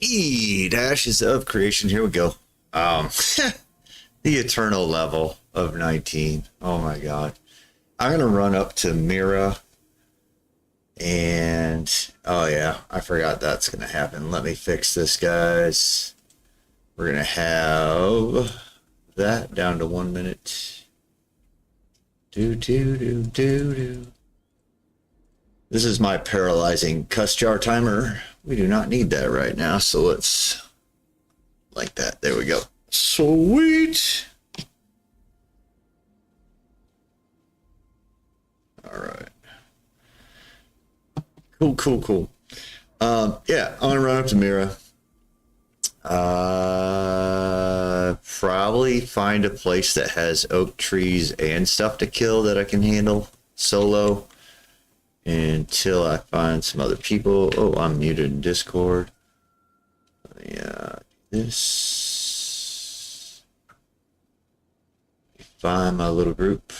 Eat Ashes of Creation. Here we go. The eternal level of 19. Oh my god. I'm gonna run up to Mira and oh yeah, I forgot that's gonna happen. Let me fix this, guys. We're gonna have that down to 1 minute. Do. This is my paralyzing cuss jar timer. We do not need that right now, so let's like that. There we go. Sweet. All right. Cool. Yeah, I'm gonna run up to Mira. Probably find a place that has oak trees and stuff to kill that I can handle solo until I find some other people. Oh, I'm muted in Discord. Yeah, this. Find my little group.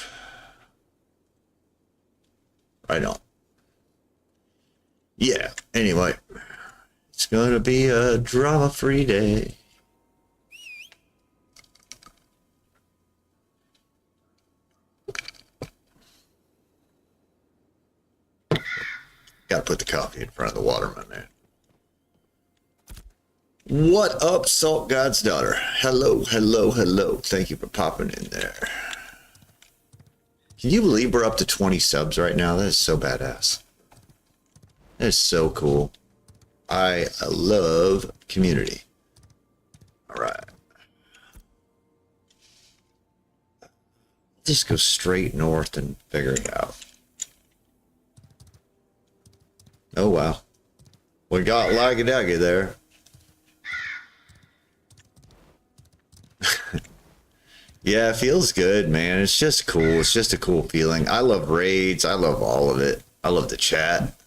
Right on. Yeah, anyway. It's gonna be a drama-free day. Gotta put the coffee in front of the water, my man. What up, Salt God's daughter? Hello. Thank you for popping in there. Can you believe we're up to 20 subs right now? That is so badass. That is so cool. I love community. All right. Just go straight north and figure it out. Oh, wow. We got Lagadaggy there. Yeah, it feels good, man. It's just cool. It's just a cool feeling. I love raids. I love all of it. I love the chat.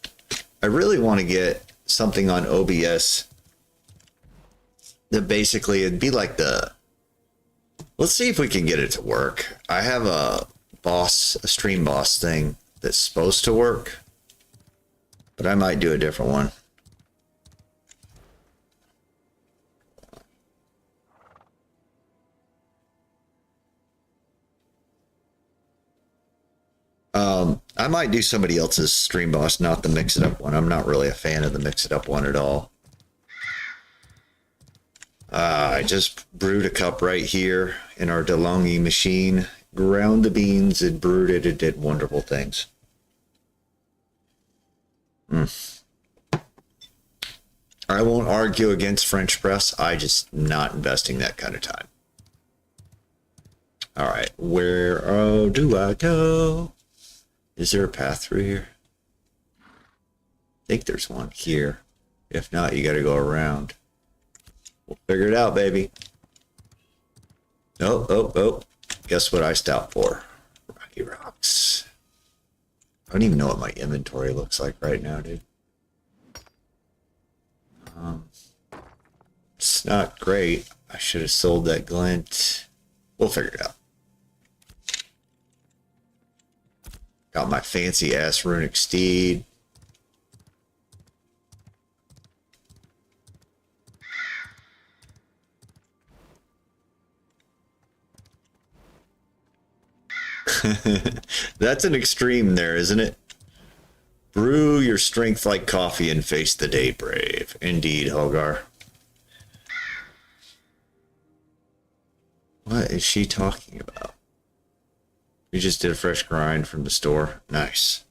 I really want to get something on OBS that basically it'd be like the, let's see if we can get it to work. I have a stream boss thing that's supposed to work, but I might do a different one. I might do somebody else's stream boss, not the mix it up one. I'm not really a fan of the mix it up one at all. I just brewed a cup right here in our DeLonghi machine, ground the beans and brewed it. It did wonderful things. I won't argue against French press. I just not investing that kind of time. All right, where do I go? Is there a path through here? I think there's one here. If not, you got to go around. We'll figure it out, baby. Oh. Guess what I stopped for? Rocky Rocks. I don't even know what my inventory looks like right now, dude. It's not great. I should have sold that glint. We'll figure it out. Got my fancy ass runic steed. That's an extreme there, isn't it? Brew your strength like coffee and face the day brave. Indeed, Hogar. What is she talking about? You just did a fresh grind from the store. Nice.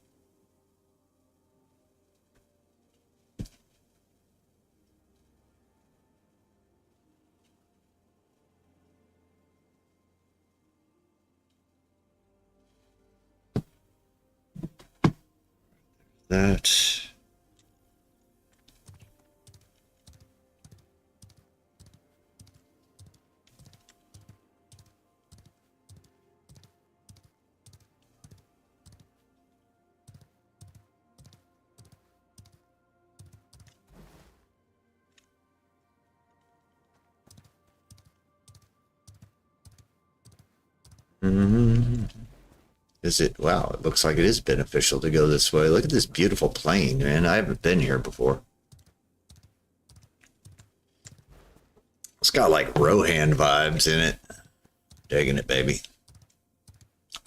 That. Is it? Wow, it looks like it is beneficial to go this way. Look at this beautiful plain, man. I haven't been here before. got like Rohan vibes in it. Digging it, baby.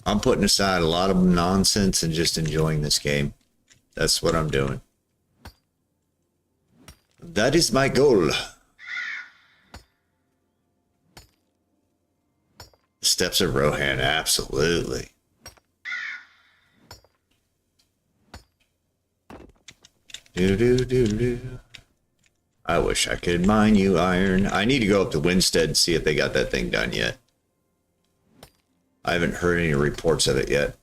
I'm putting aside a lot of nonsense and just enjoying this game. That's what I'm doing. That is my goal. Steps of Rohan, absolutely. Do. I wish I could mine you iron. I need to go up to Winstead and see if they got that thing done yet. I haven't heard any reports of it yet.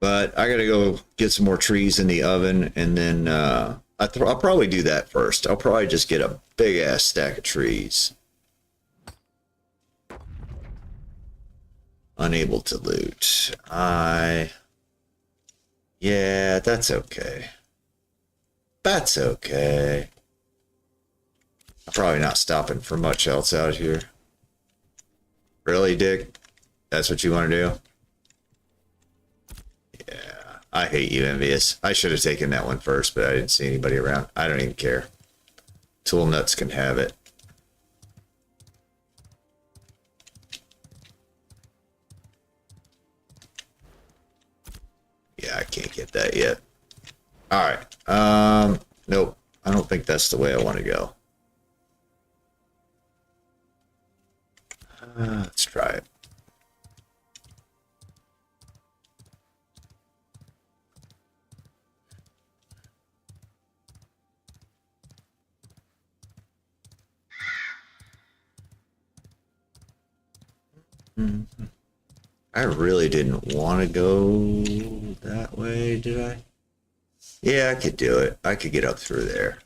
But I gotta go get some more trees in the oven, and then I'll probably do that first. I'll probably just get a big ass stack of trees. Unable to loot. Yeah, that's okay. That's okay. I'm probably not stopping for much else out here. Really, Dick? That's what you want to do? Yeah, I hate you, Envious. I should have taken that one first, but I didn't see anybody around. I don't even care. Tool nuts can have it. Yeah, I can't get that yet. All right. Nope. I don't think that's the way I want to go. Let's try it. I really didn't want to go that way, did I? Yeah, I could do it. I could get up through there.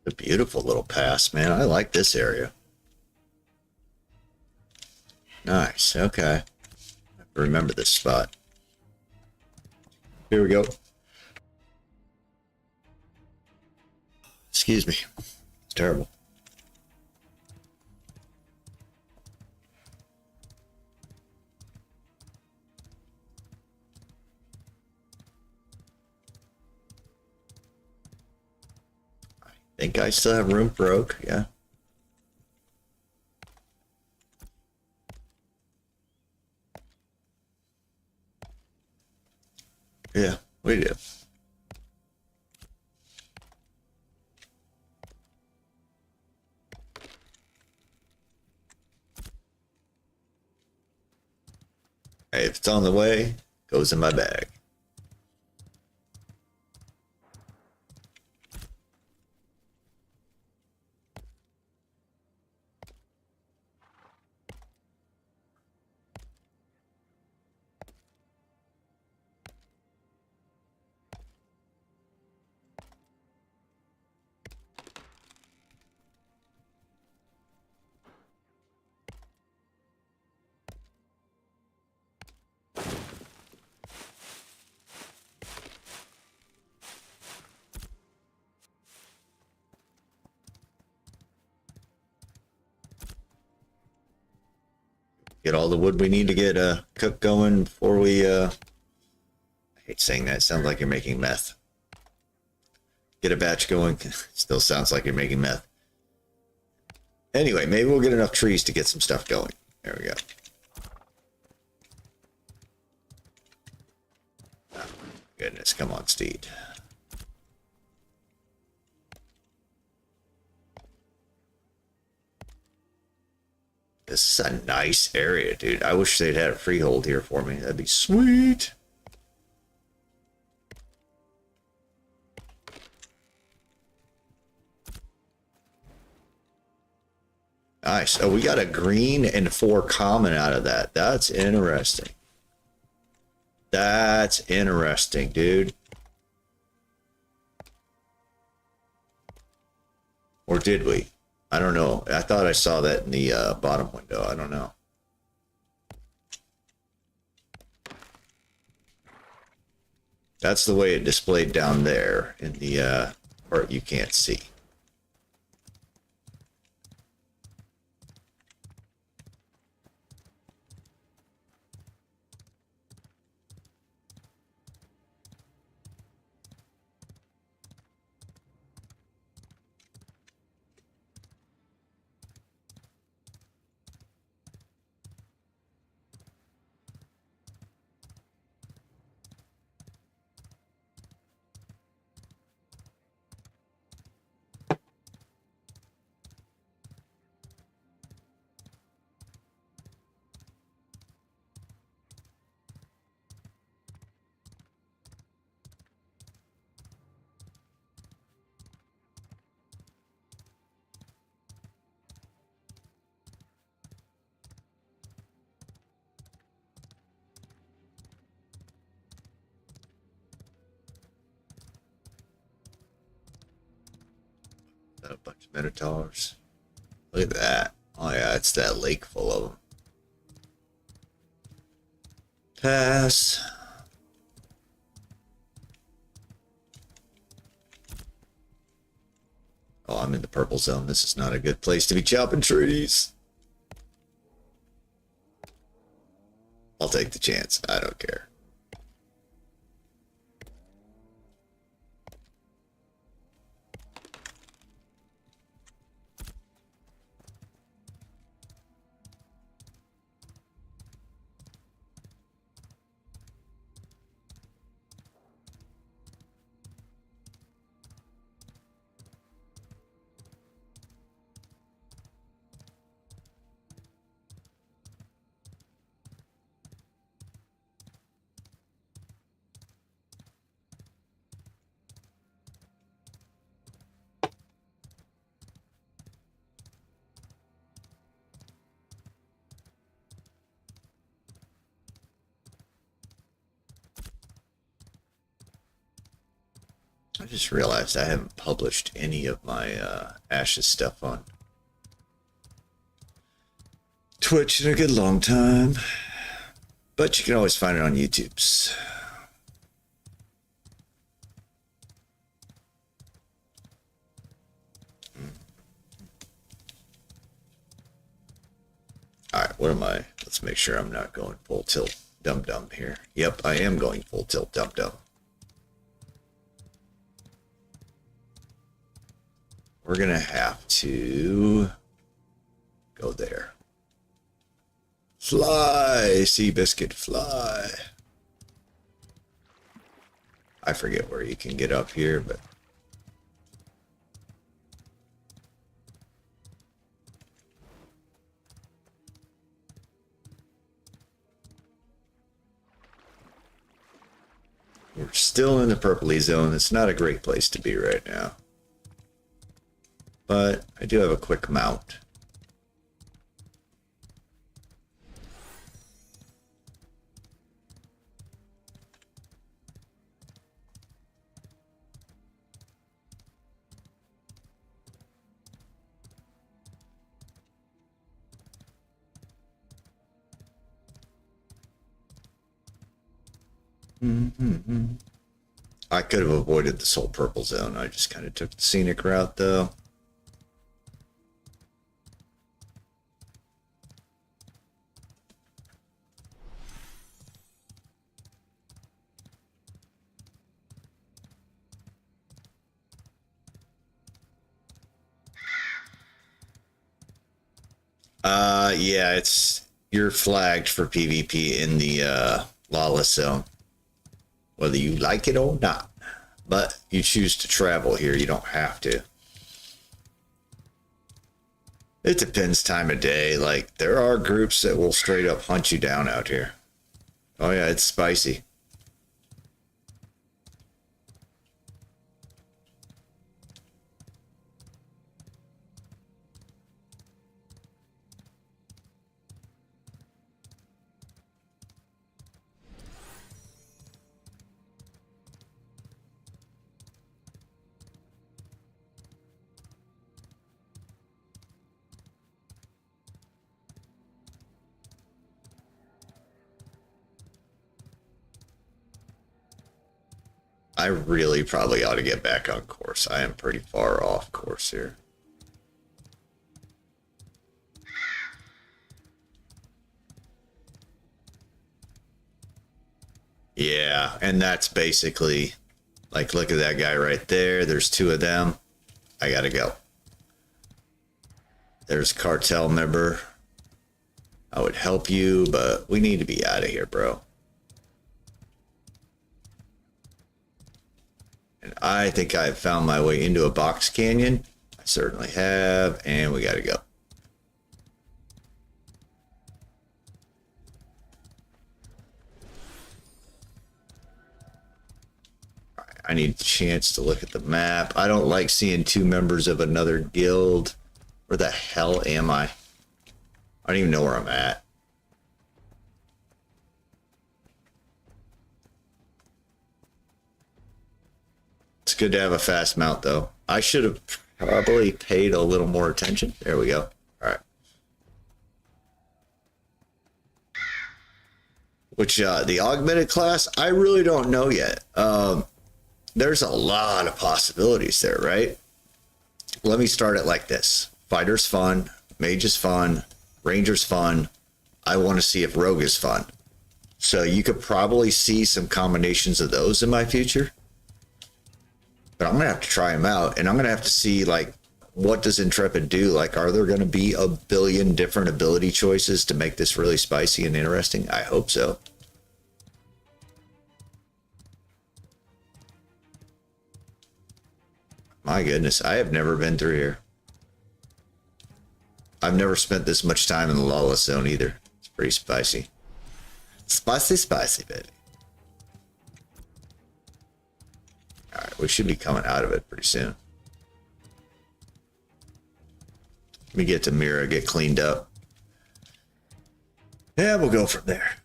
A beautiful little pass, man. I like this area. Nice. Okay. Remember this spot. Here we go. Excuse me. It's terrible. I think I still have room for oak, yeah. Yeah, we do. Hey, if it's on the way, it goes in my bag. Get all the wood we need to get cook going before we I hate saying that. It sounds like you're making meth. Get a batch going. Still sounds like you're making meth. Anyway, maybe we'll get enough trees to get some stuff going. There we go. Oh, goodness, come on, Steed. This is a nice area, dude. I wish they'd had a freehold here for me. That'd be sweet. Nice. Oh, we got a green and 4 common out of that. That's interesting. That's interesting, dude. Or did we? I don't know. I thought I saw that in the bottom window. I don't know. That's the way it displayed down there in the part you can't see. A bunch of minotaurs. Look at that. Oh yeah, it's that lake full of them. Pass. Oh, I'm in the purple zone. This is not a good place to be chopping trees. I'll take the chance. I don't care. I just realized I haven't published any of my Ashes stuff on Twitch in a good long time, but you can always find it on YouTube's. Alright, what am I? Let's make sure I'm not going full tilt dum-dum here. Yep, I am going full tilt dum-dum. We're gonna have to go there. Fly, Seabiscuit, fly. I forget where you can get up here, but we're still in the purpley zone. It's not a great place to be right now. But I do have a quick mount. I could have avoided this whole purple zone. I just kind of took the scenic route, though. Yeah, you're flagged for PvP in the lawless zone, whether you like it or not. But you choose to travel here. You don't have to. It depends time of day. Like, there are groups that will straight up hunt you down out here. Oh yeah, it's spicy. I really probably ought to get back on course. I am pretty far off course here. Yeah, and that's basically, like, look at that guy right there. There's two of them. I gotta go. There's cartel member. I would help you, but we need to be out of here, bro. And I think I've found my way into a box canyon. I certainly have, and we gotta go. I need a chance to look at the map. I don't like seeing two members of another guild. Where the hell am I? I don't even know where I'm at. It's good to have a fast mount, though. I should have probably paid a little more attention. There we go. All right. Which, the augmented class, I really don't know yet. There's a lot of possibilities there, right? Let me start it like this. Fighter's fun. Mage is fun. Ranger's fun. I want to see if Rogue is fun. So you could probably see some combinations of those in my future. But I'm going to have to try them out. And I'm going to have to see, like, what does Intrepid do? Like, are there going to be a billion different ability choices to make this really spicy and interesting? I hope so. My goodness, I have never been through here. I've never spent this much time in the lawless zone either. It's pretty spicy. Spicy, spicy, baby. Alright, we should be coming out of it pretty soon. Let me get to Mira, get cleaned up. Yeah, we'll go from there.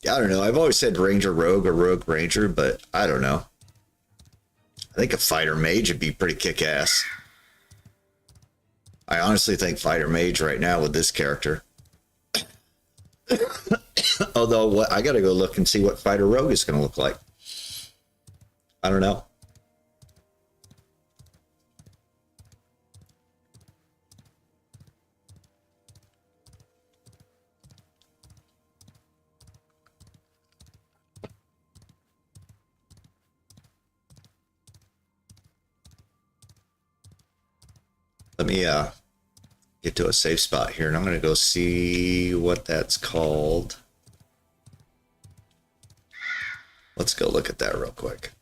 I don't know. I've always said Ranger Rogue or Rogue Ranger, but I don't know. I think a Fighter Mage would be pretty kick-ass. I honestly think Fighter Mage right now with this character. Although, I gotta go look and see what Fighter Rogue is going to look like. I don't know. Let me get to a safe spot here, and I'm going to go see what that's called. Let's go look at that real quick.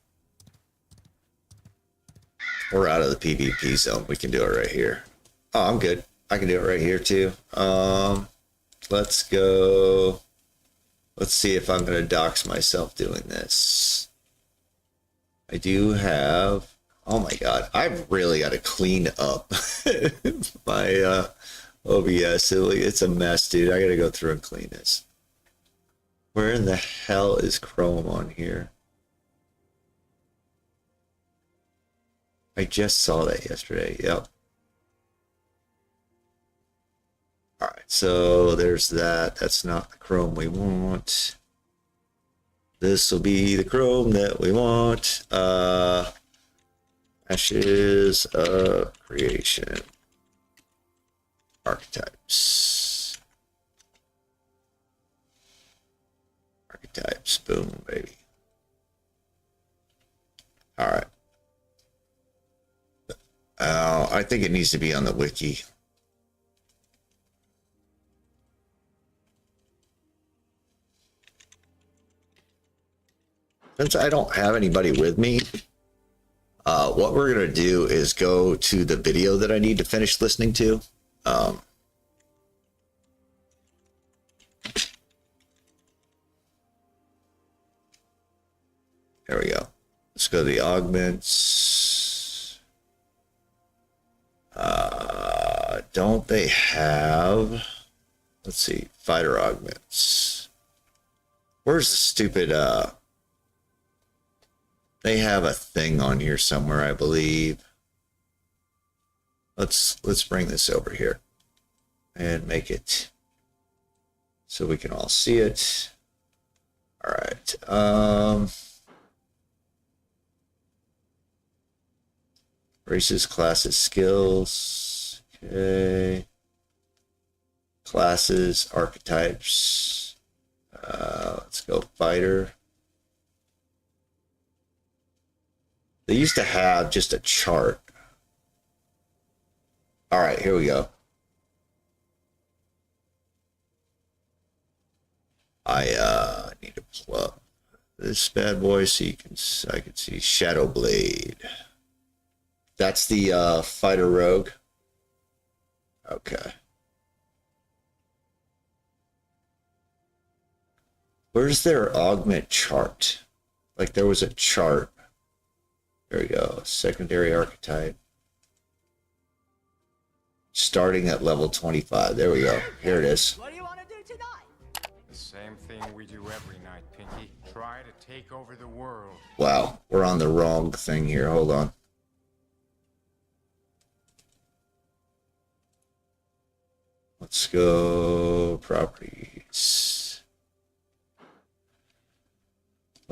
We're out of the PvP zone. We can do it right here. Oh, I'm good. I can do it right here too. Let's go. Let's see if I'm going to dox myself doing this. I do have... Oh my god, I've really got to clean up my OBS. It's a mess, dude. I got to go through and clean this. Where in the hell is Chrome on here? I just saw that yesterday. Yep. Alright, so there's that. That's not the Chrome we want. This will be the Chrome that we want. Ashes of creation. Archetypes. Archetypes. Boom, baby. All right. I think it needs to be on the wiki. Since I don't have anybody with me, what we're going to do is go to the video that I need to finish listening to. There we go. Let's go to the augments. Don't they have... Let's see. Fighter augments. Where's the stupid... They have a thing on here somewhere, I believe. Let's bring this over here and make it so we can all see it. All right. Races, classes, skills. Okay. Classes, archetypes. Let's go fighter. They used to have just a chart. All right, here we go. I need to pull up this bad boy so I can see Shadow Blade. That's the fighter rogue. Okay. Where's their augment chart? Like there was a chart. There we go. Secondary archetype. Starting at level 25. There we go. Here it is. What do you want to do tonight? The same thing we do every night, Pinky. Try to take over the world. Wow. We're on the wrong thing here. Hold on. Let's go properties.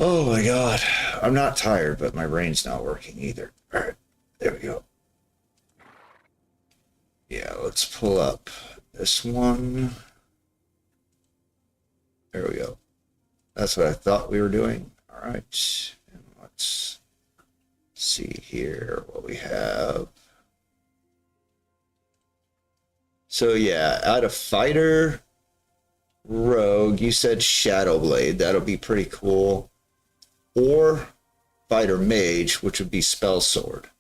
Oh my god. I'm not tired, but my brain's not working either. All right. There we go. Yeah, let's pull up this one. There we go. That's what I thought we were doing. All right. And let's see here what we have. So yeah, out of fighter rogue, you said Shadow Blade. That'll be pretty cool. Or fighter mage, which would be spell sword.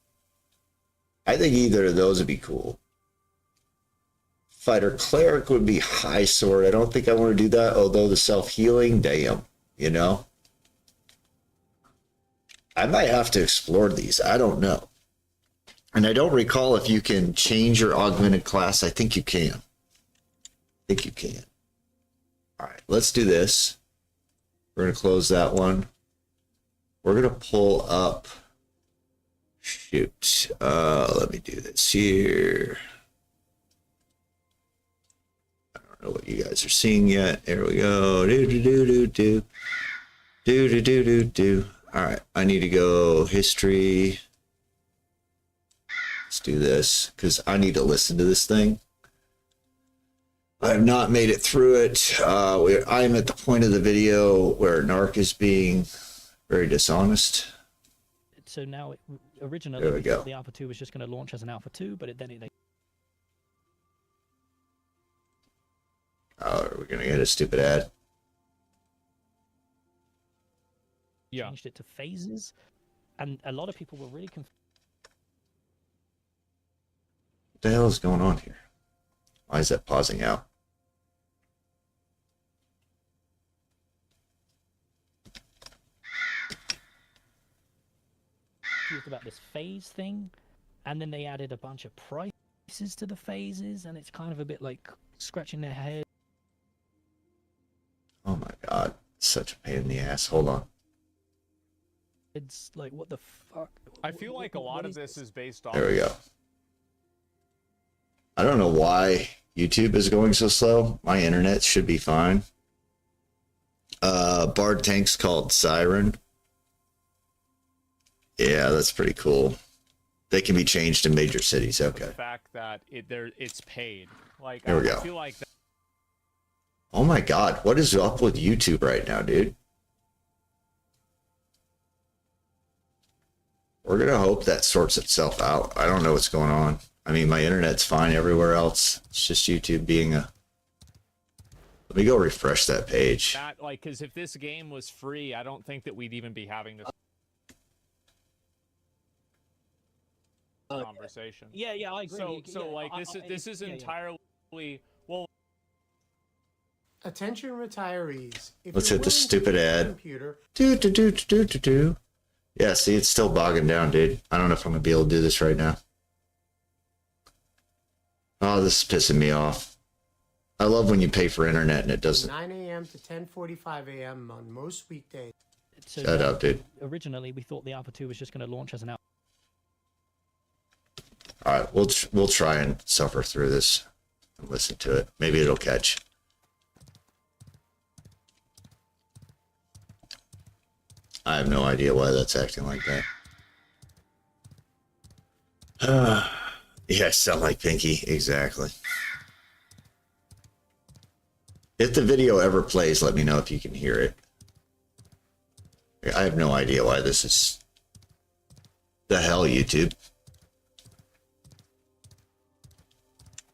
I think either of those would be cool. Fighter cleric would be high sword. I don't think I want to do that, although the self-healing, damn, you know. I might have to explore these. I don't know. And I don't recall if you can change your augmented class. I think you can. I think you can. All right, let's do this. We're going to close that one. We're going to pull up. Shoot. Let me do this here. I don't know what you guys are seeing yet. There we go. Do. All right, I need to go history. Let's do this because I need to listen to this thing. I have not made it through it. I am at the point of the video where Narc is being very dishonest. So now, originally, There we go. the Alpha 2 was just going to launch as an Alpha 2, but they Oh, are we going to get a stupid ad? changed it to phases, and a lot of people were really confused. What the hell is going on here? Why is that pausing out? About this phase thing, and then they added a bunch of prices to the phases, and it's kind of a bit like scratching their head. Oh my god, such a pain in the ass. Hold on. It's like, what the fuck? I feel like a lot of this is based off. There we go. I don't know why YouTube is going so slow. My internet should be fine. Bard tank's called Siren. Yeah, that's pretty cool. They can be changed in major cities. Okay. The fact that it's paid. Like, There we I go. feel like that. Oh my god, what is up with YouTube right now, dude? We're gonna hope that sorts itself out. I don't know what's going on. I mean, my internet's fine everywhere else. It's just YouTube being a... Let me go refresh that page. That, like, because if this game was free, I don't think that we'd even be having this conversation. Yeah, I agree. So like, this is entirely well. Attention retirees. If Let's you're hit the willing to stupid use a ad. Computer, Do. Yeah, see, it's still bogging down, dude. I don't know if I'm gonna be able to do this right now. Oh, this is pissing me off. I love when you pay for internet and it doesn't. 9 a.m. to 10:45 a.m. on most weekdays. So, Shut up, dude. Originally, we thought the Alpha 2 was just going to launch as an Alpha. All right, we'll try and suffer through this and listen to it. Maybe it'll catch. I have no idea why that's acting like that. Yeah, I sound like Pinky. Exactly. If the video ever plays, let me know if you can hear it. I have no idea why this is... The hell, YouTube.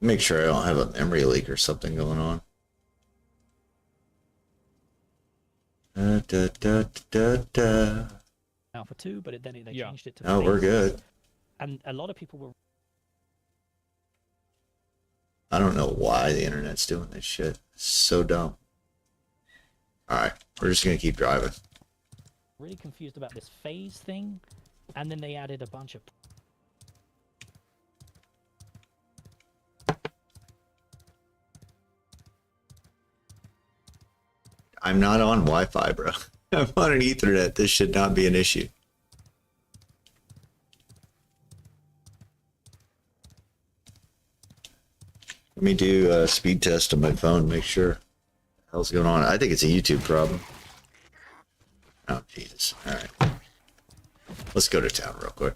Make sure I don't have a memory leak or something going on. Alpha 2, but then they Yeah. changed it to. Oh, we're good. And a lot of people were I don't know why the internet's doing this shit. It's so dumb. Alright, we're just gonna keep driving. really confused about this phase thing, and then they added a bunch of. I'm not on Wi-Fi, bro. I'm on an Ethernet. This should not be an issue. Let me do a speed test on my phone, make sure what the hell's going on. I think it's a YouTube problem. Oh, Jesus. All right. Let's go to town real quick.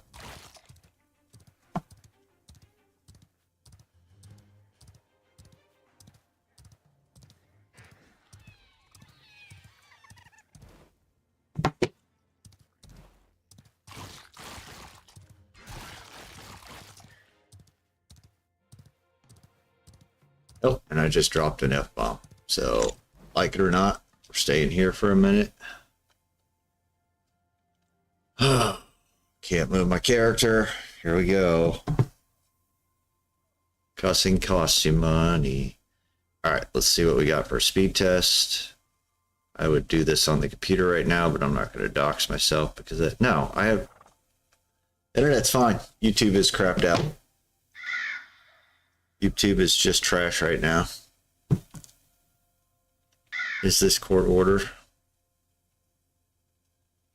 Oh, and I just dropped an F-bomb. So, like it or not, we're staying here for a minute. Can't move my character. Here we go. Cussing costs you money. All right, let's see what we got for a speed test. I would do this on the computer right now, but I'm not going to dox myself because no, I have internet's fine. YouTube is crapped out. YouTube is just trash right now. Is this court order?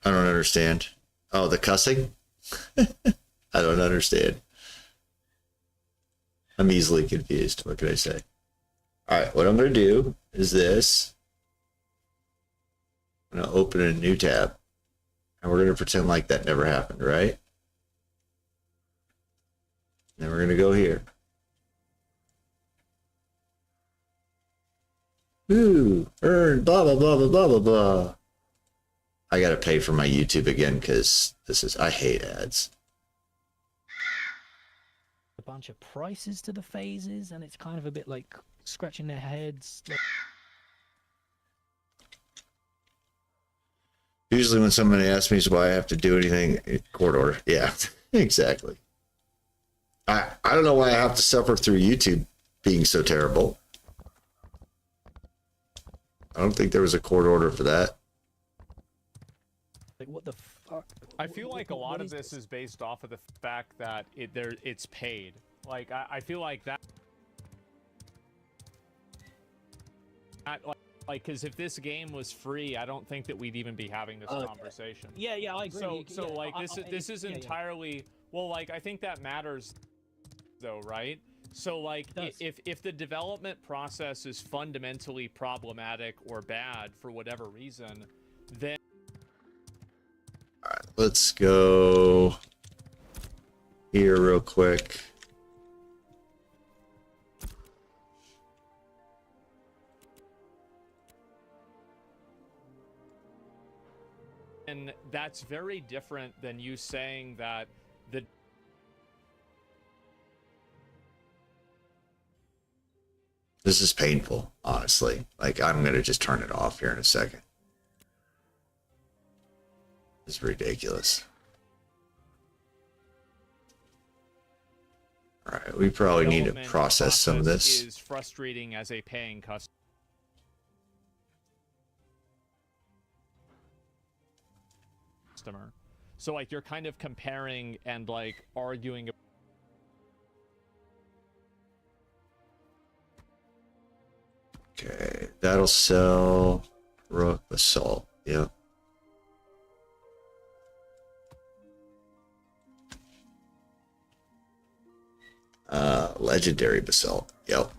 I don't understand. Oh, the cussing? I don't understand. I'm easily confused. What can I say? All right, what I'm going to do is this. I'm going to open a new tab. And we're going to pretend like that never happened, right? Then we're going to go here. Ooh, earn, blah, blah, blah, blah, blah, blah, blah. I gotta pay for my YouTube again because I hate ads. A bunch of prices to the phases, and it's kind of a bit like scratching their heads. Usually when somebody asks me why I have to do anything, court order. Yeah, exactly. I don't know why I have to suffer through YouTube being so terrible. I don't think there was a court order for that. Like, what the fuck? I feel like a lot of this is based off of the fact that it's paid. Like I feel like that like because if this game was free, I don't think that we'd even be having this conversation. Yeah, I agree. So like this is entirely well, like I think that matters though, right? So like if the development process is fundamentally problematic or bad for whatever reason, then All right, let's go here real quick. And that's very different than you saying that the This is painful, honestly. Like, I'm going to just turn it off here in a second. It's ridiculous. All right, we probably need to development process some of process this. is frustrating as a paying customer. So like you're kind of comparing and like arguing. Okay, that'll sell. Rook basalt. Yep. Legendary basalt. Yep.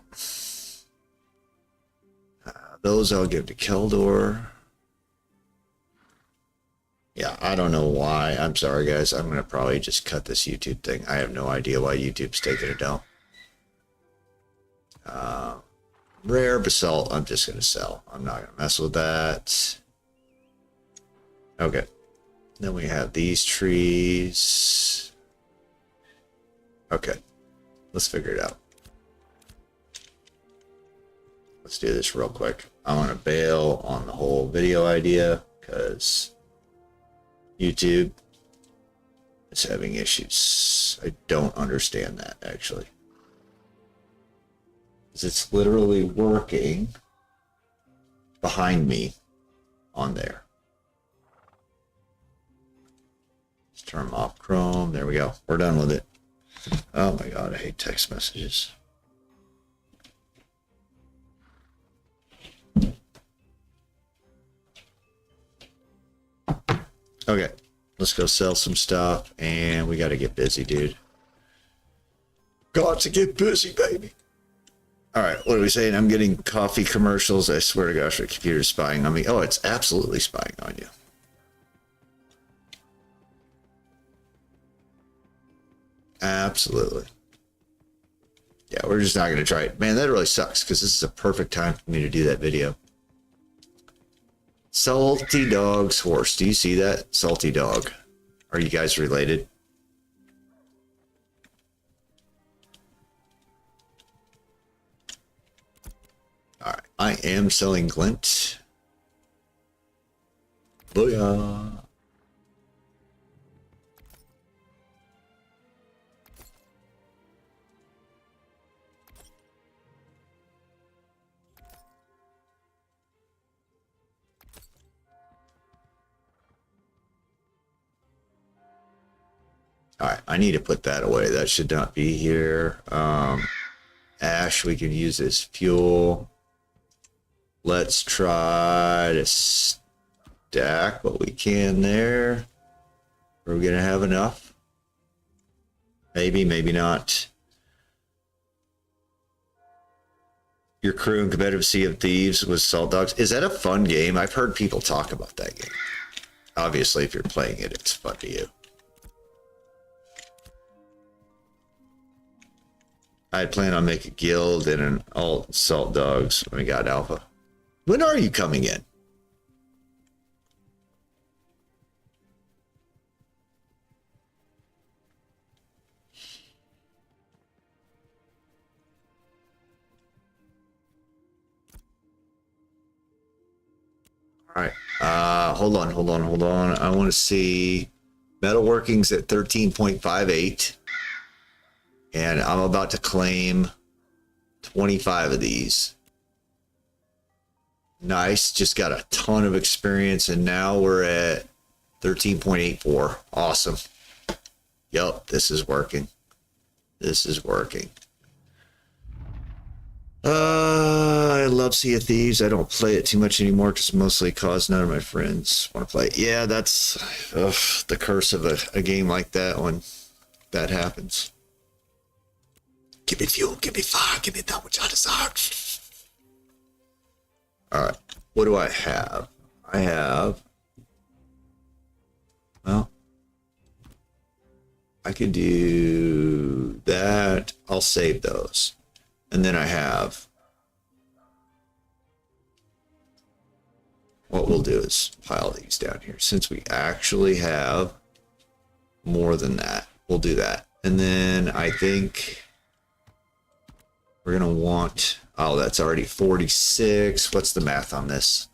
Those I'll give to Keldor. Yeah, I don't know why. I'm sorry, guys. I'm going to probably just cut this YouTube thing. I have no idea why YouTube's taking it down. Rare basalt, I'm just going to sell. I'm not going to mess with that. Okay. Then we have these trees. Okay. Let's figure it out. Let's do this real quick. I want to bail on the whole video idea because YouTube is having issues. I don't understand that, actually. It's literally working behind me on there. Let's turn off Chrome. There we go. We're done with it. Oh my God, I hate text messages. Okay, let's go sell some stuff, and we got to get busy, dude. Got to get busy, baby. All right, what are we saying? I'm getting coffee commercials. I swear to gosh, the computer's spying on me. Oh, it's absolutely spying on you. Absolutely. Yeah, we're just not going to try it. Man, that really sucks because this is a perfect time for me to do that video. Salty Dog's horse. Do you see that? Salty Dog. Are you guys related? All right. I am selling glint. Booyah. All right, I need to put that away. That should not be here. Ash, we can use as fuel. Let's try to stack what we can there. Are we going to have enough? Maybe, maybe not. Your crew in competitive Sea of Thieves with Salt Dogs. Is that a fun game? I've heard people talk about that game. Obviously, if you're playing it, it's fun to you. I plan on making a guild and an alt Salt Dogs when we got Alpha. When are you coming in? All right. Hold on. I want to see metalworking's at 13.58. And I'm about to claim 25 of these. Nice. Just got a ton of experience, and now we're at 13.84. Awesome. Yup, this is working. This is working. I love Sea of Thieves. I don't play it too much anymore because mostly cause none of my friends want to play it. Yeah, that's the curse of a game like that when that happens. Give me fuel, give me fire, give me that which I desire. Alright, what do I have? I have... Well... I could do that. I'll save those. And then I have... what we'll do is pile these down here. Since we actually have more than that, we'll do that. And then I think we're going to want, oh, that's already 46. What's the math on this?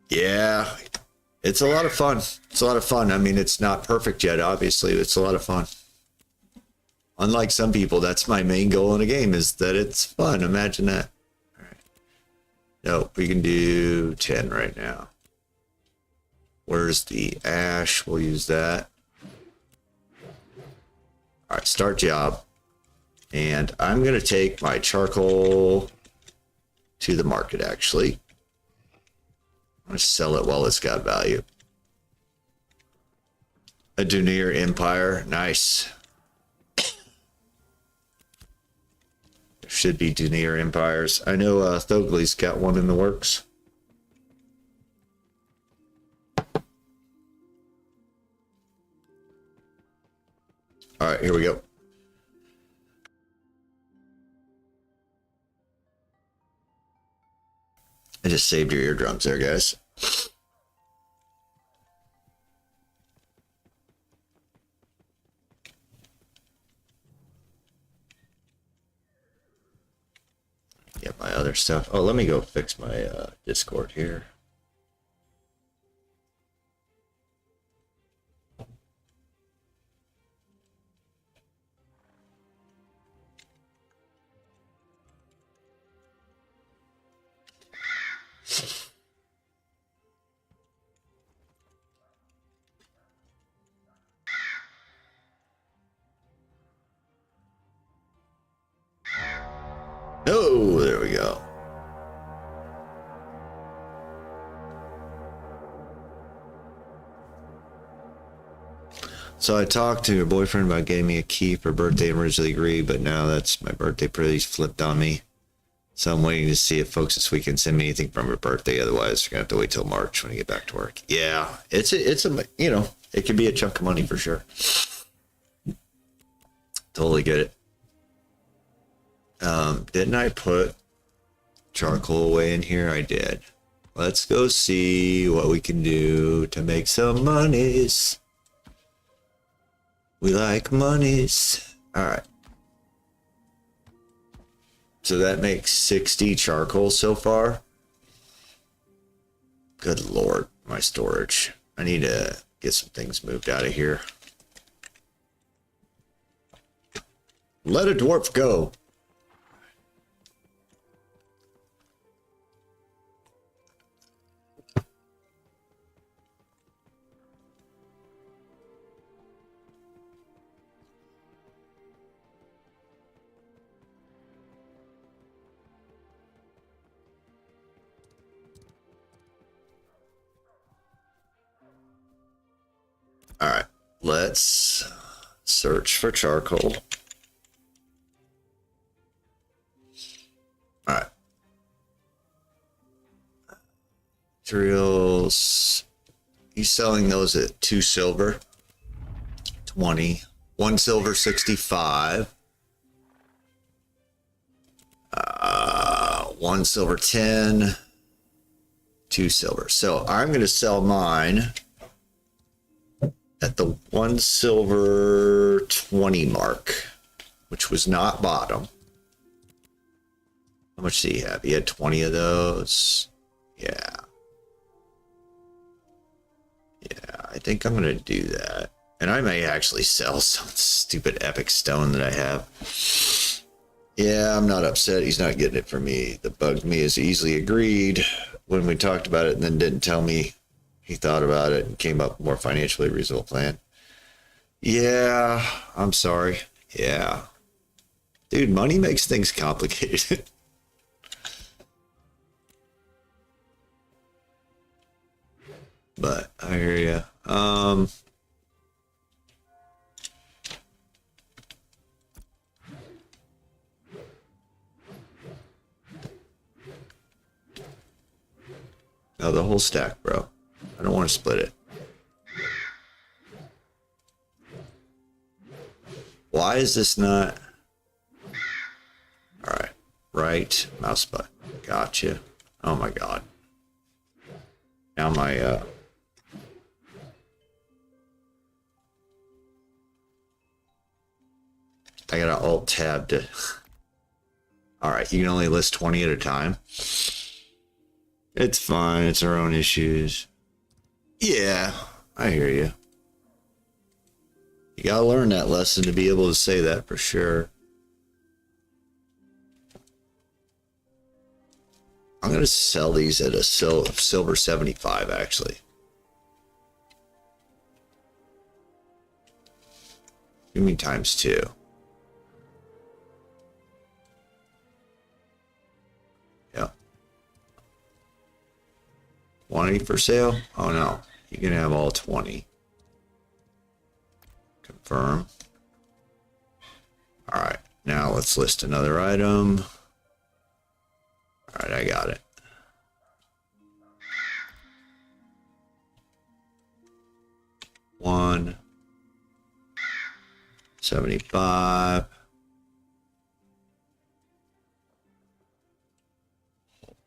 Yeah, it's a lot of fun. It's a lot of fun. I mean, it's not perfect yet, obviously. It's a lot of fun. Unlike some people, that's my main goal in a game, is that it's fun. Imagine that. All right. Nope, we can do 10 right now. Where's the ash? We'll use that. All right, start job. And I'm going to take my charcoal to the market, actually. I'm going to sell it while it's got value. A Dunir Empire. Nice. Should be Dunir Empires. I know Thogley's got one in the works. All right, here we go. I just saved your eardrums there, guys. Get my other stuff. Oh, let me go fix my Discord here. Oh, there we go. So I talked to your boyfriend about getting me a key for birthday and originally agreed, but now that's my birthday pretty flipped on me. So I'm waiting to see if folks this weekend send me anything from her birthday. Otherwise, we're gonna have to wait till March when I get back to work. Yeah, it's a you know, it could be a chunk of money for sure. Totally get it. Didn't I put charcoal away in here? I did. Let's go see what we can do to make some monies. We like monies. All right. So that makes 60 charcoal so far. Good Lord, my storage. I need to get some things moved out of here. Let a dwarf go. All right, let's search for charcoal. All right. Materials. He's selling those at 2 silver, 20. 1 silver, 65. 1 silver, 10. 2 silver. So I'm going to sell mine at the 1 silver 20 mark, which was not bottom. How much did he have? He had 20 of those. Yeah. Yeah, I think I'm going to do that. And I may actually sell some stupid epic stone that I have. Yeah, I'm not upset. He's not getting it from me. The bugged me is easily agreed when we talked about it and then didn't tell me he thought about it and came up with a more financially reasonable plan. Yeah, I'm sorry. Yeah. Dude, money makes things complicated. But I hear you. No, the whole stack, bro. I don't want to split it. Why is this not? All right. Right mouse button. Gotcha. Oh my god. Now my I gotta alt tab to. Alright, you can only list 20 at a time. It's fine, it's our own issues. Yeah, I hear you. You gotta learn that lesson to be able to say that for sure. I'm gonna sell these at a silver 75 actually. Give me times 2. Yep. 20 for sale? Oh no, you can have all 20. Confirm. All right, now let's list another item. All right, I got it. One 75.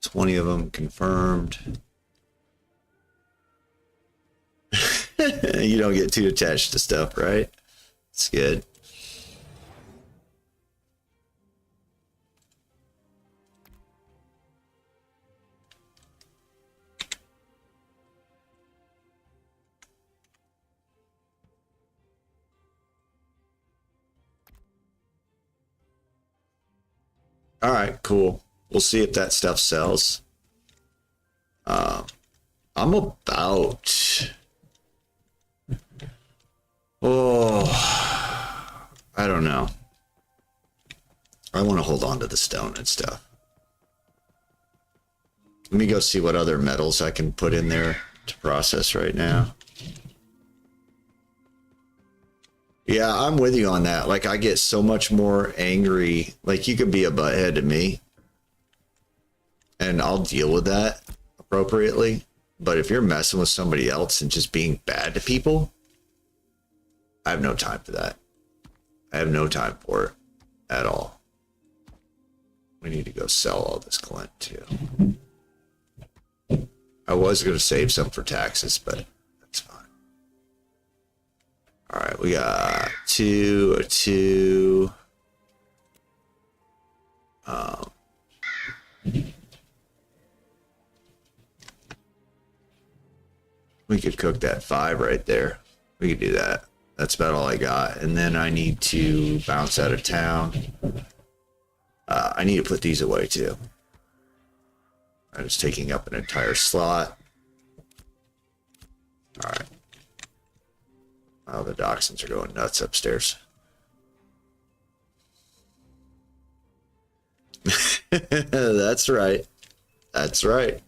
$20 of them confirmed. You don't get too attached to stuff, right? It's good. All right, cool. We'll see if that stuff sells. I'm about... Oh, I don't know. I want to hold on to the stone and stuff. Let me go see what other metals I can put in there to process right now. Yeah, I'm with you on that. Like, I get so much more angry. Like, you could be a butthead to me, and I'll deal with that appropriately. But if you're messing with somebody else and just being bad to people, I have no time for that. I have no time for it at all. We need to go sell all this glint too. I was going to save some for taxes, but that's fine. All right, we got two. We could cook that 5 right there. We could do that. That's about all I got. And then I need to bounce out of town. I need to put these away too. I'm just taking up an entire slot. All right. Oh, the dachshunds are going nuts upstairs. That's right. That's right.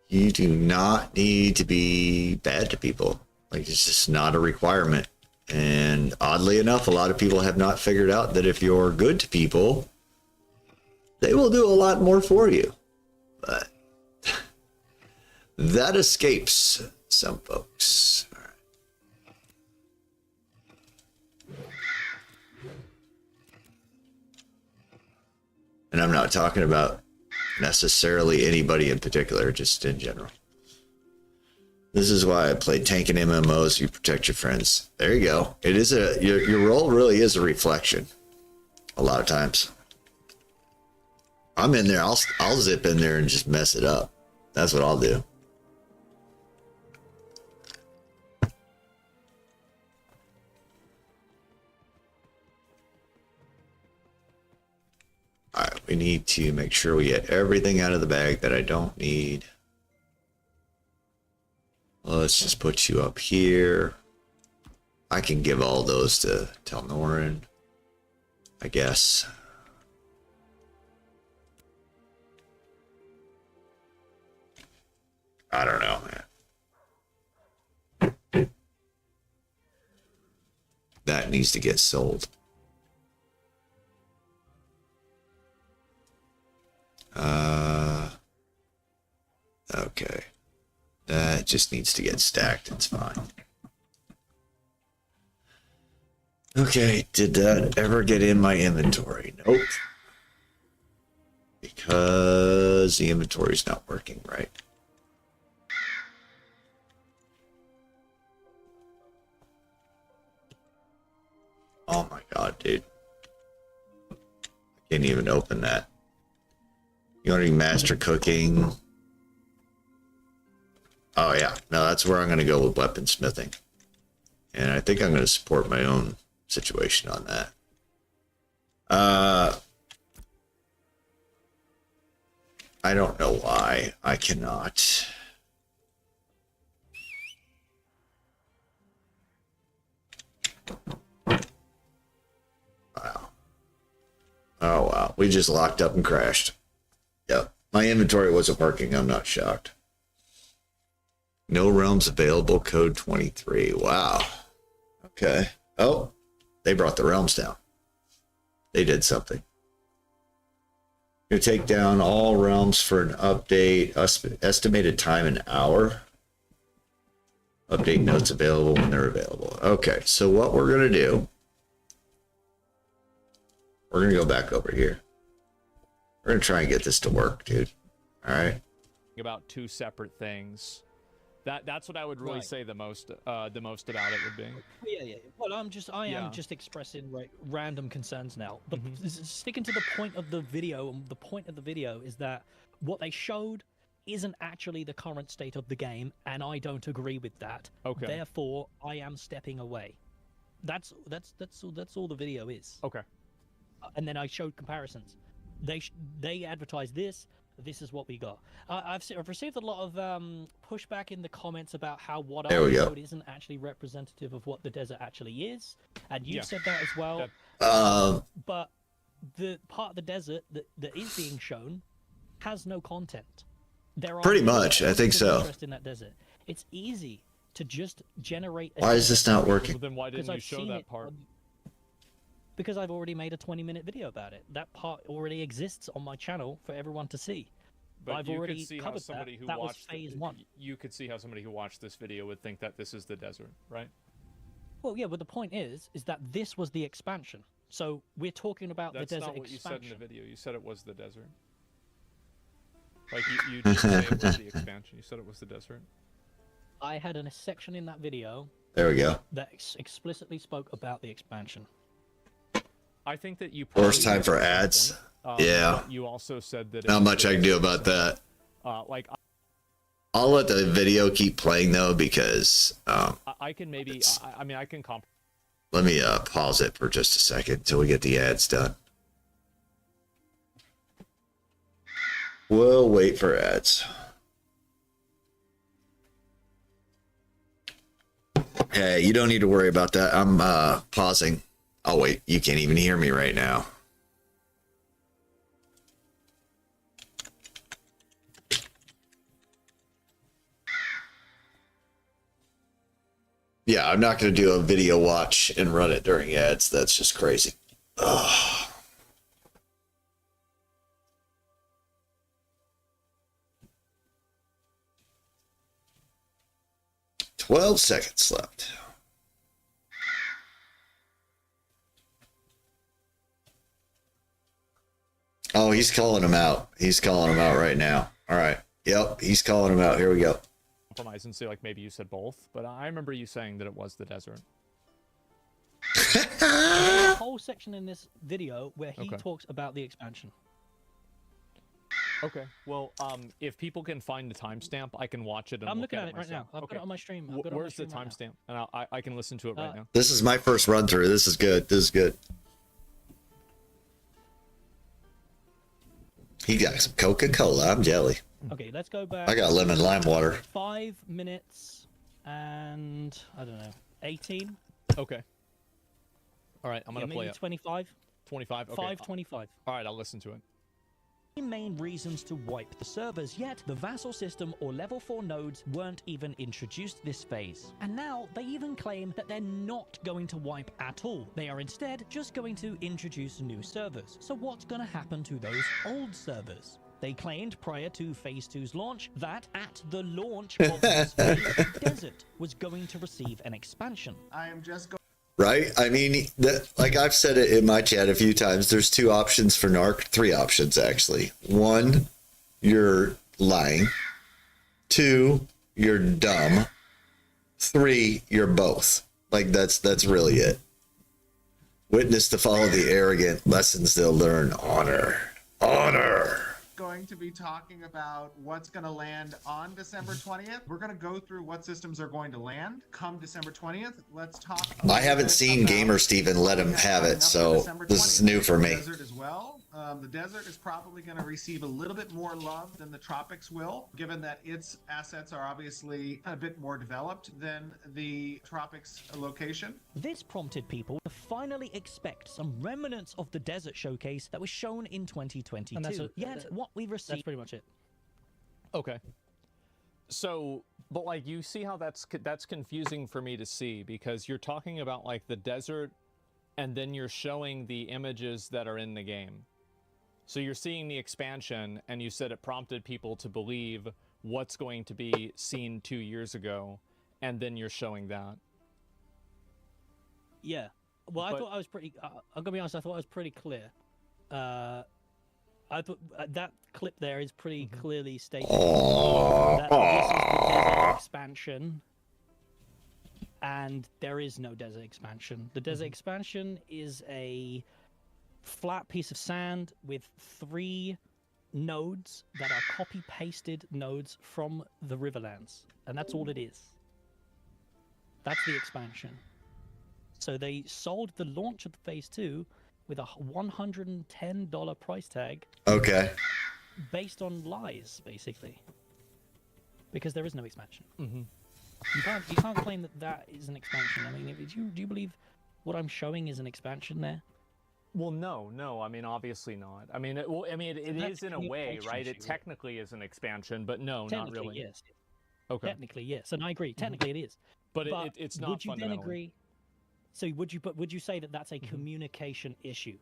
You do not need to be bad to people. Like, it's just not a requirement. And oddly enough, a lot of people have not figured out that if you're good to people, they will do a lot more for you. But that escapes some folks. All right. And I'm not talking about necessarily anybody in particular, just in general. This is why I play tank and MMOs. You protect your friends. There you go. It is your role really is a reflection. A lot of times, I'm in there. I'll zip in there and just mess it up. That's what I'll do. All right, we need to make sure we get everything out of the bag that I don't need. Let's just put you up here. I can give all those to Telnoran, I guess. I don't know, man. That needs to get sold. Okay. That just needs to get stacked. It's fine. Okay, did that ever get in my inventory? Nope. Because the inventory's not working right. Oh my god, dude. I can't even open that. You want to do master cooking? Oh yeah, no, that's where I'm going to go with weaponsmithing. And I think I'm going to support my own situation on that. I don't know why I cannot. Wow. Oh wow, we just locked up and crashed. Yep, my inventory wasn't working. I'm not shocked. No realms available, code 23. Wow. Okay. Oh, they brought the realms down. They did something. Gonna take down all realms for an update. Estimated time an hour. Update notes available when they're available. Okay, so what we're gonna do, we're gonna go back over here. We're gonna try and get this to work, dude. All right. About two separate things. That's what I would really say the most about it would be. Yeah. Well, I am just expressing random concerns now. But sticking to the point of the video, the point of the video is that what they showed isn't actually the current state of the game, and I don't agree with that. Okay. Therefore, I am stepping away. That's all the video is. Okay. And then I showed comparisons. They advertised this. This is what we got. I've received a lot of pushback in the comments about how what I showed isn't actually representative of what the desert actually is, and you said that as well. But the part of the desert that is being shown has no content. There are pretty much, I think so. Interest in that desert. It's easy to just generate. Why is this not working? Well, then why didn't you show that part? Because I've already made a 20-minute video about it. That part already exists on my channel for everyone to see. But I've already covered that. That was phase 1. You could see how somebody who watched this video would think that this is the desert, right? Well, yeah, but the point is that this was the expansion. So we're talking about the desert expansion. That's not what you said in the video. You said it was the desert. Like, you didn't say it was the expansion. You said it was the desert. I had a section in that video. There we go. That explicitly spoke about the expansion. I think that you worst time for ads. Yeah. You also said that not much I can do about that. I'll let the video keep playing though, because I can maybe. I mean, I can comp. Let me pause it for just a second until we get the ads done. We'll wait for ads. Hey, you don't need to worry about that. I'm pausing. Oh, wait, you can't even hear me right now. Yeah, I'm not going to do a video watch and run it during ads. That's just crazy. Ugh. "12 seconds left. Oh, he's calling him out. He's calling him out right now. All right. Yep, he's calling him out. Here we go. Compromise and say, like, maybe you said both, but I remember you saying that it was the desert. There's a whole section in this video where he talks about the expansion. Okay. Well, if people can find the timestamp, I can watch it. And I'm look looking at it right now. I've got it on my stream. Where's the timestamp? And I can listen to it right now. This is my first run through. This is good. This is good. He got some Coca-Cola. I'm jelly. Okay, let's go back. I got lemon lime water. 5 minutes and I don't know, 18. Okay. All right, I'm gonna play it. 25. 25. Okay. 5:25. All right, I'll listen to it. Main reasons to wipe the servers, yet the vassal system or level 4 nodes weren't even introduced this phase. And now they even claim that they're not going to wipe at all. They are instead just going to introduce new servers. So what's going to happen to those old servers? They claimed prior to Phase 2's launch that at the launch of this phase, Desert was going to receive an expansion. I am just going. right? I mean, like I've said it in my chat a few times, there's two options for narc, three options actually. One, you're lying. Two, you're dumb. Three, you're both. Like that's really it. Witness to follow the arrogant, lessons they'll learn. Honor. Going to be talking about what's going to land on December 20th. We're going to go through what systems are going to land come December 20th. Let's talk. I haven't seen Gamer Steven let him have it, so this is new for me. Desert as well. The desert is probably going to receive a little bit more love than the tropics will, given that its assets are obviously a bit more developed than the tropics location. This prompted people to finally expect some remnants of the desert showcase that was shown in 2022. Yet what we received... That's pretty much it. Okay. So, but like you see how that's confusing for me to see, because you're talking about like the desert and then you're showing the images that are in the game. So you're seeing the expansion and you said it prompted people to believe what's going to be seen 2 years ago, and then you're showing that. Yeah. Well, I thought I was pretty. I'm gonna be honest. I thought I was pretty clear. I thought that clip there is pretty clearly stated that this is the desert expansion, and there is no desert expansion. The desert expansion is a flat piece of sand with 3 nodes that are copy-pasted nodes from the Riverlands, and that's all it is. That's the expansion. So they sold the launch of Phase 2 with a $110 price tag. Okay. Based on lies, basically. Because there is no expansion. Mm-hmm. You can't claim that that is an expansion. I mean, do you believe what I'm showing is an expansion there? Well, no. I mean, obviously not. I mean, it is in a way, right? It technically is an expansion, but no, not really. Yes. Okay. Technically, yes, and I agree. Technically, it is. But it's not. Would you then agree? So would you say that that's a communication issue?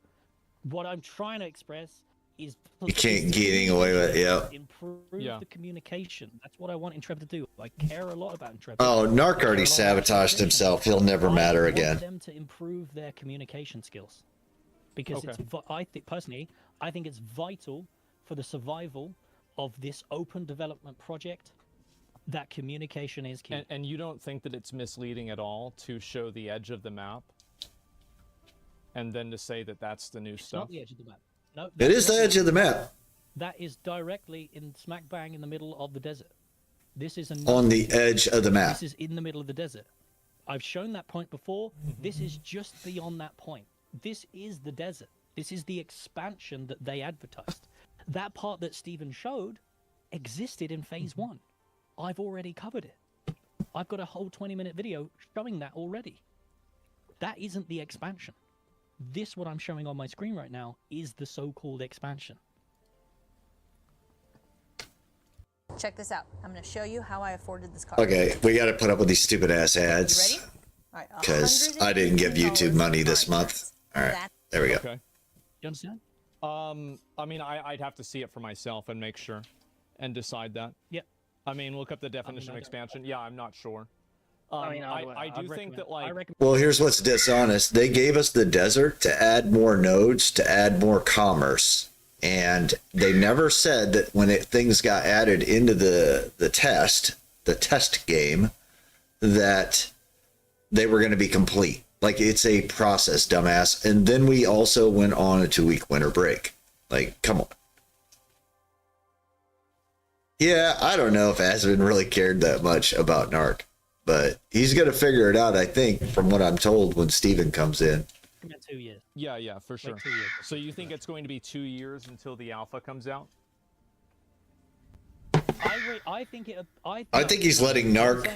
What I'm trying to express is you can't get away with it. Improve the communication. That's what I want Intrepid to do. I care a lot about Intrepid. Oh, Narc already sabotaged himself. He'll never matter again. I want them to improve their communication skills. Because I think it's vital for the survival of this open development project that communication is key. And you don't think that it's misleading at all to show the edge of the map and then to say that that's the new stuff? Not the edge of the map. No, it is the edge of the map. That is directly in smack bang in the middle of the desert. This is on the edge of the map. This is in the middle of the desert. I've shown that point before. This is just beyond that point. This is the desert. This is the expansion that they advertised. That part that Steven showed existed in Phase 1. I've already covered it. I've got a whole 20-minute video showing that already. That isn't the expansion. This, what I'm showing on my screen right now, is the so-called expansion. Check this out. I'm going to show you how I afforded this car. Okay, we got to put up with these stupid ass ads. You ready? All right. Because I didn't give YouTube money this month. All right, there we go. Okay. You understand? I mean, I'd have to see it for myself and make sure and decide that. Yep. I mean, look up the definition of expansion. Yeah, I'm not sure. I do think that, like... Well, here's what's dishonest. They gave us the desert to add more nodes, to add more commerce. And they never said that when things got added into the test game, that they were going to be complete. Like, it's a process, dumbass. And then we also went on a 2-week winter break. Like, come on. Yeah, I don't know if Asvin really cared that much about Narc, but he's going to figure it out, I think, from what I'm told, when Steven comes in. 2 years. Yeah, for sure. Like 2 years. So you think it's going to be 2 years until the alpha comes out? I think he's letting Narc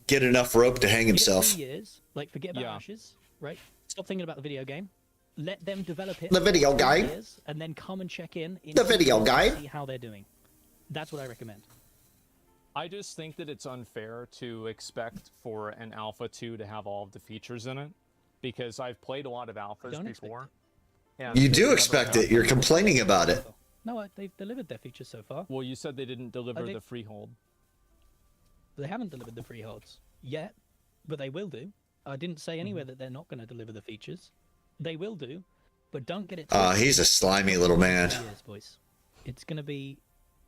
get enough rope to hang himself. 2 years, like forget about Ashes, right? Stop thinking about the video game. Let them develop it. The video game. And then come and check in. The video game. See how they're doing. That's what I recommend. I just think that it's unfair to expect for an Alpha 2 to have all of the features in it, because I've played a lot of Alphas before. You do expect it. You're complaining about it. No, they've delivered their features so far. Well, you said they didn't deliver the freehold. They haven't delivered the freeholds yet, but they will do. I didn't say anywhere that they're not going to deliver the features. They will do, but don't get it. He's a slimy little man. Years, boys. It's going to be,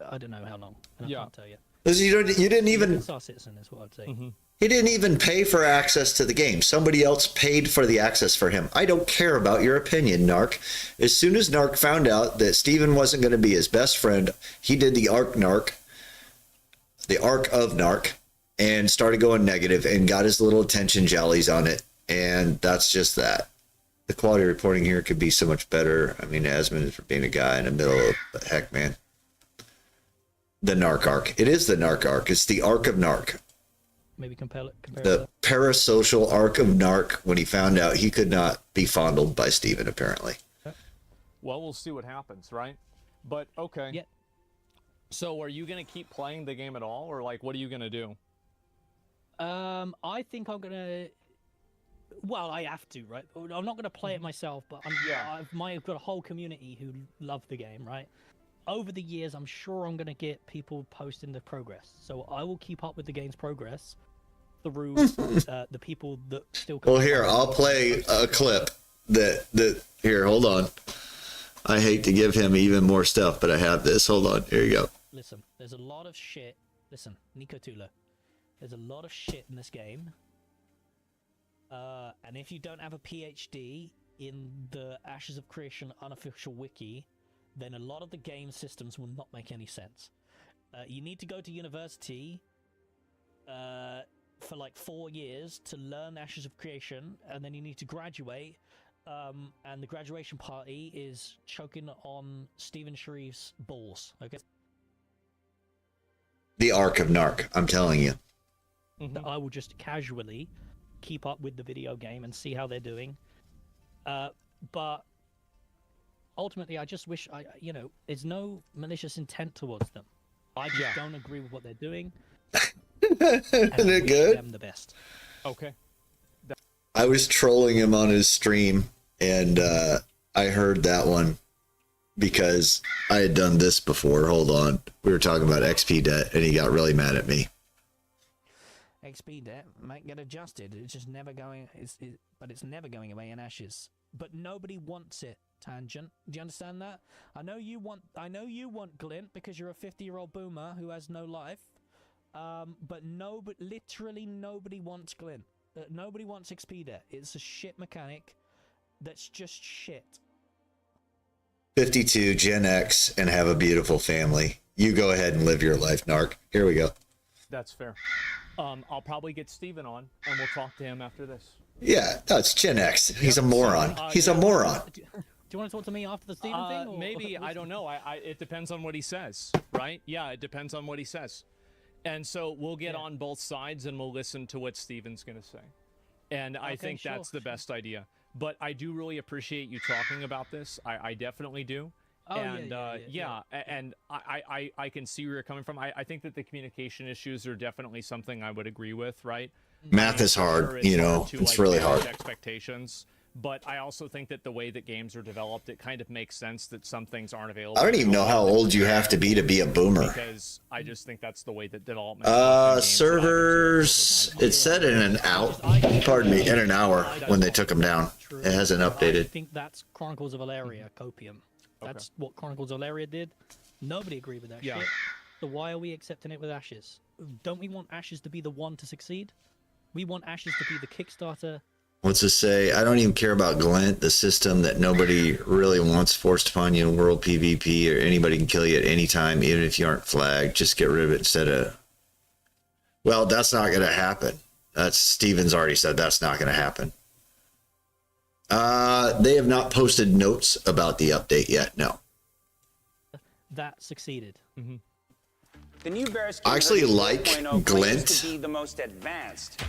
I don't know how long. And I can't tell you. You didn't even. Star Citizen is what I'd say. He didn't even pay for access to the game. Somebody else paid for the access for him. I don't care about your opinion, Narc. As soon as Narc found out that Steven wasn't going to be his best friend, he did the arc of Narc, and started going negative and got his little attention jellies on it. And that's just that. The quality reporting here could be so much better. I mean, Asmund is for being a guy in the middle of, but heck, man. The Narc arc. It is the Narc arc. It's the arc of Narc. Maybe compare The parasocial arc of Narc when he found out he could not be fondled by Steven, apparently. Well, we'll see what happens, right? But, okay. Yeah. So are you going to keep playing the game at all, or, like, what are you going to do? I think I'm going to... Well, I have to, right? I'm not going to play it myself, but I've got a whole community who love the game, right? Over the years, I'm sure I'm going to get people posting the progress. So I will keep up with the game's progress through the people that still... Well, here, I'll play a clip that here, hold on. I hate to give him even more stuff, but I have this. Hold on. Here you go. Listen, there's a lot of shit. Listen, Nico Tula. There's a lot of shit in this game. And if you don't have a PhD in the Ashes of Creation unofficial wiki, then a lot of the game systems will not make any sense. You need to go to university for like 4 years to learn Ashes of Creation, and then you need to graduate. And the graduation party is choking on Stephen Sharif's balls. Okay. The arc of Narc, I'm telling you. I will just casually keep up with the video game and see how they're doing. But ultimately, I just wish there's no malicious intent towards them. I just don't agree with what they're doing. Isn't it good? Them the best. Okay. I was trolling him on his stream, and I heard that one because I had done this before. Hold on. We were talking about XP debt, and he got really mad at me. XP debt might get adjusted. It's just never going. But it's never going away in Ashes. But nobody wants it. Tangent. Do you understand that? I know you want Glint because you're a 50-year-old boomer who has no life. But literally nobody wants Glint. Nobody wants XP debt. It's a shit mechanic. That's just shit. 52 Gen X and have a beautiful family. You go ahead and live your life, Narc. Here we go. That's fair. I'll probably get Steven on, and we'll talk to him after this. Yeah, that's Gen X. He's a moron. He's a moron. Do you want to talk to me after the Steven thing? Or? Maybe. I don't know. It depends on what he says, right? Yeah, it depends on what he says. And so we'll get on both sides, and we'll listen to what Steven's going to say. And I think that's the best idea. But I do really appreciate you talking about this. I definitely do. And and I can see where you're coming from. I think that the communication issues are definitely something I would agree with, right? Math is hard, it's really hard. Expectations, but I also think that the way that games are developed, it kind of makes sense that some things aren't available. I don't even know how old you have to be a boomer. Because I just think that's the way that development. Servers, it said in an hour when they took them down. It hasn't updated. I think that's Chronicles of Valeria Copium. That's what Chronicles of Valeria did. Nobody agreed with that shit. So why are we accepting it with Ashes? Don't we want Ashes to be the one to succeed? We want Ashes to be the Kickstarter. What's it say? I don't even care about Glint, the system that nobody really wants forced upon you in World PvP, or anybody can kill you at any time, even if you aren't flagged. Just get rid of it instead of... Well, that's not going to happen. Steven's already said that's not going to happen. They have not posted notes about the update yet, no. That succeeded. The new Bearskin I actually like Glint. to be the most advanced,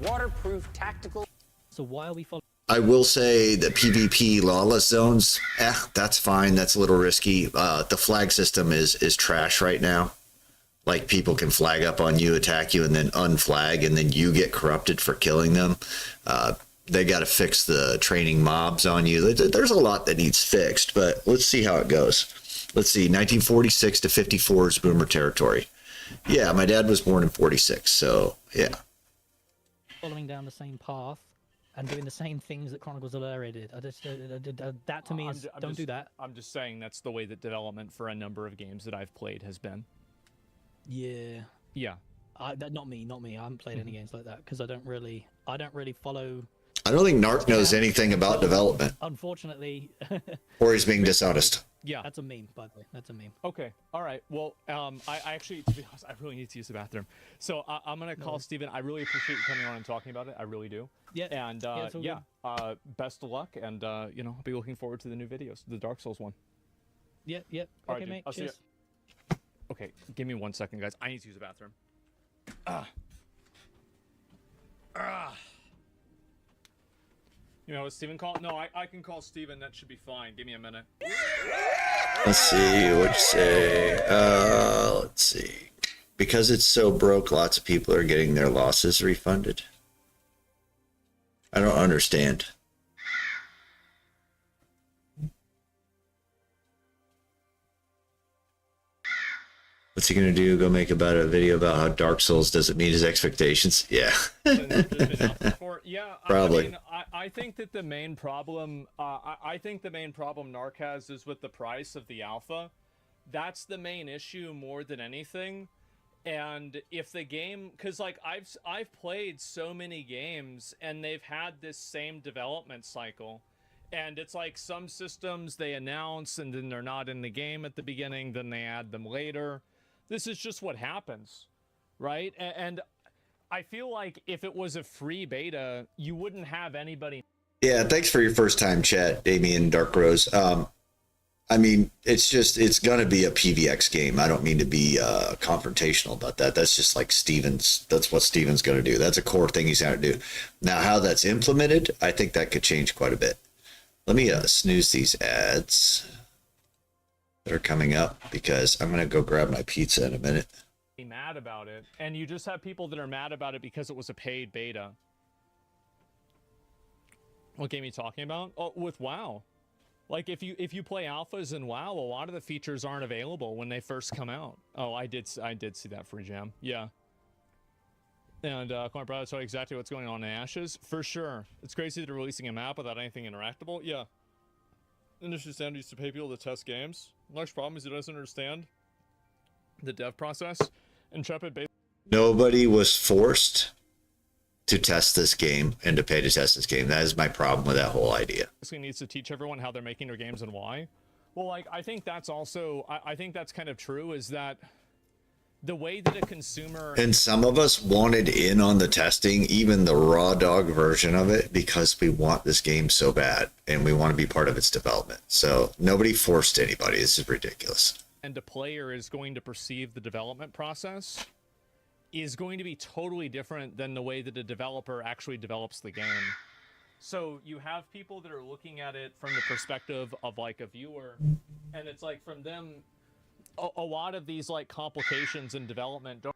waterproof, tactical. So why are we following? I will say the PvP lawless zones, that's fine. That's a little risky. The flag system is trash right now. Like, people can flag up on you, attack you, and then unflag, and then you get corrupted for killing them. They got to fix the training mobs on you. There's a lot that needs fixed, but let's see how it goes. Let's see, 1946 to 54 is boomer territory. Yeah, my dad was born in 46, so yeah. Following down the same path and doing the same things that Chronicles of Elyria did. That to me is don't do that. I'm just saying that's the way that development for a number of games that I've played has been. Yeah. Yeah. Not me. I haven't played any games like that because I don't really follow. I don't think Narc knows anything about development, Unfortunately. or he's being dishonest. Yeah. That's a meme, by the way. That's a meme. Okay. All right. Well, I actually, to be honest, I really need to use the bathroom. So I'm going to call Steven. I really appreciate you coming on and talking about it. I really do. Yeah. And best of luck. And, I'll be looking forward to the new videos, the Dark Souls one. Yep. All Okay, right, mate. I'll see Cheers. ya. Okay. Give me 1 second, guys. I need to use the bathroom. You know, Steven call? No, I can call Steven. That should be fine. Give me a minute. Let's see what you say. Let's see. Because it's so broke, lots of people are getting their losses refunded. I don't understand. What's he gonna do? Go make about a video about how Dark Souls doesn't meet his expectations? Yeah. Yeah, probably. I think that the main problem, I think the main problem Narc has is with the price of the alpha. That's the main issue more than anything. And if the game, because like I've played so many games and they've had this same development cycle. And it's like some systems they announce and then they're not in the game at the beginning, then they add them later. This is just what happens, right? And I feel like if it was a free beta, you wouldn't have anybody. Yeah, thanks for your first time chat, Damien Dark Rose. I mean, it's going to be a PVX game. I don't mean to be confrontational about that. That's just like that's what Steven's going to do. That's a core thing he's going to do. Now, how that's implemented, I think that could change quite a bit. Let me snooze these ads that are coming up because I'm going to go grab my pizza in a minute. Mad about it, and you just have people that are mad about it because it was a paid beta. What game are you talking about? Oh, with WoW. Like if you play alphas in WoW, a lot of the features aren't available when they first come out. Oh, I did see that free jam. Yeah. And Corner Brother saw exactly what's going on in Ashes. For sure. It's crazy that they're releasing a map without anything interactable. Yeah. Industry standard used to pay people to test games. Large problem is he doesn't understand the dev process. Intrepid Nobody was forced to test this game and to pay to test this game. That is my problem with that whole idea. Basically needs to teach everyone how they're making their games and why. Well, like, I think that's also, I think that's kind of true, is that the way that a consumer... And some of us wanted in on the testing, even the raw dog version of it, because we want this game so bad and we want to be part of its development. So nobody forced anybody. This is ridiculous. And a player is going to perceive the development process is going to be totally different than the way that a developer actually develops the game. So you have people that are looking at it from the perspective of like a viewer, and it's like from them, a lot of these like complications in development don't...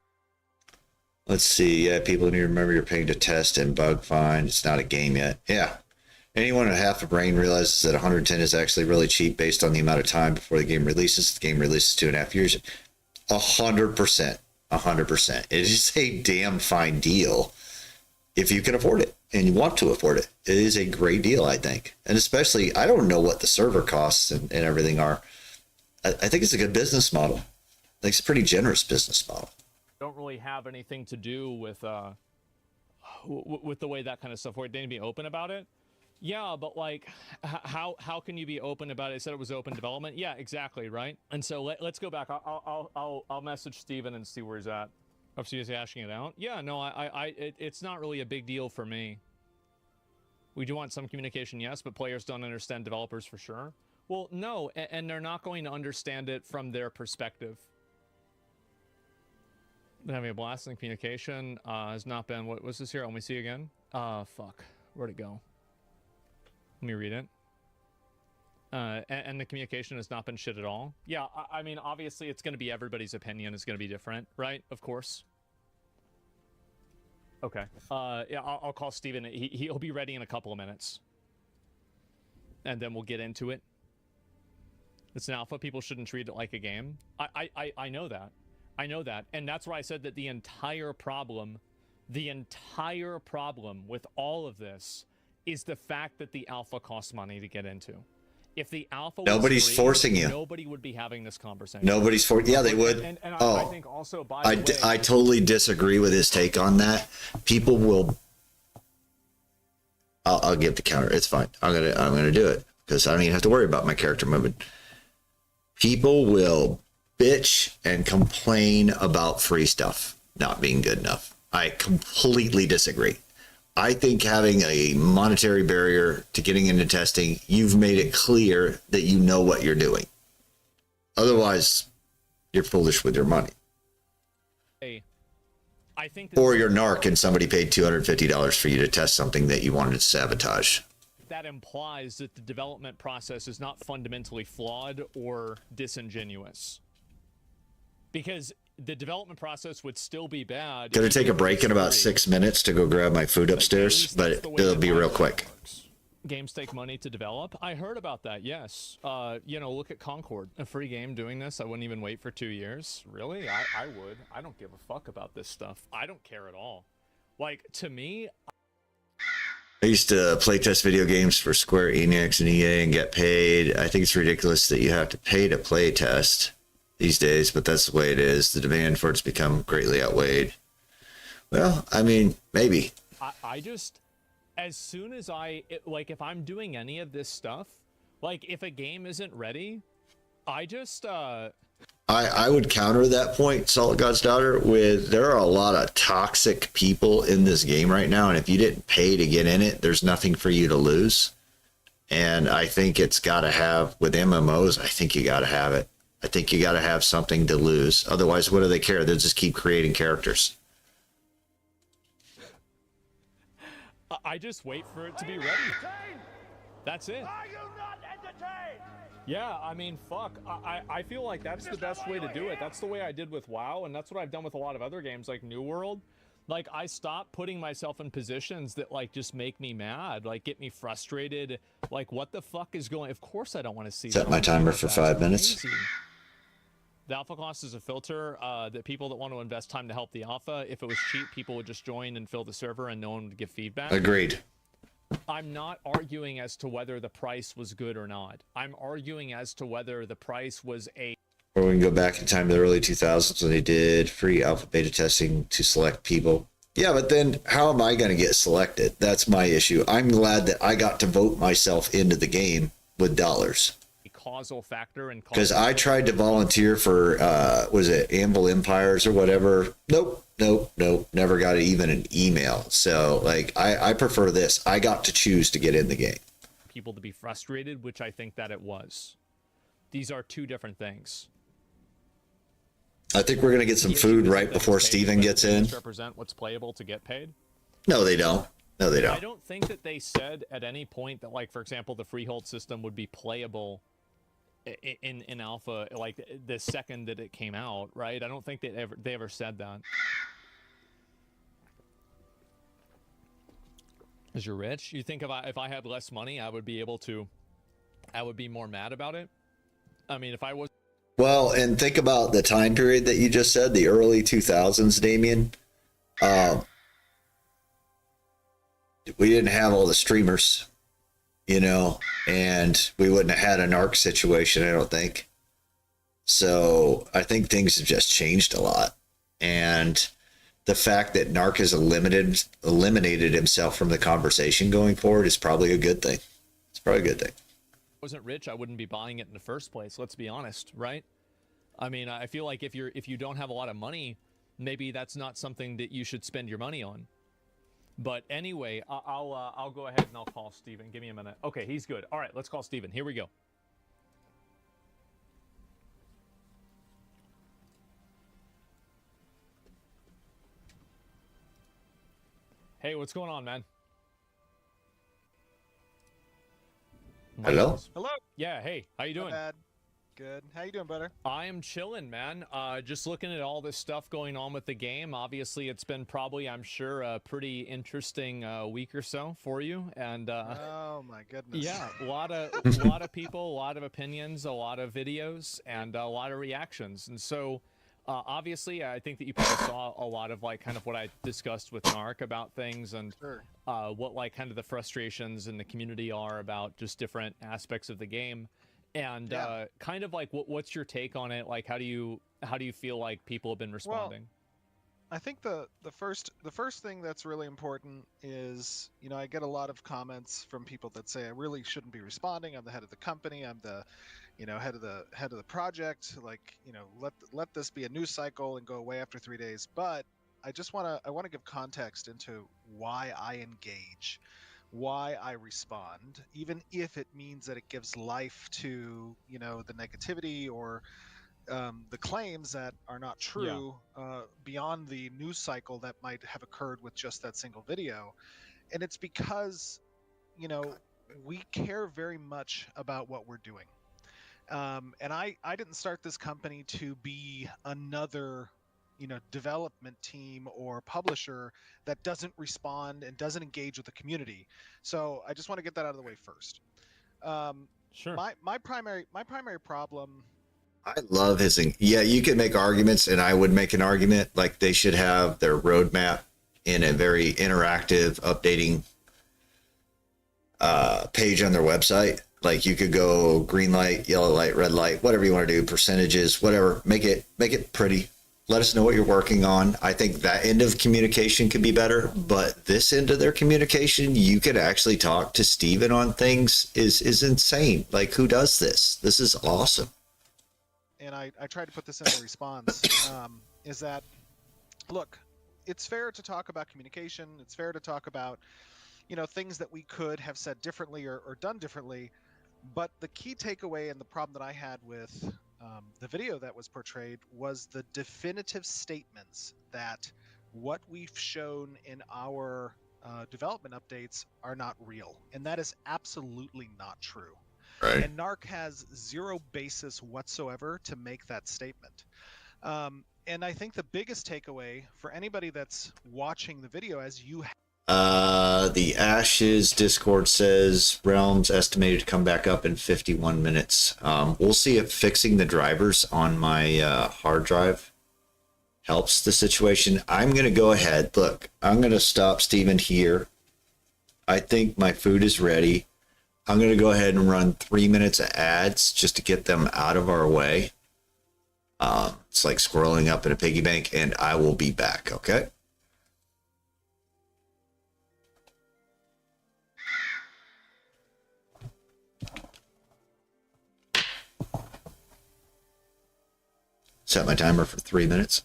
Let's see. Yeah, people need to remember you're paying to test and bug find. It's not a game yet. Yeah. Anyone with half a brain realizes that 110 is actually really cheap based on the amount of time before the game releases. The game releases 2.5 years. 100%. 100%. It is a damn fine deal if you can afford it and you want to afford it. It is a great deal, I think. And especially, I don't know what the server costs and everything are. I think it's a good business model. I think it's a pretty generous business model. Don't really have anything to do with the way that kind of stuff works. They need to be open about it. Yeah, but like, how can you be open about it? I said it was open development. Yeah, exactly, right. And so let's go back. I'll message Steven and see where he's at. Oh, so he's hashing it out. Yeah, no, it's not really a big deal for me. We do want some communication, yes, but players don't understand developers for sure. Well, no, and they're not going to understand it from their perspective. Been having a blast in communication. Has not been. What was this here? Let me see again. Fuck. Where'd it go? Let me read it. And the communication has not been shit at all. Yeah, I mean, obviously, it's going to be everybody's opinion is going to be different, right? Of course. Okay. Yeah, I'll call Steven. He'll be ready in a couple of minutes. And then we'll get into it. It's an alpha. People shouldn't treat it like a game. I know that. I know that. And that's why I said that the entire problem with all of this is the fact that the alpha costs money to get into. If the alpha Nobody's was free, forcing you. Nobody would be having this conversation. Nobody's for. Yeah, they would. And oh, I think also, by the way, I totally disagree with his take on that. People will. I'll give the counter. It's fine. I'm gonna do it because I don't even have to worry about my character moving. People will bitch and complain about free stuff not being good enough. I completely disagree. I think having a monetary barrier to getting into testing, you've made it clear that you know what you're doing. Otherwise, you're foolish with your money. I think or you're narc and somebody paid $250 for you to test something that you wanted to sabotage. That implies that the development process is not fundamentally flawed or disingenuous. Because the development process would still be bad. Gonna take a break in about 6 minutes to go grab my food upstairs, but it'll be real quick. Games take money to develop. I heard about that, yes. You know, look at Concord, a free game doing this. I wouldn't even wait for 2 years. Really? I would. I don't give a fuck about this stuff. I don't care at all. Like, to me... I used to playtest video games for Square Enix and EA and get paid. I think it's ridiculous that you have to pay to playtest these days, but that's the way it is. The demand for it's become greatly outweighed. Well, I mean, maybe. I just, as soon as like, if I'm doing any of this stuff, like, if a game isn't ready, I just, I would counter that point, Salt God's Daughter, with there are a lot of toxic people in this game right now, and if you didn't pay to get in it, there's nothing for you to lose. And I think it's got to have, with MMOs, I think you got to have it. I think you got to have something to lose. Otherwise, what do they care? They'll just keep creating characters. I just wait for it to be ready. That's it. Are you not entertained? Yeah, I mean, fuck. I feel like that's the best way to do it. That's the way I did with WoW, and that's what I've done with a lot of other games like New World. Like, I stopped putting myself in positions that, like, just make me mad, like, get me frustrated. Like, what the fuck is going... Of course I don't want to see... Set my timer for 5 minutes. The alpha cost is a filter that people that want to invest time to help the alpha, if it was cheap, people would just join and fill the server and no one would give feedback. Agreed. I'm not arguing as to whether the price was good or not. I'm arguing as to whether the price was a... Or we can go back in time to the early 2000s when they did free alpha beta testing to select people. Yeah, but then how am I going to get selected? That's my issue. I'm glad that I got to vote myself into the game with dollars. Causal factor and because I tried to volunteer for was it Anvil Empires or whatever. Nope, never got even an email. So like I prefer this. I got to choose to get in the game. People to be frustrated, which I think that it was. These are two different things. I think we're gonna get some food right before Steven gets in. Represent what's playable to get paid. No, they don't. No, they don't. I don't think that they said at any point that, like, for example, the freehold system would be playable in alpha, like the second that it came out, right? I don't think they ever said that. Because you're rich, you think if I had less money, I would be more mad about it. I mean, if I was. Well, and think about the time period that you just said, the early 2000s, Damien. We didn't have all the streamers, you know, and we wouldn't have had an ARC situation, I don't think. So I think things have just changed a lot. And the fact that Narc has eliminated himself from the conversation going forward is probably a good thing. It's probably a good thing. If I wasn't rich, I wouldn't be buying it in the first place. Let's be honest, right? I mean, I feel like if you don't have a lot of money, maybe that's not something that you should spend your money on. But anyway, I'll go ahead and I'll call Steven. Give me a minute. Okay, he's good. All right, let's call Steven. Here we go. Hey, what's going on, man? Hello? Hello. Yeah, hey, how you doing? Not bad. Good. How you doing, brother? I am chilling, man. Just looking at all this stuff going on with the game. Obviously, it's been probably, I'm sure, a pretty interesting week or so for you. And oh my goodness. Yeah, a lot of people, a lot of opinions, a lot of videos, and a lot of reactions. And so, obviously, I think that you probably saw a lot of like kind of what I discussed with Narc about things and what like kind of the frustrations in the community are about just different aspects of the game, and kind of like what's your take on it? Like, how do you feel like people have been responding? Well, I think the first thing that's really important is, you know, I get a lot of comments from people that say I really shouldn't be responding. I'm the head of the company. I'm the, you know, head of the project. Like, you know, let this be a news cycle and go away after 3 days. But I want to give context into why I engage, why I respond, even if it means that it gives life to, you know, the negativity or the claims that are not true beyond the news cycle that might have occurred with just that single video. And it's because, you know, we care very much about what we're doing. And I didn't start this company to be another, you know, development team or publisher that doesn't respond and doesn't engage with the community. So I just want to get that out of the way first. Sure. My primary problem. I love his. Yeah, you could make arguments, and I would make an argument like they should have their roadmap in a very interactive, updating page on their website. Like you could go green light, yellow light, red light, whatever you want to do, percentages, whatever. Make it pretty. Let us know what you're working on. I think that end of communication could be better, but this end of their communication, you could actually talk to Steven on things is insane. Like, who does this? This is awesome. And I tried to put this in the response, is that, look, it's fair to talk about communication. It's fair to talk about, you know, things that we could have said differently or done differently. But the key takeaway and the problem that I had with the video that was portrayed was the definitive statements that what we've shown in our development updates are not real. And that is absolutely not true. Right. And Narc has zero basis whatsoever to make that statement. And I think the biggest takeaway for anybody that's watching the video, as you the Ashes Discord says Realms estimated to come back up in 51 minutes. We'll see if fixing the drivers on my hard drive helps the situation. I'm going to go ahead. Look, I'm going to stop Steven here. I think my food is ready. I'm going to go ahead and run 3 minutes of ads just to get them out of our way. It's like squirreling up in a piggy bank, and I will be back, okay? Set my timer for 3 minutes.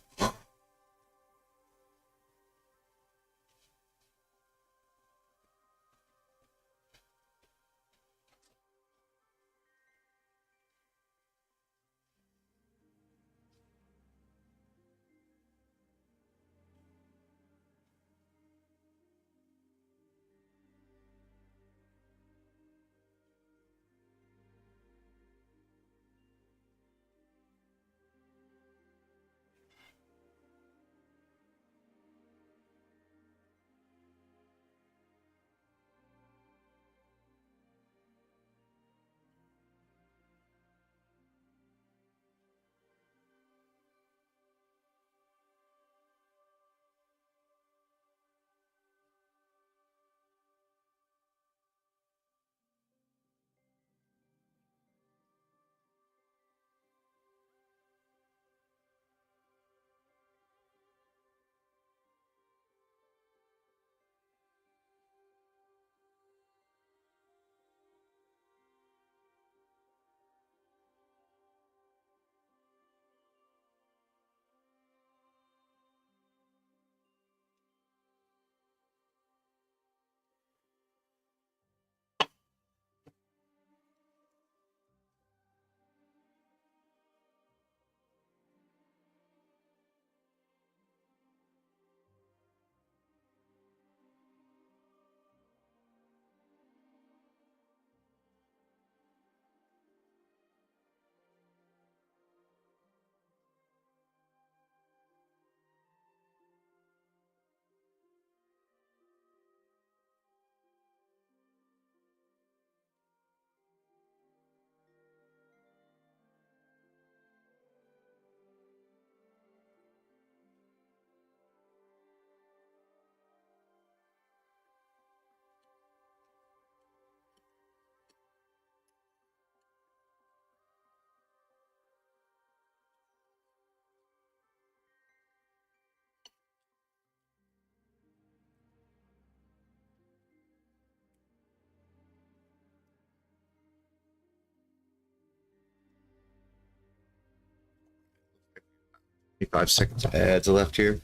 5 seconds of ads left here.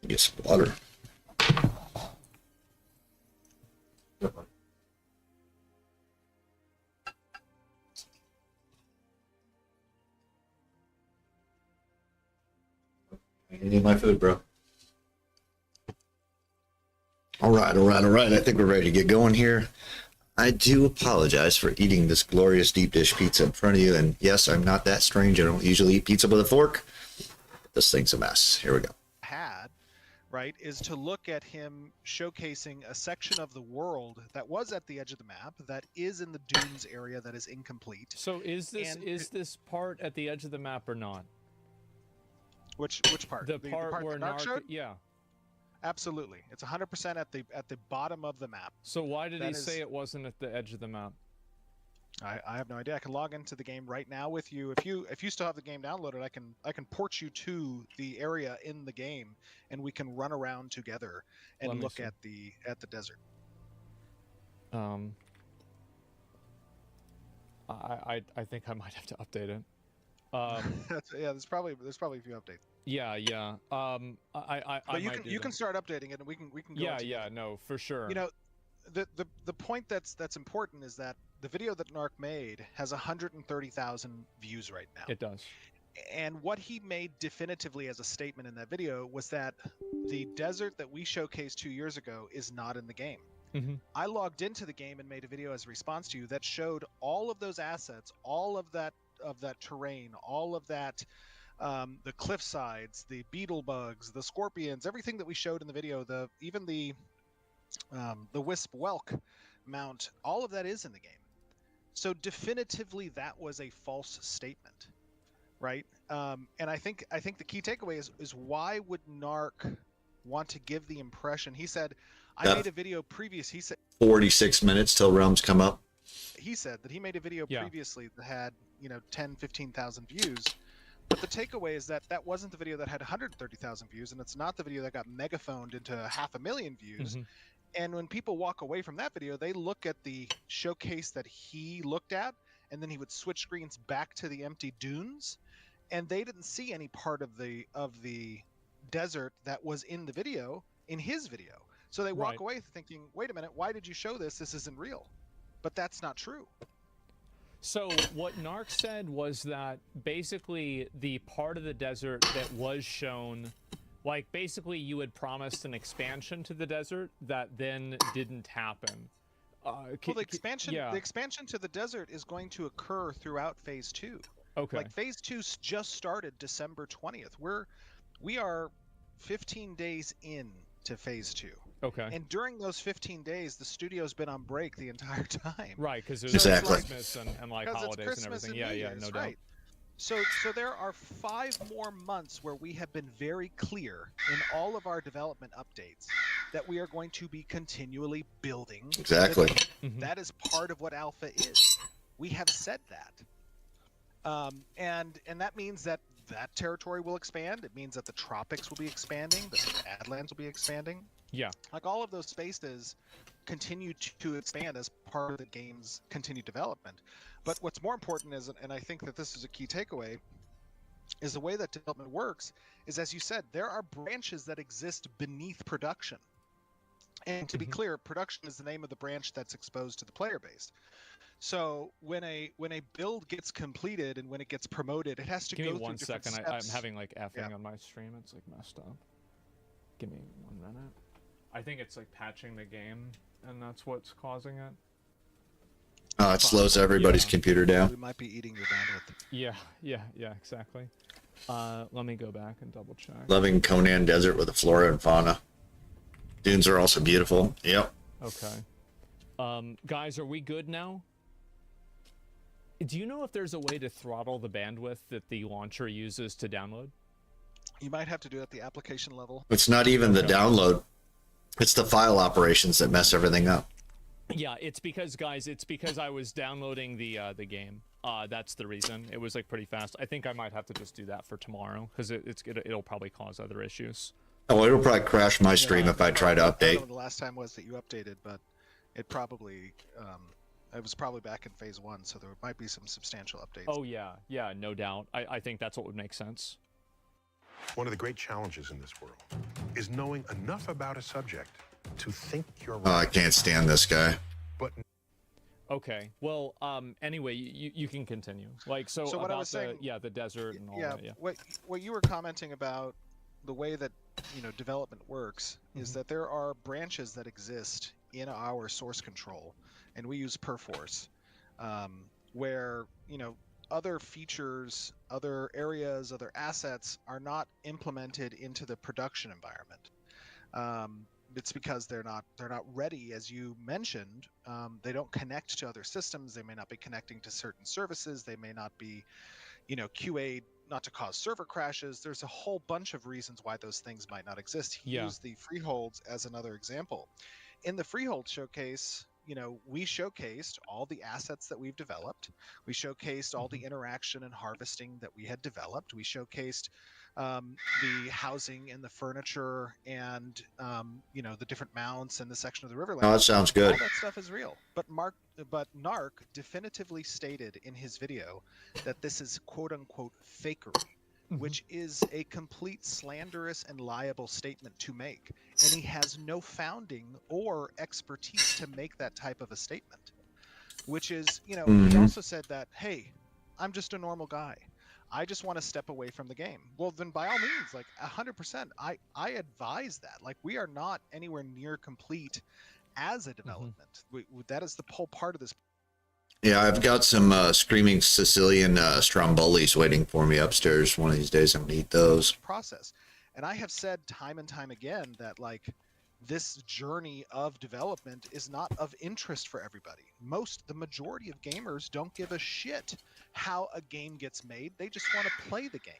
Get some water. I need my food, bro. All right. I think we're ready to get going here. I do apologize for eating this glorious deep dish pizza in front of you. And yes, I'm not that strange. I don't usually eat pizza with a fork. This thing's a mess. Here we go. Right, is to look at him showcasing a section of the world that was at the edge of the map that is in the dunes area that is incomplete. So is this part at the edge of the map or not? Which part? The part where Narc showed? Yeah. Absolutely. It's 100% at the bottom of the map. So why did he say it wasn't at the edge of the map? I have no idea. I can log into the game right now with you. If you still have the game downloaded, I can port you to the area in the game, and we can run around together and look at the desert. I think I might have to update it. Yeah, there's probably a few updates. Yeah. But you can start updating it, and we can go. Yeah, no, for sure. You know, the point that's important is that the video that Narc made has 130,000 views right now. It does. And what he made definitively as a statement in that video was that the desert that we showcased 2 years ago is not in the game. Mm-hmm. I logged into the game and made a video as a response to you that showed all of those assets, all of that terrain, all of that, the cliff sides, the beetle bugs, the scorpions, everything that we showed in the video, even the wisp whelk mount, all of that is in the game. So definitively that was a false statement, right? And I think the key takeaway is why would Narc want to give the impression? He said, I made a video previous. He said 46 minutes till realms come up. He said that he made a video previously that had 10, 15,000 views. But the takeaway is that wasn't the video that had 130,000 views, and it's not the video that got megaphoned into 500,000 views. Mm-hmm. And when people walk away from that video, they look at the showcase that he looked at, and then he would switch screens back to the empty dunes, and they didn't see any part of the desert that was in the video in his video. So they walk away thinking, wait a minute, why did you show this? This isn't real. But that's not true. So what Narc said was that basically the part of the desert that was shown, like basically you had promised an expansion to the desert that then didn't happen. The expansion to the desert is going to occur throughout Phase 2. Okay. Like Phase 2 just started December 20th. We are 15 days in to Phase 2. Okay. And during those 15 days, the studio's been on break the entire time. Right, because there's Christmas and like holidays and everything. Yeah, no doubt. So there are 5 more months where we have been very clear in all of our development updates that we are going to be continually building. Exactly. Mm-hmm. That is part of what Alpha is. We have said that. And that means that territory will expand. It means that the tropics will be expanding. The Badlands will be expanding. Yeah. Like all of those spaces continue to expand as part of the game's continued development. But what's more important is, and I think that this is a key takeaway, is the way that development works is, as you said, there are branches that exist beneath production. And to be clear, production is the name of the branch that's exposed to the player base. So when a build gets completed and when it gets promoted, it has to go through different steps. Give me 1 second. I'm having like effing on my stream. It's like messed up. Give me 1 minute. I think it's like patching the game, and that's what's causing it. It slows everybody's computer down. We might be eating your bandwidth. Yeah, exactly. Let me go back and double check. Loving Conan Desert with the flora and fauna. Dunes are also beautiful. Yep. Okay. Guys, are we good now? Do you know if there's a way to throttle the bandwidth that the launcher uses to download? You might have to do it at the application level. It's not even the download. It's the file operations that mess everything up. Yeah, it's because I was downloading the game. That's the reason. It was like pretty fast. I think I might have to just do that for tomorrow because it'll probably cause other issues. Oh, it'll probably crash my stream if I try to update. I don't know when the last time was that you updated, but it probably It was probably back in phase 1, so there might be some substantial updates. Oh yeah, yeah, no doubt. I think that's what would make sense. One of the great challenges in this world is knowing enough about a subject to think you're right. Oh, I can't stand this guy. But okay, well, anyway, you can continue. Like, so what about I was saying, the desert and all that. Yeah. What you were commenting about the way that development works is that there are branches that exist in our source control, and we use Perforce, where other features, other areas, other assets are not implemented into the production environment. It's because they're not ready, as you mentioned. They don't connect to other systems. They may not be connecting to certain services. They may not be, QA'd not to cause server crashes. There's a whole bunch of reasons why those things might not exist. He used the freeholds as another example. In the freehold showcase, we showcased all the assets that we've developed. We showcased all the interaction and harvesting that we had developed. We showcased the housing and the furniture and the different mounts and the section of the Riverland. Oh, that sounds good. All that stuff is real. But Narc definitively stated in his video that this is quote unquote fakery, which is a complete slanderous and liable statement to make. And he has no founding or expertise to make that type of a statement, which is, he also said that, hey, I'm just a normal guy. I just want to step away from the game. Well, then by all means, like 100%, I advise that. Like, we are not anywhere near complete as a development. That is the whole part of this. Yeah, I've got some screaming Sicilian strombolis waiting for me upstairs. One of these days I'm going to eat those. Process. And I have said time and time again that, like, this journey of development is not of interest for everybody. The majority of gamers don't give a shit how a game gets made. They just want to play the game.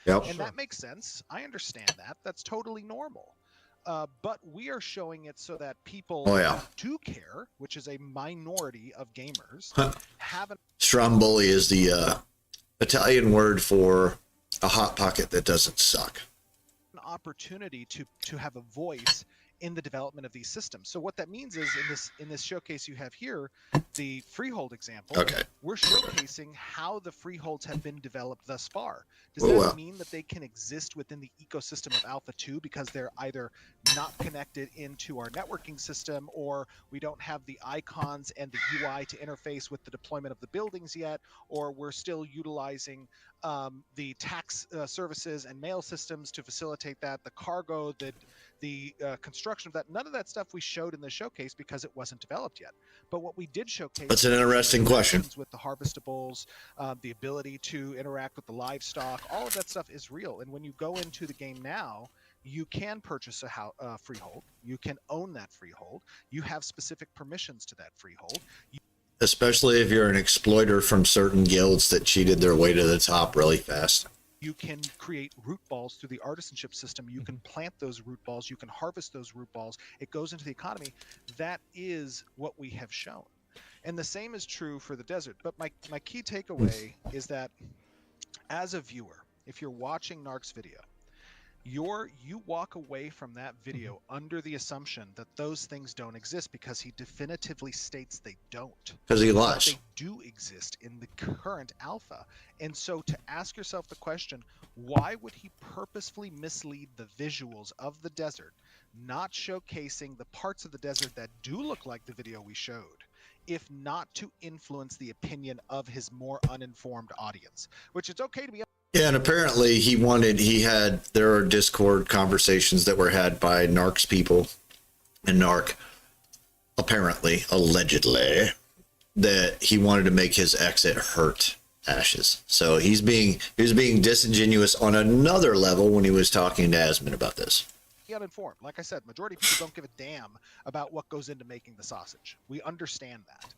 Yep. And that makes sense. I understand that. That's totally normal. But we are showing it so that people who do care, which is a minority of gamers, have Stromboli is the Italian word for a hot pocket that doesn't suck. An opportunity to have a voice in the development of these systems. So what that means is in this showcase you have here, the freehold example, we're showcasing how the freeholds have been developed thus far. Does that mean that they can exist within the ecosystem of Alpha 2 because they're either not connected into our networking system, or we don't have the icons and the UI to interface with the deployment of the buildings yet, or we're still utilizing the tax services and mail systems to facilitate that, the cargo, the construction of that? None of that stuff we showed in the showcase because it wasn't developed yet. But what we did showcase— That's an interesting question. With the harvestables, the ability to interact with the livestock, all of that stuff is real. And when you go into the game now, you can purchase a freehold. You can own that freehold. You have specific permissions to that freehold. Especially if you're an exploiter from certain guilds that cheated their way to the top really fast. You can create root balls through the artisanship system. You can plant those root balls. You can harvest those root balls. It goes into the economy. That is what we have shown. And the same is true for the desert. But my key takeaway is that as a viewer, if you're watching Narc's video, you walk away from that video under the assumption that those things don't exist because he definitively states they don't. Because he lies. They do exist in the current alpha. And so to ask yourself the question, why would he purposefully mislead the visuals of the desert, not showcasing the parts of the desert that do look like the video we showed, if not to influence the opinion of his more uninformed audience? Which it's okay to be— Yeah, and apparently there are Discord conversations that were had by Narc's people, and Narc apparently, allegedly, that he wanted to make his exit hurt Ashes. So he was being disingenuous on another level when he was talking to Asmund about this. Uninformed. Like I said, majority of people don't give a damn about what goes into making the sausage. We understand that.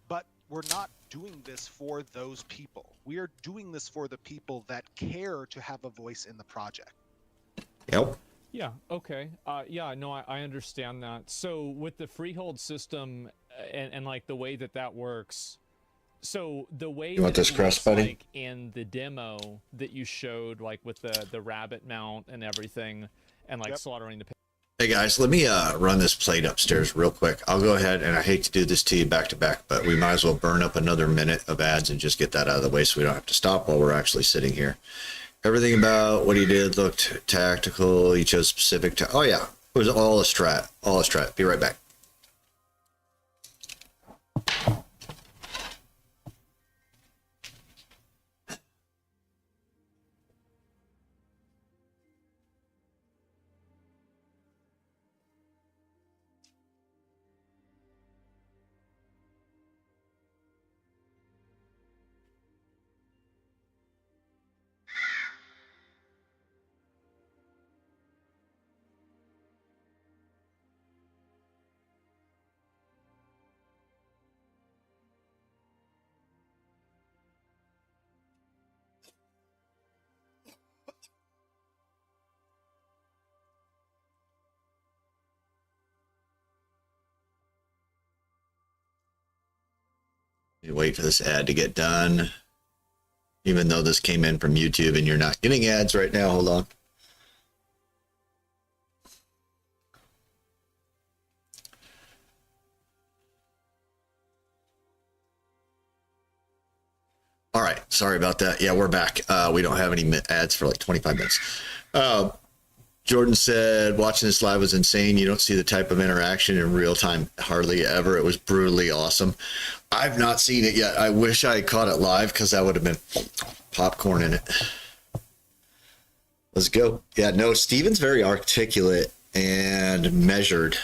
But we're not doing this for those people. We are doing this for the people that care to have a voice in the project. Yep. Yeah, okay. Yeah, no, I understand that. So with the freehold system and like the way that works, so the way you want this crust, buddy? Like in the demo that you showed, like with the rabbit mount and everything, and like slaughtering the pig. Hey guys, let me run this plate upstairs real quick. I'll go ahead, and I hate to do this to you back to back, but we might as well burn up another minute of ads and just get that out of the way so we don't have to stop while we're actually sitting here. Everything about what he did looked tactical. He chose specific. Oh yeah, it was all a strat. All a strat. Be right back. You wait for this ad to get done. Even though this came in from YouTube and you're not getting ads right now, hold on. All right, sorry about that. Yeah, we're back. We don't have any ads for like 25 minutes. Jordan said, watching this live was insane. You don't see the type of interaction in real time hardly ever. It was brutally awesome. I've not seen it yet. I wish I caught it live because that would have been popcorn in it. Let's go. Yeah, no, Steven's very articulate and measured.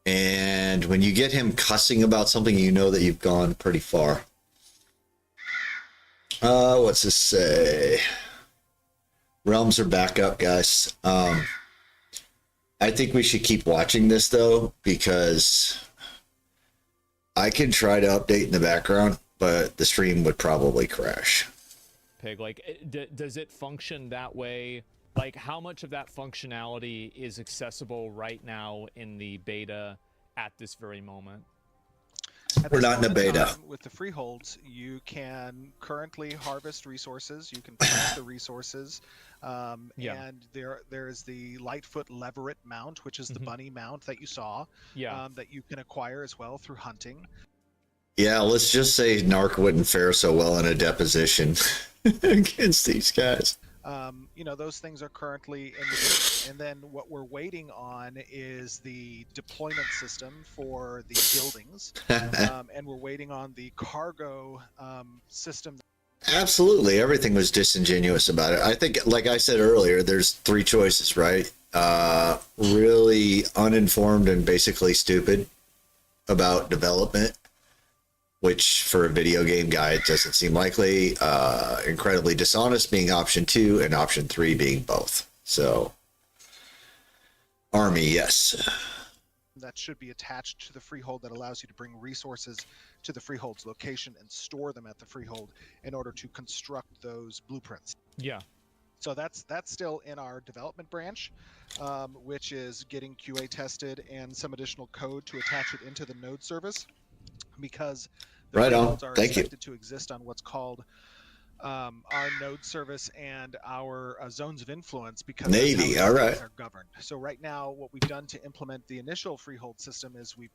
And when you get him cussing about something, you know that you've gone pretty far. What's this say? Realms are back up, guys. I think we should keep watching this, though, because I can try to update in the background, but the stream would probably crash. Pig, like, does it function that way? Like, how much of that functionality is accessible right now in the beta at this very moment? We're not in a beta. With the freeholds, you can currently harvest resources. You can plant the resources. And there's the Lightfoot Leveret mount, which is the bunny mount that you saw. That you can acquire as well through hunting. Yeah, let's just say Narc wouldn't fare so well in a deposition against these guys. Those things are currently in the and then what we're waiting on is the deployment system for the buildings, and we're waiting on the cargo system. Absolutely, everything was disingenuous about it. I think, like I said earlier, there's three choices, right? Really uninformed and basically stupid about development, which for a video game guy, it doesn't seem likely. Incredibly dishonest being option 2, and option 3 being both. So, Army, yes. That should be attached to the freehold that allows you to bring resources to the freehold's location and store them at the freehold in order to construct those blueprints. Yeah. So that's still in our development branch, which is getting QA tested and some additional code to attach it into the node service, because the freeholds are expected to exist on what's called our node service and our zones of influence, because Navy, all right, are governed. So right now, what we've done to implement the initial freehold system is we.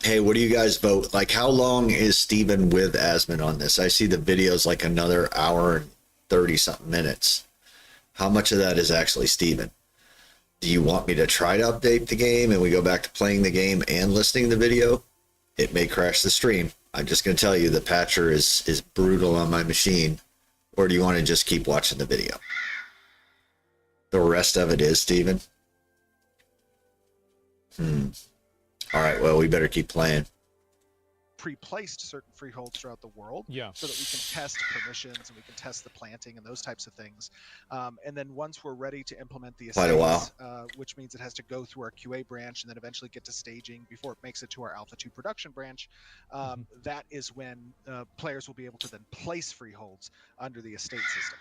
Hey, what do you guys vote? Like, how long is Steven with Asmund on this? I see the videos like another hour and 30-something minutes. How much of that is actually Steven? Do you want me to try to update the game and we go back to playing the game and listening to the video? It may crash the stream. I'm just going to tell you the patcher is brutal on my machine. Or do you want to just keep watching the video? The rest of it is Steven. All right, well, we better keep playing. Pre-placed certain freeholds throughout the world, so that we can test permissions and we can test the planting and those types of things. And then once we're ready to implement the estates, which means it has to go through our QA branch and then eventually get to staging before it makes it to our Alpha 2 production branch, that is when players will be able to then place freeholds under the estate system.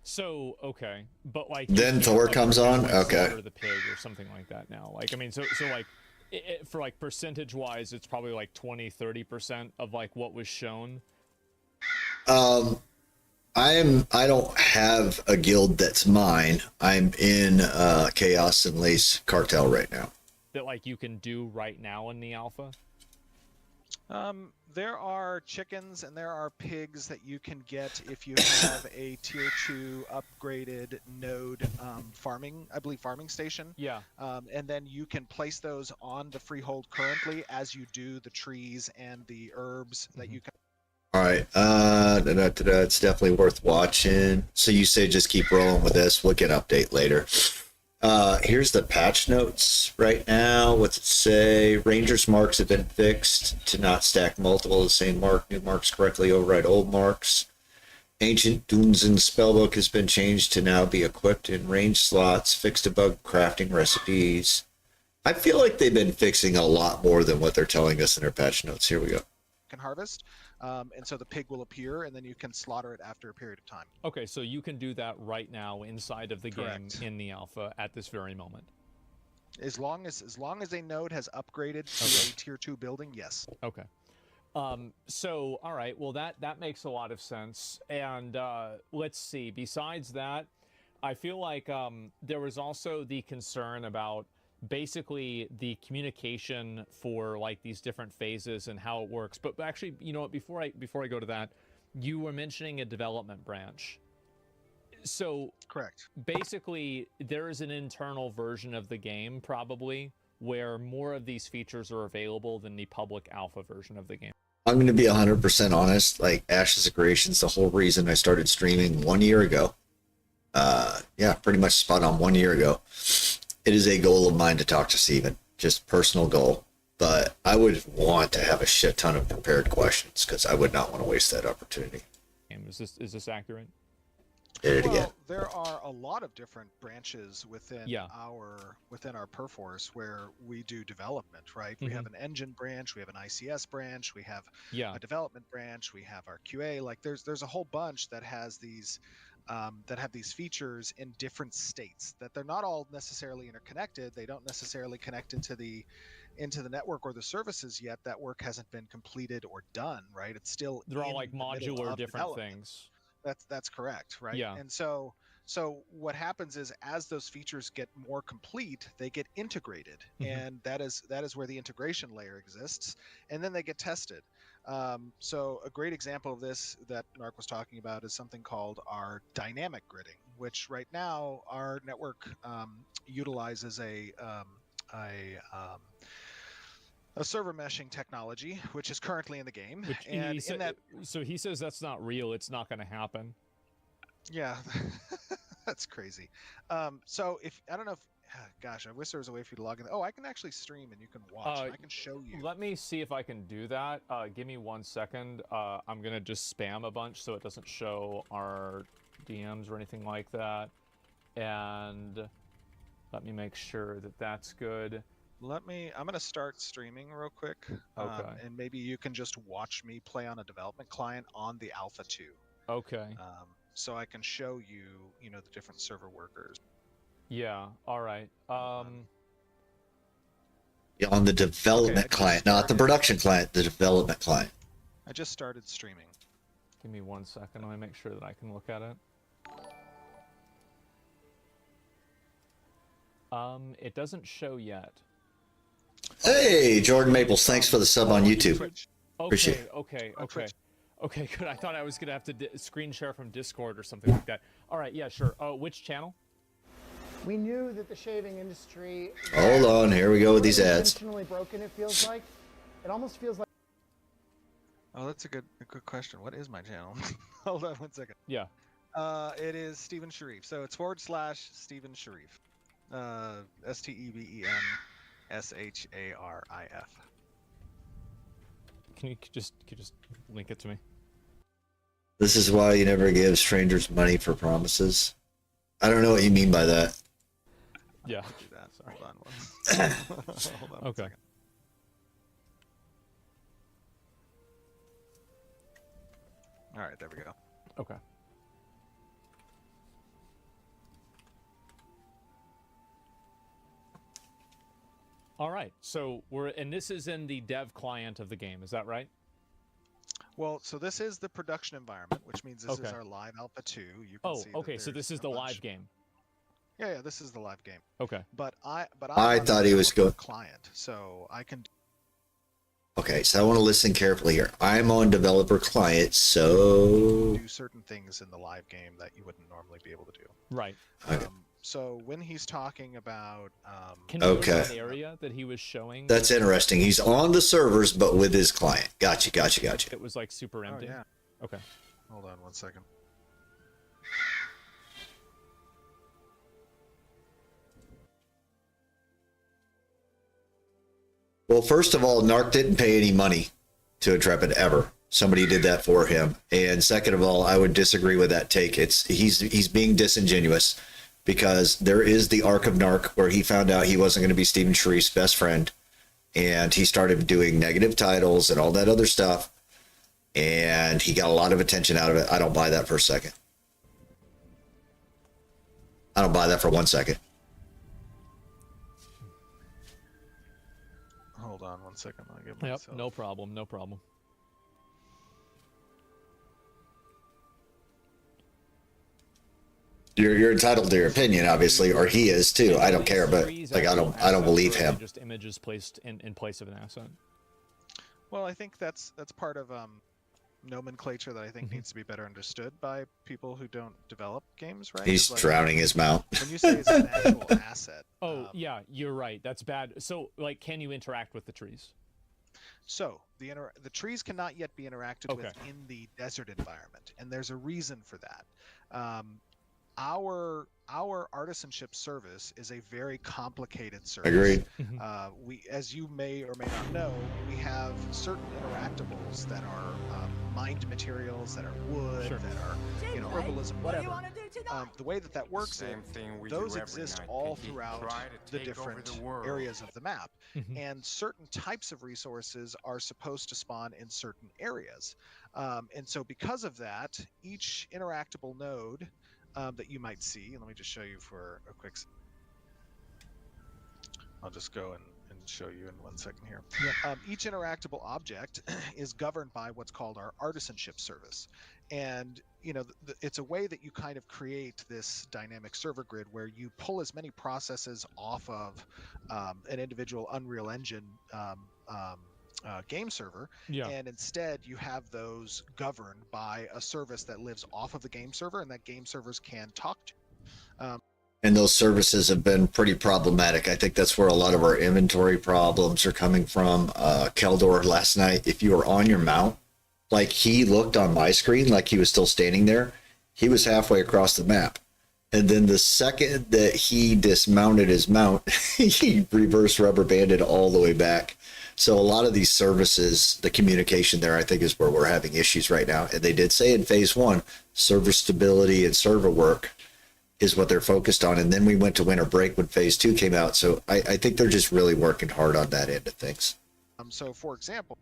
So okay, but like then Thor comes on, okay, or the pig or something like that now. Like, I mean, so like. For like percentage wise, it's probably like 20-30% of like what was shown. I don't have a guild that's mine. I'm in Chaos and Lace Cartel right now. That like you can do right now in the alpha? There are chickens and there are pigs that you can get if you have a tier 2 upgraded node farming station. Yeah. And then you can place those on the freehold currently as you do the trees and the herbs that you can. All right. It's definitely worth watching. So you say just keep rolling with this. We'll get an update later. Here's the patch notes right now. What's it say? Rangers marks have been fixed to not stack multiple of the same mark. New marks correctly override old marks. Ancient Dunzen spellbook has been changed to now be equipped in range slots. Fixed a bug crafting recipes. I feel like they've been fixing a lot more than what they're telling us in their patch notes. Here we go. Can harvest. And so the pig will appear, and then you can slaughter it after a period of time. Okay, so you can do that right now inside of the Correct. game in the alpha at this very moment. As long as a node has upgraded to a tier 2 building, yes. Okay. So all right, well that makes a lot of sense. And let's see. Besides that, I feel like there was also the concern about basically the communication for like these different phases and how it works. But actually, you know what, before I go to that, you were mentioning a development branch. So correct. Basically, there is an internal version of the game probably where more of these features are available than the public alpha version of the game. I'm going to be 100% honest. Like Ashes of Creation's the whole reason I started streaming 1 year ago. Yeah, pretty much spot on 1 year ago. It is a goal of mine to talk to Steven, just personal goal. But I would want to have a shit ton of prepared questions because I would not want to waste that opportunity. Is this accurate? Well, there are a lot of different branches within Yeah. our Perforce where we do development, right? We have an engine branch, we have an ICS branch, we have a development branch, we have our QA. Like there's a whole bunch that has these that have these features in different states, that they're not all necessarily interconnected. They don't necessarily connect into the network or the services yet. That work hasn't been completed or done, right? It's still they're all like modular different things. That's correct, right? Yeah. And so what happens is as those features get more complete, they get integrated, and that is where the integration layer exists, and then they get tested. So a great example of this that Narc was talking about is something called our dynamic gridding, which right now our network utilizes a server meshing technology, which is currently in the game. So he says that's not real. It's not going to happen. Yeah, that's crazy. So if I don't know if, gosh, I wish there was a way for you to log in. Oh, I can actually stream and you can watch. I can show you. Let me see if I can do that. Give me 1 second. I'm gonna just spam a bunch so it doesn't show our DMs or anything like that. And let me make sure that that's good. I'm going to start streaming real quick. Okay. And maybe you can just watch me play on a development client on the Alpha 2. Okay. So I can show you, the different server workers. Yeah. All right. Yeah, on the development client, not the production client, the development client. I just started streaming. Give me 1 second. Let me make sure that I can look at it. It doesn't show yet. Hey, Jordan Maples, thanks for the sub on YouTube. Appreciate it. Okay, good. I thought I was going to have to screen share from Discord or something like that. All right, yeah, sure. Which channel? We knew that the shaving industry... Hold on, here we go with these ads. ...intentionally broken, it feels like. It almost feels like... Oh, that's a good question. What is my channel? Hold on 1 second. Yeah. It is Steven Sharif. So it's / Steven Sharif. STEVEN SHARIF. Can you just link it to me? This is why you never give strangers money for promises. I don't know what you mean by that. Yeah. I'll do that. Sorry. Hold on one. Hold on 1 Okay. second. All right, there we go. Okay. All right, so and this is in the dev client of the game, is that right? Well, so this is the production environment, which means this is our live alpha 2. You can see okay. So this is the live game. Yeah, this is the live game. Okay. But I thought he was good. Client, so I can. Okay, so I want to listen carefully here. I'm on developer client, so do certain things in the live game that you wouldn't normally be able to do. Right. Okay. So when he's talking about, can you go to that area that he was showing? That's interesting. He's on the servers, but with his client. Gotcha. It was like super empty. Yeah. Okay. Hold on one second. Well, first of all, Narc didn't pay any money to Intrepid ever. Somebody did that for him. And second of all, I would disagree with that take. He's being disingenuous because there is the arc of Narc where he found out he wasn't going to be Stephen Shariff's best friend. And he started doing negative titles and all that other stuff. And he got a lot of attention out of it. I don't buy that for a second. I don't buy that for 1 second. Hold on one second. I'll give Yep, myself. no problem. You're entitled to your opinion, obviously, or he is too. I don't care, but like I don't believe him. Just images placed in place of an asset. Well, I think that's part of nomenclature that I think needs to be better understood by people who don't develop games, right? He's drowning his mouth. When you say it's an actual asset. Oh, yeah, you're right. That's bad. So, like, can you interact with the trees? So the trees cannot yet be interacted with in the desert environment, and there's a reason for that. Our artisanship service is a very complicated service. Agreed. We, as you may or may not know, we have certain interactables that are mined materials, that are wood, that are herbalism, whatever. The way that works is those exist all throughout the different areas of the map, and certain types of resources are supposed to spawn in certain areas. And so because of that, each interactable node that you might see, and let me just show you for a quick. I'll just go and show you in 1 second here. Each interactable object is governed by what's called our artisanship service, and it's a way that you kind of create this dynamic server grid where you pull as many processes off of an individual Unreal Engine game server, and instead you have those governed by a service that lives off of the game server and that game servers can talk to. And those services have been pretty problematic. I think that's where a lot of our inventory problems are coming from. Keldor last night, if you were on your mount, like he looked on my screen like he was still standing there, he was halfway across the map. And then the second that he dismounted his mount, he reverse rubber banded all the way back. So a lot of these services, the communication there, I think, is where we're having issues right now. And they did say in phase 1, server stability and server work is what they're focused on. And then we went to winter break when phase 2 came out. So I think they're just really working hard on that end of things. So for example,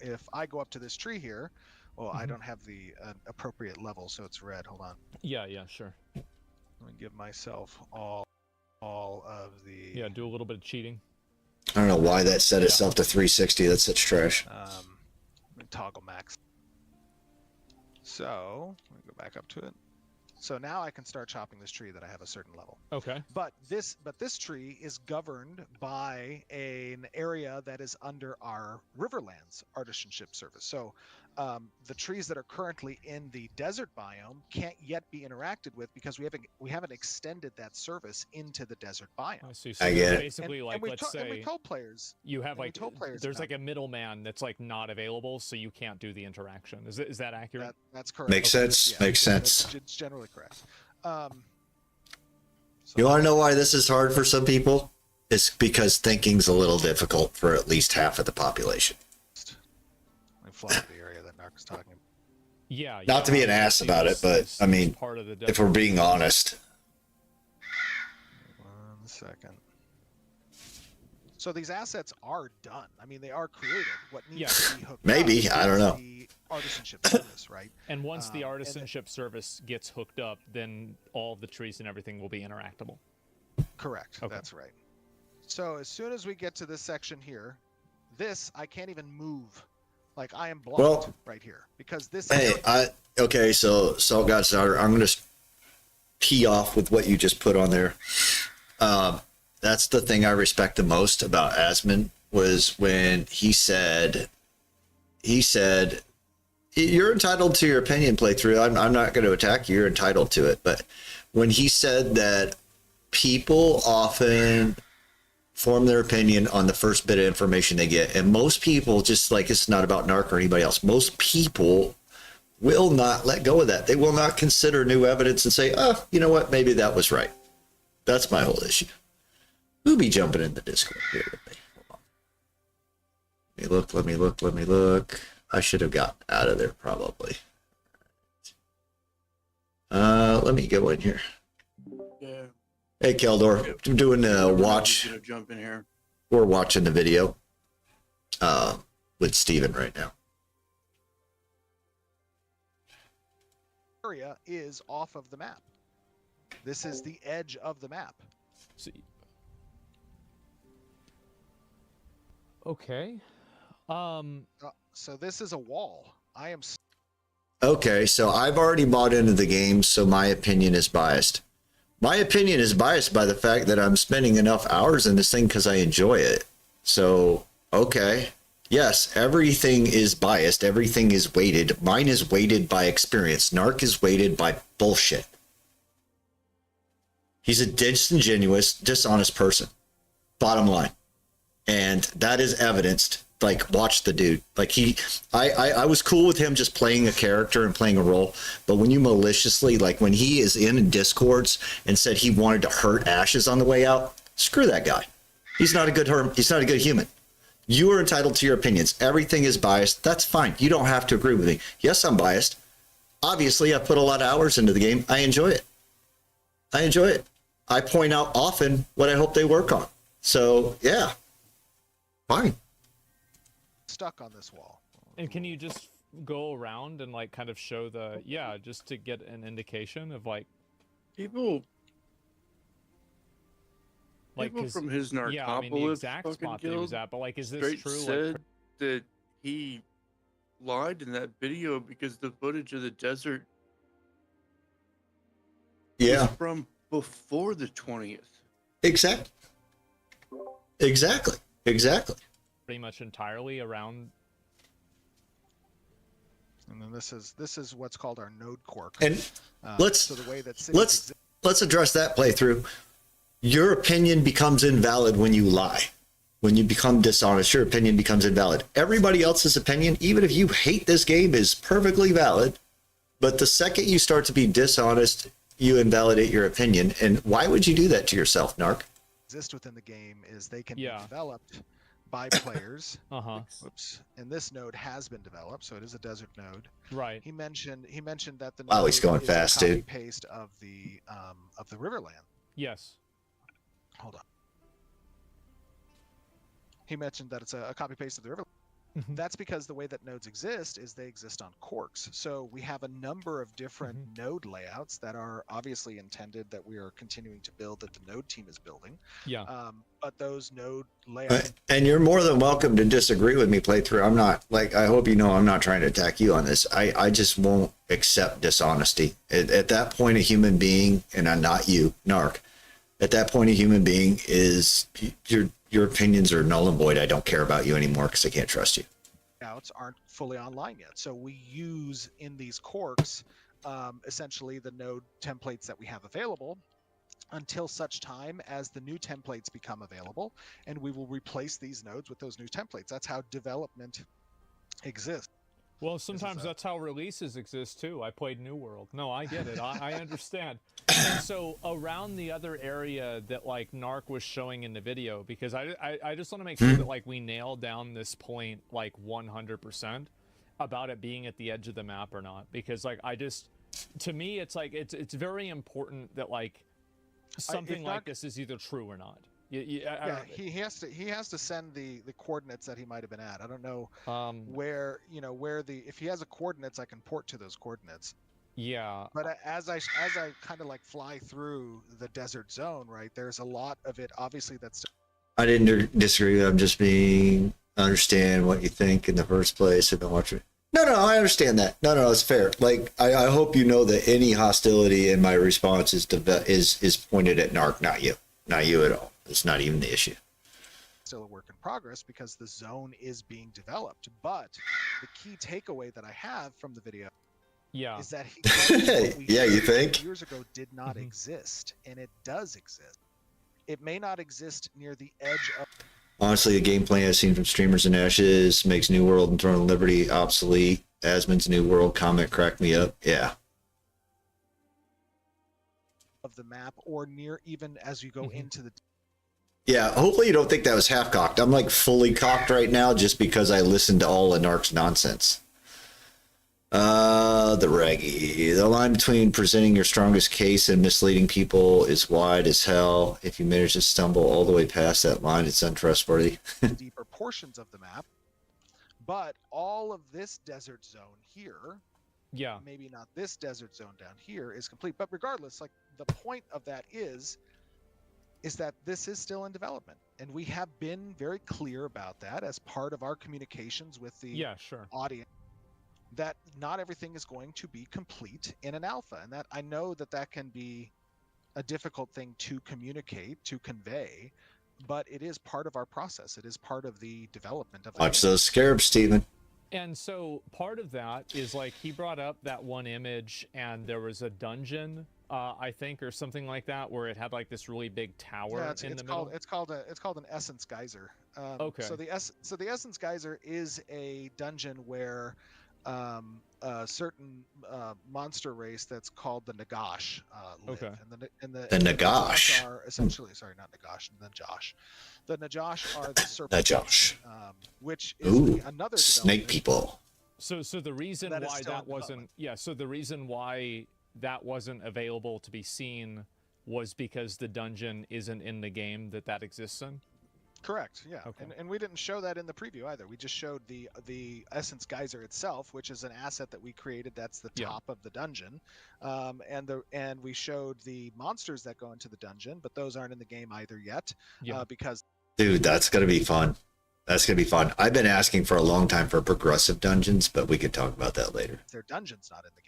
if I go up to this tree here, well, I don't have the appropriate level, so it's red. Hold on. Yeah, sure. Let me give myself all of the. Yeah, do a little bit of cheating. I don't know why that set itself to 360. That's such trash. Let me toggle max. So let me go back up to it. So now I can start chopping this tree that I have a certain level. Okay. But this tree is governed by an area that is under our Riverlands artisanship service. So the trees that are currently in the desert biome can't yet be interacted with because we haven't extended that service into the desert biome. I see. So I get it. basically, like, let's say we told players you have like there's about like a middleman that's like not available, so you can't do the interaction. Is that accurate? That's correct. Makes sense. Yeah, Makes sense. It's generally correct. You want to know why this is hard for some people? It's because thinking's a little difficult for at least half of the population. Let me fly to the area that Narc was talking about. Yeah. Not to be an ass about it, but I mean, part of the if we're being honest. 1 second. So these assets are done. I mean, they are created. What needs to be hooked Maybe, up I don't is know. the artisanship service, right? And once the artisanship service gets hooked up, then all the trees and everything will be interactable. Correct. Okay. That's right. So as soon as we get to this section here, I can't even move Like I am blocked Well, right here because this. Hey, okay, so Salt God Starter, I'm going to tee off with what you just put on there. That's the thing I respect the most about Asmund was when he said, you're entitled to your opinion playthrough. I'm not going to attack you. You're entitled to it. But when he said that people often form their opinion on the first bit of information they get, and most people, just like it's not about Narc or anybody else, most people will not let go of that. They will not consider new evidence and say, oh, you know what? Maybe that was right. That's my whole issue. Who'll be jumping in the Discord here with me? Hold on. Let me look. I should have gotten out of there probably. Let me go in here. Yeah. Hey, Keldor, I'm doing a watch. Jump in here. We're watching the video with Steven right now. Area is off of the map. This is the edge of the map. Okay. So this is a wall. I am. Okay, so I've already bought into the game, so my opinion is biased. My opinion is biased by the fact that I'm spending enough hours in this thing because I enjoy it. So, okay. Yes, everything is biased. Everything is weighted. Mine is weighted by experience. Narc is weighted by bullshit. He's a disingenuous, dishonest person. Bottom line. And that is evidenced. Like, watch the dude. Like, I was cool with him just playing a character and playing a role. But when you maliciously, like when he is in Discords and said he wanted to hurt Ashes on the way out, screw that guy. He's not a good human. You are entitled to your opinions. Everything is biased. That's fine. You don't have to agree with me. Yes, I'm biased. Obviously, I put a lot of hours into the game. I enjoy it. I point out often what I hope they work on. So, yeah. Fine. Stuck on this wall. And can you just go around and like kind of show the just to get an indication of like people from his Narcopolis the exact spot that he was at, but like is this true? Said that he lied in that video because the footage of the desert was from before the 20th. Exactly. Pretty much entirely around. And then this is what's called our node quark. And let's the way that let's address that playthrough. Your opinion becomes invalid when you lie. When you become dishonest, your opinion becomes invalid. Everybody else's opinion, even if you hate this game, is perfectly valid. But the second you start to be dishonest, you invalidate your opinion. And why would you do that to yourself, Narc? Exist within the game is they can be developed by players. Whoops. And this node has been developed, so it is a desert node. Right. He mentioned that the node he's going is fast, a copy dude. paste of the Riverland. Yes. Hold on. He mentioned that it's a copy paste of the Riverland. That's because the way that nodes exist is they exist on quarks. So we have a number of different node layouts that are obviously intended that we are continuing to build, that the node team is building. Yeah. But those node layouts. And you're more than welcome to disagree with me, playthrough. I'm not, like, I hope you know I'm not trying to attack you on this. I just won't accept dishonesty. At that point, a human being, and I'm not you, Narc, at that point, a human being is your opinions are null and void. I don't care about you anymore because I can't trust you. Layouts aren't fully online yet. So we use in these quarks essentially the node templates that we have available until such time as the new templates become available, and we will replace these nodes with those new templates. That's how development exists. Well, sometimes that's how releases exist too. I played New World. No, I get it. I understand. And so around the other area that like Narc was showing in the video, because I just want to make sure that like we nail down this point like 100% about it being at the edge of the map or not, because like to me it's like it's very important that like something like this is either true or not. He has to send the coordinates that he might have been at. I don't know where if he has a coordinates, I can port to those coordinates. Yeah. But as I kind of like fly through the desert zone, right? There's a lot of it. Obviously, that's. I didn't disagree. I'm just being understand what you think in the first place. I've been watching. No, I understand that. No, it's fair. Like, I hope you know that any hostility in my response is pointed at Narc, not you at all. It's not even the issue. Still a work in progress because the zone is being developed. But the key takeaway that I have from the video is that you think years ago did not exist, and it does exist. It may not exist near the edge of. Honestly, the gameplay I've seen from Streamers and Ashes makes New World and Throne of Liberty obsolete. Asmon's New World comment cracked me up. Yeah. Of the map, or near even as you go into the. Yeah, hopefully you don't think that was half cocked. I'm like fully cocked right now just because I listened to all of Narc's nonsense. The Reggie. The line between presenting your strongest case and misleading people is wide as hell. If you manage to stumble all the way past that line, it's untrustworthy. Deeper portions of the map, but all of this desert zone here, maybe not this desert zone down here, is complete. But regardless, like the point of that is that this is still in development, and we have been very clear about that as part of our communications with the audience. That not everything is going to be complete in an alpha, and that I know that can be a difficult thing to communicate, to convey, but it is part of our process. It is part of the development of the Watch those scarabs, Steven. And so part of that is like he brought up that one image, and there was a dungeon, I think, or something like that, where it had like this really big tower in the middle. It's called an Essence Geyser. Okay. So the Essence Geyser is a dungeon where a certain monster race that's called the Nagash live. And the Nagash are essentially, sorry, not Nagash, the Najash. The Najash are the serpent Najash, which is another snake people. So the reason why that wasn't the reason why that wasn't available to be seen was because the dungeon isn't in the game that exists in. Correct. Yeah. Okay. And we didn't show that in the preview either. We just showed the Essence Geyser itself, which is an asset that we created. That's the top of the dungeon, and we showed the monsters that go into the dungeon, but those aren't in the game either yet. Because dude, that's gonna be fun. That's gonna be fun. I've been asking for a long time for progressive dungeons, but we could talk about that later. Their dungeons not in the game.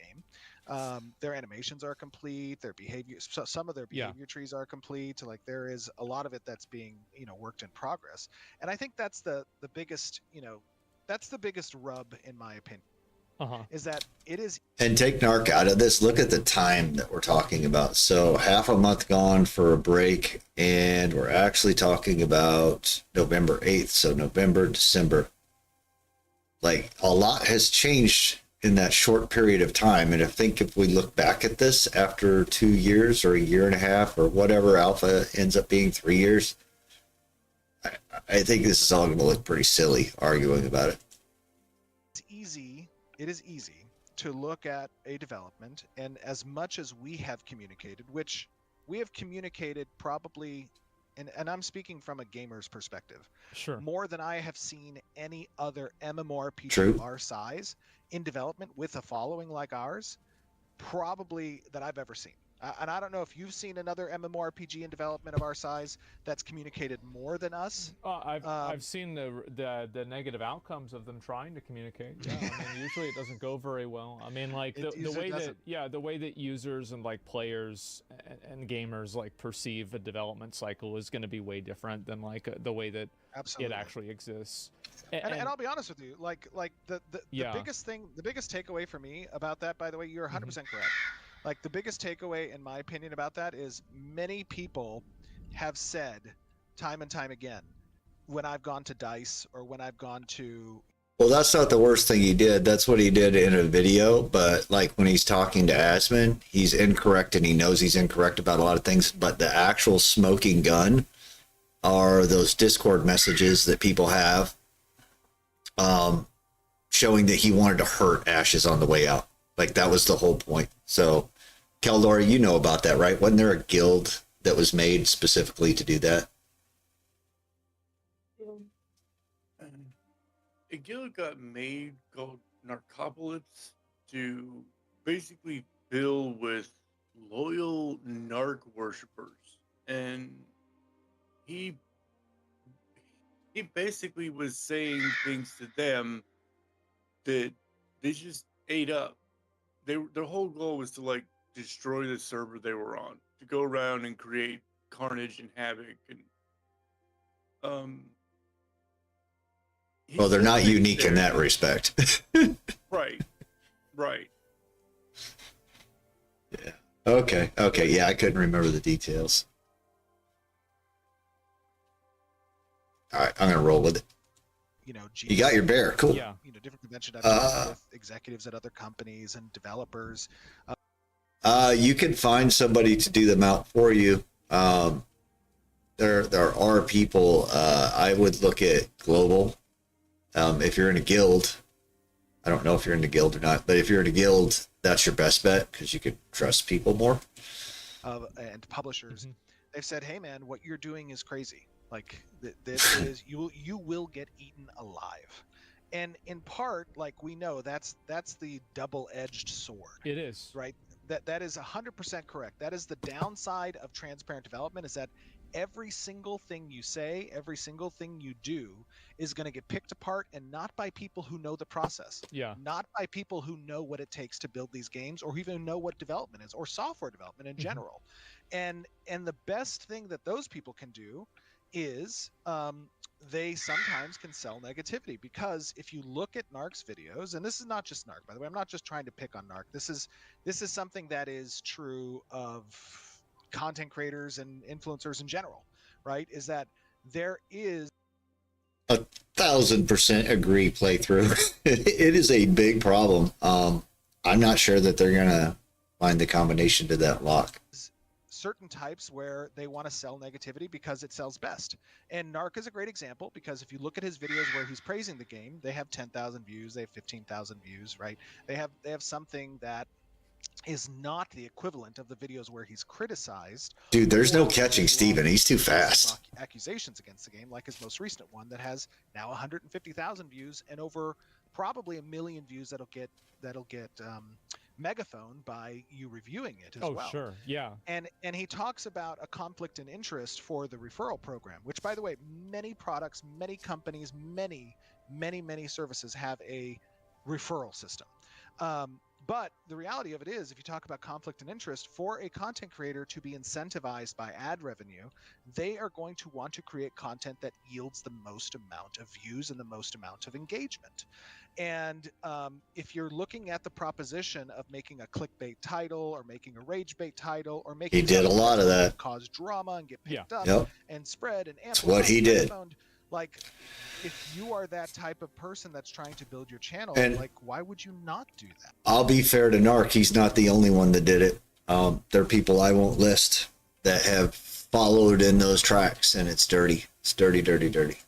Their animations are complete. Their behavior, some of their behavior trees are complete. Like there is a lot of it that's being, worked in progress. And I think that's the biggest, that's the biggest rub in my opinion. Is that it is. And take Narc out of this. Look at the time that we're talking about. So half a month gone for a break, and we're actually talking about November 8th. So November, December. Like a lot has changed in that short period of time. And I think if we look back at this after 2 years or a year and a half or whatever alpha ends up being 3 years, I think this is all going to look pretty silly arguing about it. It is easy to look at a development, and as much as we have communicated, which we have communicated probably, and I'm speaking from a gamer's perspective, more than I have seen any other MMORPG of our size in development with a following like ours, probably that I've ever seen. And I don't know if you've seen another MMORPG in development of our size that's communicated more than us. I've seen the negative outcomes of them trying to communicate. Yeah, I mean, usually it doesn't go very well. I mean, like the way that users and like players and gamers like perceive a development cycle is going to be way different than like the way that it actually exists. And I'll be honest with you, like the biggest thing, the biggest takeaway for me about that, by the way, you're 100% correct. Like the biggest takeaway, in my opinion, about that is many people have said time and time again, when I've gone to DICE or when I've gone to... Well, that's not the worst thing he did. That's what he did in a video. But like when he's talking to Asmon, he's incorrect, and he knows he's incorrect about a lot of things. But the actual smoking gun are those Discord messages that people have showing that he wanted to hurt Ashes on the way out. Like that was the whole point. So, Keldor, you know about that, right? Wasn't there a guild that was made specifically to do that? A guild got made called Narcopolis to basically bill with loyal narc worshippers, and he he basically was saying things to them that they just ate up. Their whole goal was to like destroy the server they were on, to go around and create carnage and havoc. And well, they're not unique in that respect. Right. Yeah. Okay. Yeah, I couldn't remember the details. All right, I'm gonna roll with it. You know, you got your bear. Cool. Yeah. You know, different convention I've been with executives at other companies and developers. You can find somebody to do them out for you. There are people. I would look at global. If you're in a guild, I don't know if you're in a guild or not, but if you're in a guild, that's your best bet because you could trust people more. And publishers, they've said, "Hey, man, what you're doing is crazy. Like this is you will get eaten alive." And in part, like we know, that's the double-edged sword. It is. Right. That is 100% correct. That is the downside of transparent development, is that every single thing you say, every single thing you do is going to get picked apart, and not by people who know the process. Yeah. Not by people who know what it takes to build these games, or even know what development is, or software development in general. And the best thing that those people can do is they sometimes can sell negativity, because if you look at Narc's videos, and this is not just Narc, by the way, I'm not just trying to pick on Narc. This is something that is true of content creators and influencers in general, right? Is that there is 1,000% agree playthrough. It is a big problem. I'm not sure that they're gonna find the combination to that lock. certain types where they want to sell negativity because it sells best. And Narc is a great example, because if you look at his videos where he's praising the game, they have 10,000 views, they have 15,000 views, right? They have something that is not the equivalent of the videos where he's criticized. Dude, there's no catching Steven. He's too fast. Accusations against the game, like his most recent one that has now 150,000 views and over probably 1 million views that'll get megaphone by you reviewing it as well. Oh, sure. Yeah. And he talks about a conflict in interest for the referral program, which, by the way, many products, many companies, many services have a referral system. But the reality of it is, if you talk about conflict and interest, for a content creator to be incentivized by ad revenue, they are going to want to create content that yields the most amount of views and the most amount of engagement. And if you're looking at the proposition of making a clickbait title or making a rage bait title or making, he did a lot of that, cause drama and get picked up and spread and that's what he did. Like, if you are that type of person that's trying to build your channel, and like, why would you not do that? I'll be fair to Narc. He's not the only one that did it. There are people I won't list that have followed in those tracks, and it's dirty. It's dirty, dirty, dirty.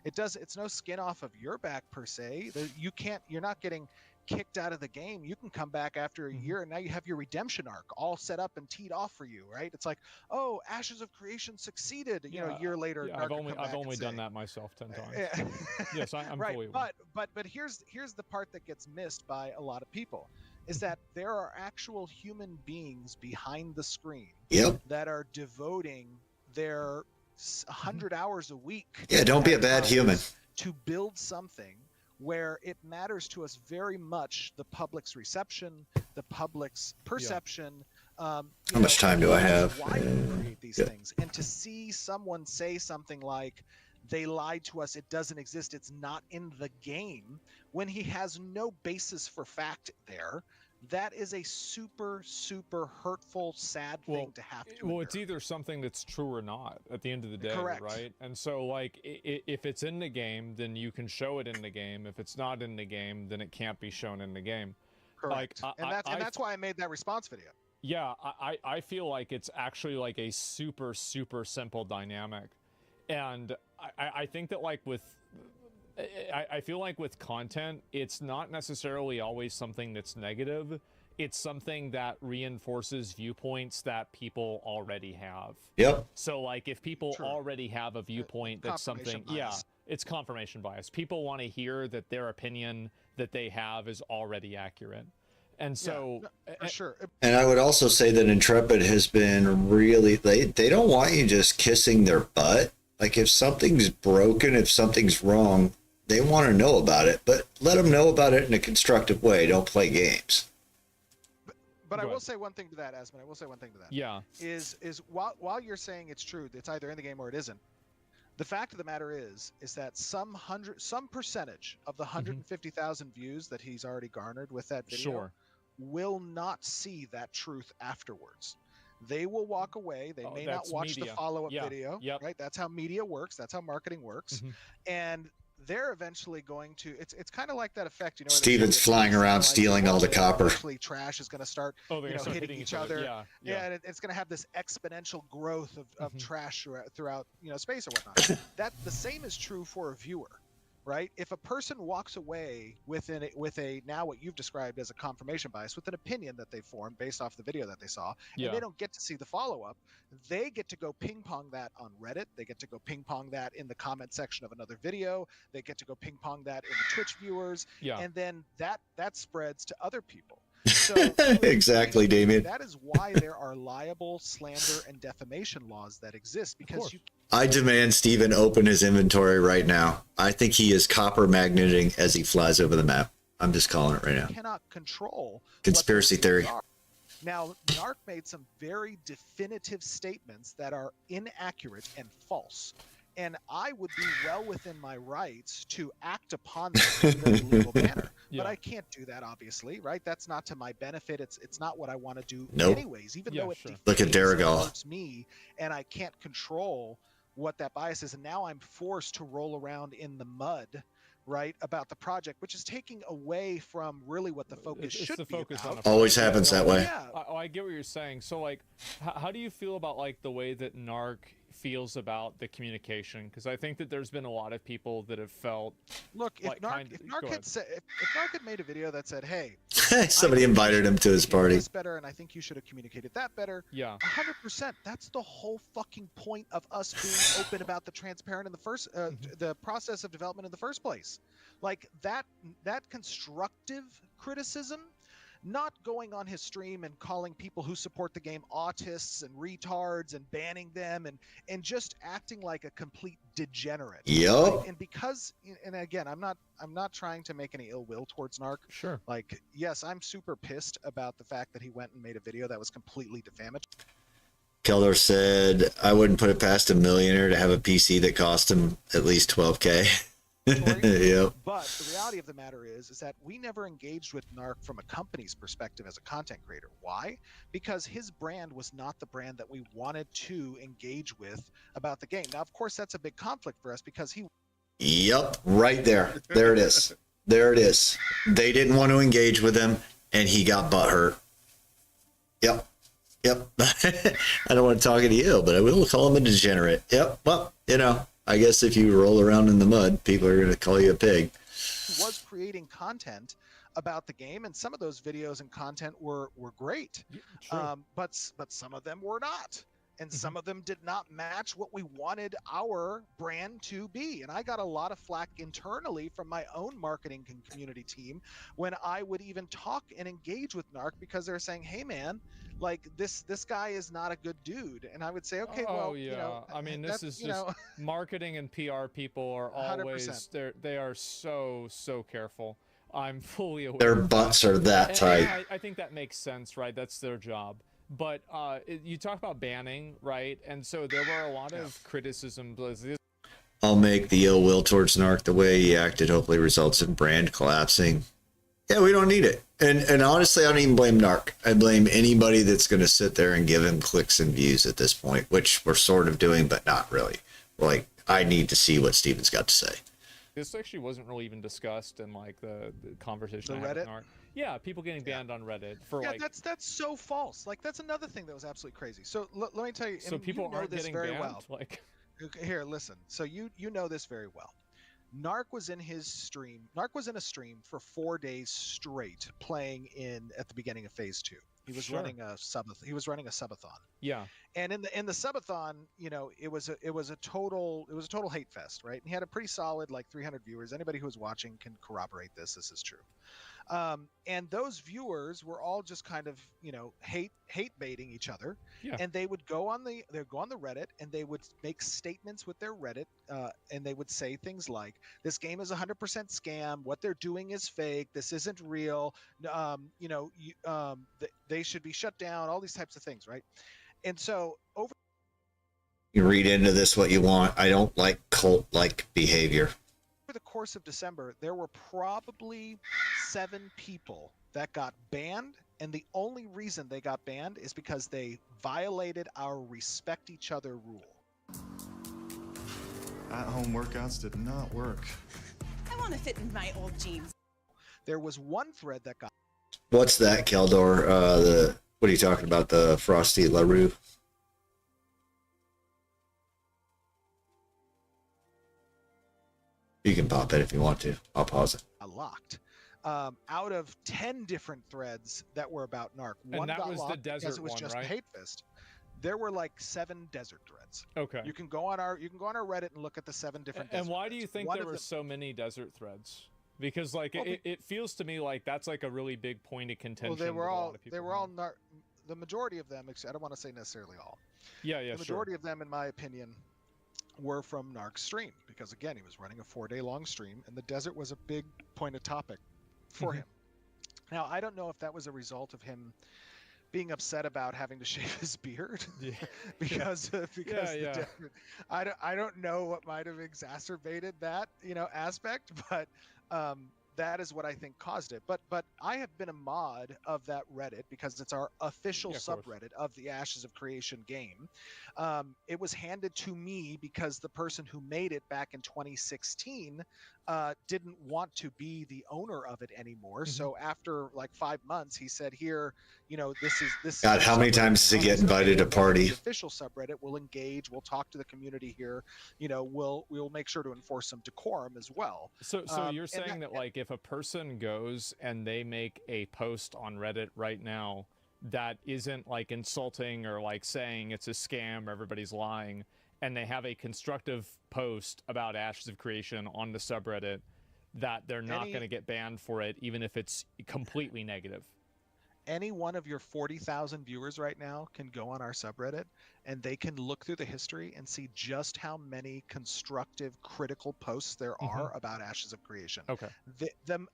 It's no skin off of your back per se. You're not getting kicked out of the game. You can come back after a year and now you have your redemption arc all set up and teed off for you, right? It's like, oh, Ashes of Creation succeeded, a year later. Yeah, I've only done that myself 10 times. Yes, I'm right, fully. But here's the part that gets missed by a lot of people, is that there are actual human beings behind the screen that are devoting their 100 hours a week. Yeah, don't be a bad human. To build something where it matters to us very much, the public's reception, the public's perception. How much time do I have? Why we create these things, and to see someone say something like, "They lied to us. It doesn't exist. It's not in the game," when he has no basis for fact there. That is a super, super hurtful, sad thing to have to endure. It's either something that's true or not at the end of the day, Correct. right? And so, like, if it's in the game, then you can show it in the game. If it's not in the game, then it can't be shown in the game. Correct. Like, and that's why I made that response video. Yeah, I feel like it's actually like a super, super simple dynamic. And I think that, like, I feel like with content, it's not necessarily always something that's negative. It's something that reinforces viewpoints that people already have. Yep. So, like, if people already have a viewpoint that's something, it's confirmation bias. People want to hear that their opinion that they have is already accurate. And so, for sure. And I would also say that Intrepid has been really, they don't want you just kissing their butt. Like if something's broken, if something's wrong, they want to know about it, but let them know about it in a constructive way. Don't play games. But I will say one thing to that, Asmund. I will say one thing to that. Yeah. Is while you're saying it's true, it's either in the game or it isn't. The fact of the matter is that some percentage of the 150,000 views that he's already garnered with that video will not see that truth afterwards. They will walk away. They may not watch the follow-up video. Right? That's how media works. That's how marketing works. And they're eventually going to. It's kind of like that effect, you know. Steven's flying around stealing all the copper. Eventually, trash is going to start, hitting each other. And it's going to have this exponential growth of trash throughout space or whatnot. That the same is true for a viewer, right? If a person walks away with a now what you've described as a confirmation bias, with an opinion that they formed based off the video that they saw, and they don't get to see the follow-up, they get to go ping pong that on Reddit. They get to go ping pong that in the comment section of another video. They get to go ping pong that in the Twitch viewers, and then that spreads to other people. So exactly, Damien. That is why there are libel, slander, and defamation laws that exist, because I demand Steven open his inventory right now. I think he is copper magneting as he flies over the map. I'm just calling it right now. Cannot control conspiracy theory. Now, Narc made some very definitive statements that are inaccurate and false. And I would be well within my rights to act upon that in a very legal manner. But I can't do that, obviously, right? That's not to my benefit. It's not what I want to do anyways, even though it look at hurts me, and I can't control what that bias is. And now I'm forced to roll around in the mud, right, about the project, which is taking away from really what the focus should be about. Always happens that way. I get what you're saying. So, like, how do you feel about, like, the way that Narc feels about the communication? Because I think that there's been a lot of people that have felt... Look, if Narc had made a video that said, hey... somebody invited him to his party. This better, and I think you should have communicated that better. 100%. That's the whole fucking point of us being open about the transparent in the first... the process of development in the first place. Like, that constructive criticism, not going on his stream and calling people who support the game autists and retards and banning them and just acting like a complete degenerate. Yep. And because, and again, I'm not trying to make any ill will towards Narc. Sure. Like, yes, I'm super pissed about the fact that he went and made a video that was completely defamatory. Keller said, I wouldn't put it past a millionaire to have a PC that cost him at least 12K. Yep. But the reality of the matter is that we never engaged with Narc from a company's perspective as a content creator. Why? Because his brand was not the brand that we wanted to engage with about the game. Now, of course, that's a big conflict for us because he... Yep, right there. There it is. There it is. They didn't want to engage with him, and he got butthurt. Yep. Yep. I don't want to talk to you, but I will call him a degenerate. Yep. Well, I guess if you roll around in the mud, people are going to call you a pig. He was creating content about the game, and some of those videos and content were great, but some of them were not, and some of them did not match what we wanted our brand to be. And I got a lot of flack internally from my own marketing and community team when I would even talk and engage with Narc, because they're saying, hey man, like this guy is not a good dude. And I would say, okay, I mean, this is just marketing and PR people are always 100%. They are so careful. I'm fully aware. Their butts are that tight. I think that makes sense, right? That's their job. But you talk about banning, right? And so there were a lot of criticism. I'll make the ill will towards Narc. The way he acted hopefully results in brand collapsing. Yeah, we don't need it. And honestly, I don't even blame Narc. I blame anybody that's going to sit there and give him clicks and views at this point, which we're sort of doing, but not really. Like, I need to see what Steven's got to say. This actually wasn't really even discussed in like the conversation. The Reddit? Yeah, people getting banned on Reddit for that's so false. Like, that's another thing that was absolutely crazy. So let me tell you. So people aren't this getting very banned. Well. Like, here, listen. So you know this very well. Narc was in his stream. Narc was in a stream for 4 days straight, playing at the beginning of Phase 2. He was Sure. running a subathon. Yeah. And in the subathon, you know, it was a total hate fest, right? And he had a pretty solid like 300 viewers. Anybody who was watching can corroborate this. This is true. And those viewers were all just kind of, you know, hate baiting each other. Yeah. And they would go on the Reddit and they would make statements with their Reddit, and they would say things like, "This game is 100% scam. What they're doing is fake. This isn't real. You know, they should be shut down." All these types of things, right? And so over You read into this what you want. I don't like cult-like behavior. the course of December, there were probably 7 people that got banned, and the only reason they got banned is because they violated our respect each other rule. At-home workouts did not work. I want to fit in my old jeans. There was one thread that got... What's that, Keldor? What are you talking about? The Frosty LaRue? You can pop it if you want to. I'll pause it. Locked. Out of 10 different threads that were about NARC, one that got was the locked because desert it was one, just right? a hate fest. There were like 7 desert threads. Okay. You can go on our Reddit and look at the 7 different. And desert why threads. do you think One there of were them- so many desert threads? Because like it feels to me like that's like a really big point of contention. Well, they were that a all lot of people the majority of them. I don't want to say necessarily all. Yeah, The majority of them, in my opinion, were from Narc's stream, because again, he was running a 4-day long stream, and the desert was a big point of topic for him. Now, I don't know if that was a result of him being upset about having to shave his beard, because the desert, I don't know what might have exacerbated that, you know, aspect, but that is what I think caused it. But I have been a mod of that Reddit because it's our official subreddit of the Ashes of Creation game. It was handed to me because the person who made it back in 2016 didn't want to be the owner of it anymore. So after like 5 months, he said, "Here, you know, this." God, how many times does he get invited to party? The official subreddit will engage. We'll talk to the community here. You know, we'll make sure to enforce some decorum as well. So you're saying that like if a person goes and they make a post on Reddit right now that isn't like insulting or like saying it's a scam or everybody's lying, and they have a constructive post about Ashes of Creation on the subreddit, that they're not going to get banned for it, even if it's completely negative? Any one of your 40,000 viewers right now can go on our subreddit and they can look through the history and see just how many constructive, critical posts there are about Ashes of Creation. Okay.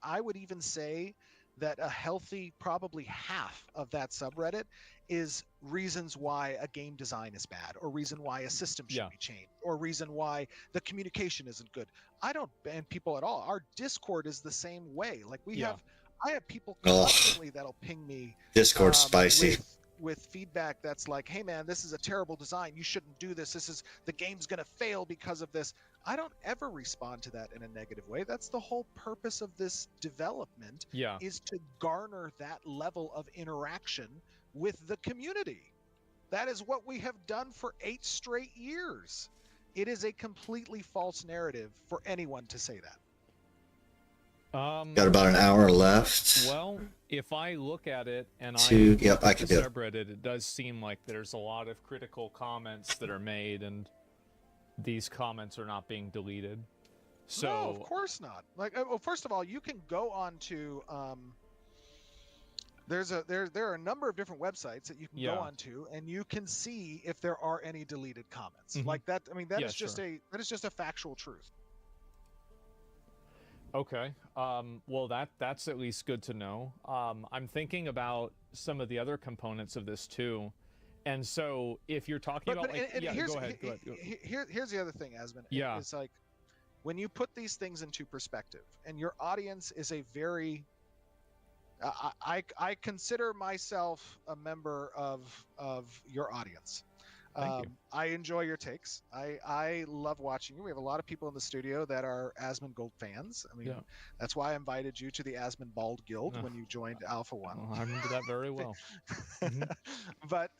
I would even say that a healthy, probably half of that subreddit is reasons why a game design is bad, or reason why a system should be changed, or reason why the communication isn't good. I don't ban people at all. Our Discord is the same way. Like I have people constantly that'll ping me. Discord's spicy. With feedback that's like, "Hey man, this is a terrible design. You shouldn't do this. The game's gonna fail because of this." I don't ever respond to that in a negative way. That's the whole purpose of this development. Is to garner that level of interaction with the community. That is what we have done for 8 straight years. It is a completely false narrative for anyone to say that. Got about an hour left. Well, if I look at it and I can do it. Subreddit, it does seem like there's a lot of critical comments that are made, and these comments are not being deleted. So no, of course not. Like, well, first of all, you can go on to there are a number of different websites that you can go onto, and you can see if there are any deleted comments. Like that. I mean, that is just a factual truth. Okay. Well, that's at least good to know. I'm thinking about some of the other components of this too. And so if you're talking about like, go ahead. Here's the other thing, Asmund. Yeah. It's like when you put these things into perspective, and your audience is a very I consider myself a member of your audience. Thank you. I enjoy your takes. I love watching you. We have a lot of people in the studio that are Asmund Gold fans. I mean, that's why I invited you to the Asmund Bald Guild when you joined Alpha One. Well, I remember that very well. But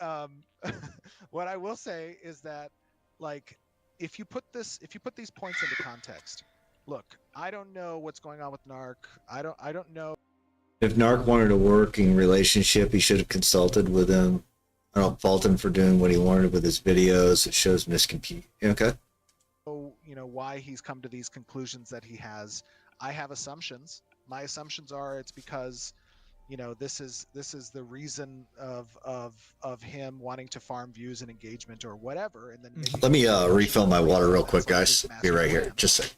what I will say is that, like, if you put these points into context, look, I don't know what's going on with NARC. I don't know If Narc wanted a working relationship, he should have consulted with him. I don't fault him for doing what he wanted with his videos. It shows miscompute. Okay. You know why he's come to these conclusions that he has. I have assumptions. My assumptions are it's because, you know, this is the reason of him wanting to farm views and engagement or whatever. And then maybe Let me refill my water real quick, guys. Be right here. Just a sec.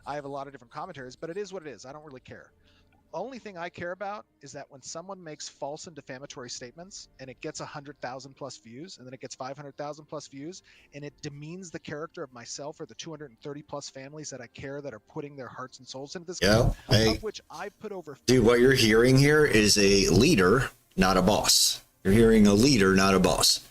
I have a lot of different commentaries, but it is what it is. I don't really care. Only thing I care about is that when someone makes false and defamatory statements and it gets 100,000 plus views and then it gets 500,000 plus views and it demeans the character of myself or the 230 plus families that I care that are putting their hearts and souls into this game, of which I put over. Dude, what you're hearing here is a leader, not a boss. You're hearing a leader, not a boss.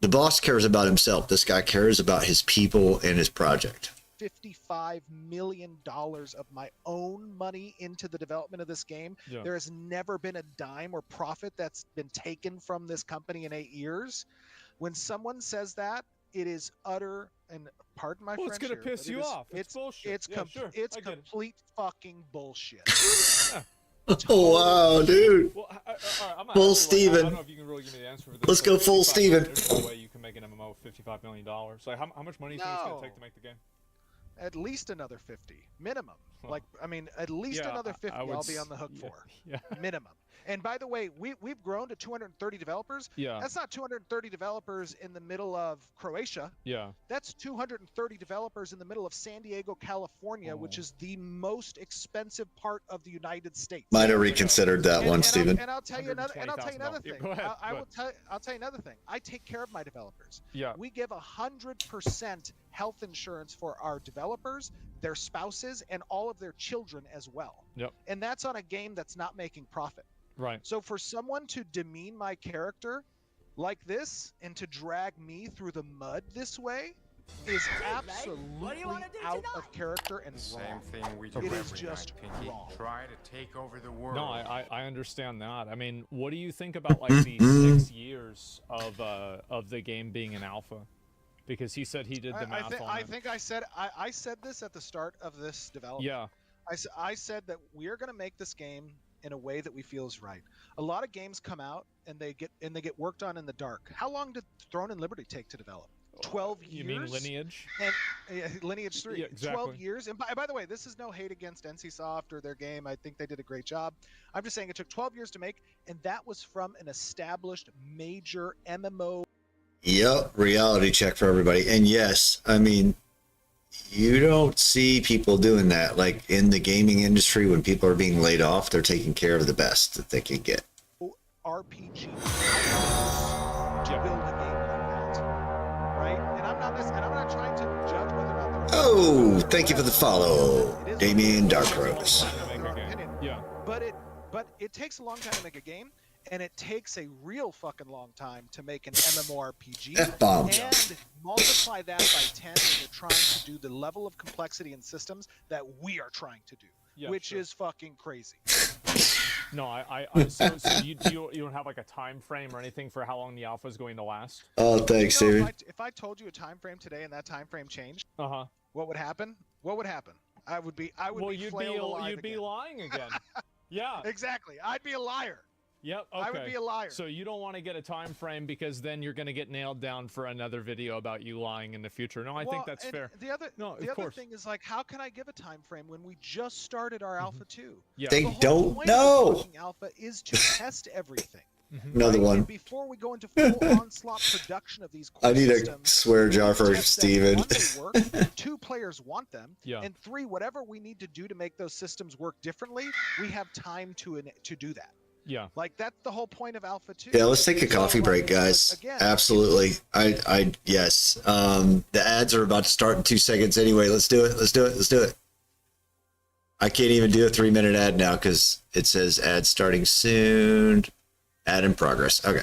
The boss cares about himself. This guy cares about his people and his project. $55 million of my own money into the development of this game. Yeah. There has never been a dime or profit that's been taken from this company in 8 years. When someone says that, it is utter, and pardon my French, it's gonna piss you off. It's bullshit. It's it's complete fucking bullshit. Oh, wow, dude. Well, Full Steven. I don't know if you can really give me the answer for this. Let's go full Steven. There's no way you can make an MMO $55 million. So how much money do you think it's going to take to make the game? At least another 50 minimum. Like, I mean, at least another 50 I'll be on the hook for. Yeah. Minimum. And by the way, we've grown to 230 developers. Yeah. That's not 230 developers in the middle of Croatia. Yeah. That's 230 developers in the middle of San Diego, California, which is the most expensive part of the United States. Might have reconsidered that one, Steven. And I'll tell you another thing. Yeah, go ahead, I'll tell you another thing. I take care of my developers. Yeah. We give 100% health insurance for our developers, their spouses, and all of their children as well. Yep. And that's on a game that's not making profit. Right. So for someone to demean my character like this and to drag me through the mud this way is absolutely out of character and wrong. Same thing we do It every is just night, Pinky. wrong. Try to take over the world. No, I understand that. I mean, what do you think about like the 6 years of the game being an alpha? Because he said he did the math on I it. think I said this at the start of this development. Yeah. I said that we're going to make this game in a way that we feel is right. A lot of games come out and they get worked on in the dark. How long did Throne and Liberty take to develop? 12 years. You mean Lineage? And Lineage 3. Yeah, exactly. 12 years. And by the way, this is no hate against NCSoft or their game. I think they did a great job. I'm just saying it took 12 years to make, and that was from an established major MMO. Yep, reality check for everybody. And yes, I mean, you don't see people doing that. Like in the gaming industry, when people are being laid off, they're taking care of the best that they can get. RPG to build a game like that, right? And I'm not trying to judge whether or not. Oh, thank you for the follow, Damien Darkrose. Yeah. But it takes a long time to make a game, and it takes a real fucking long time to make an MMORPG. F-bomb. And multiply that by 10 when you're trying to do the level of complexity and systems that we are trying to do, which is fucking crazy. No, so you don't have like a time frame or anything for how long the alpha is going to last? Oh, thanks, You know, Steven. if I told you a time frame today and that time frame changed, what would happen? What would happen? I would be you'd be lying again. Yeah. Exactly. I'd be a liar. Yep. Okay. I would be a liar. So you don't want to get a time frame because then you're going to get nailed down for another video about you lying in the future. No, I think that's fair. The other thing is, like, how can I give a time frame when we just started our Alpha 2? Yeah. They The whole don't point know. of fucking Alpha is to test everything. Another right? one. And before we go into full onslaught production of these core I need a systems, swear jar for test them. Steven. One, they work. 2, players want them. Yeah. And 3, whatever we need to do to make those systems work differently, we have time to do that. Yeah. Like, that's the whole point of Alpha 2. Yeah, let's take a coffee break, guys. Again, Absolutely. Yes. The ads are about to start in 2 seconds anyway. Let's do it. I can't even do a 3-minute ad now because it says ad starting soon. Ad in progress. Okay.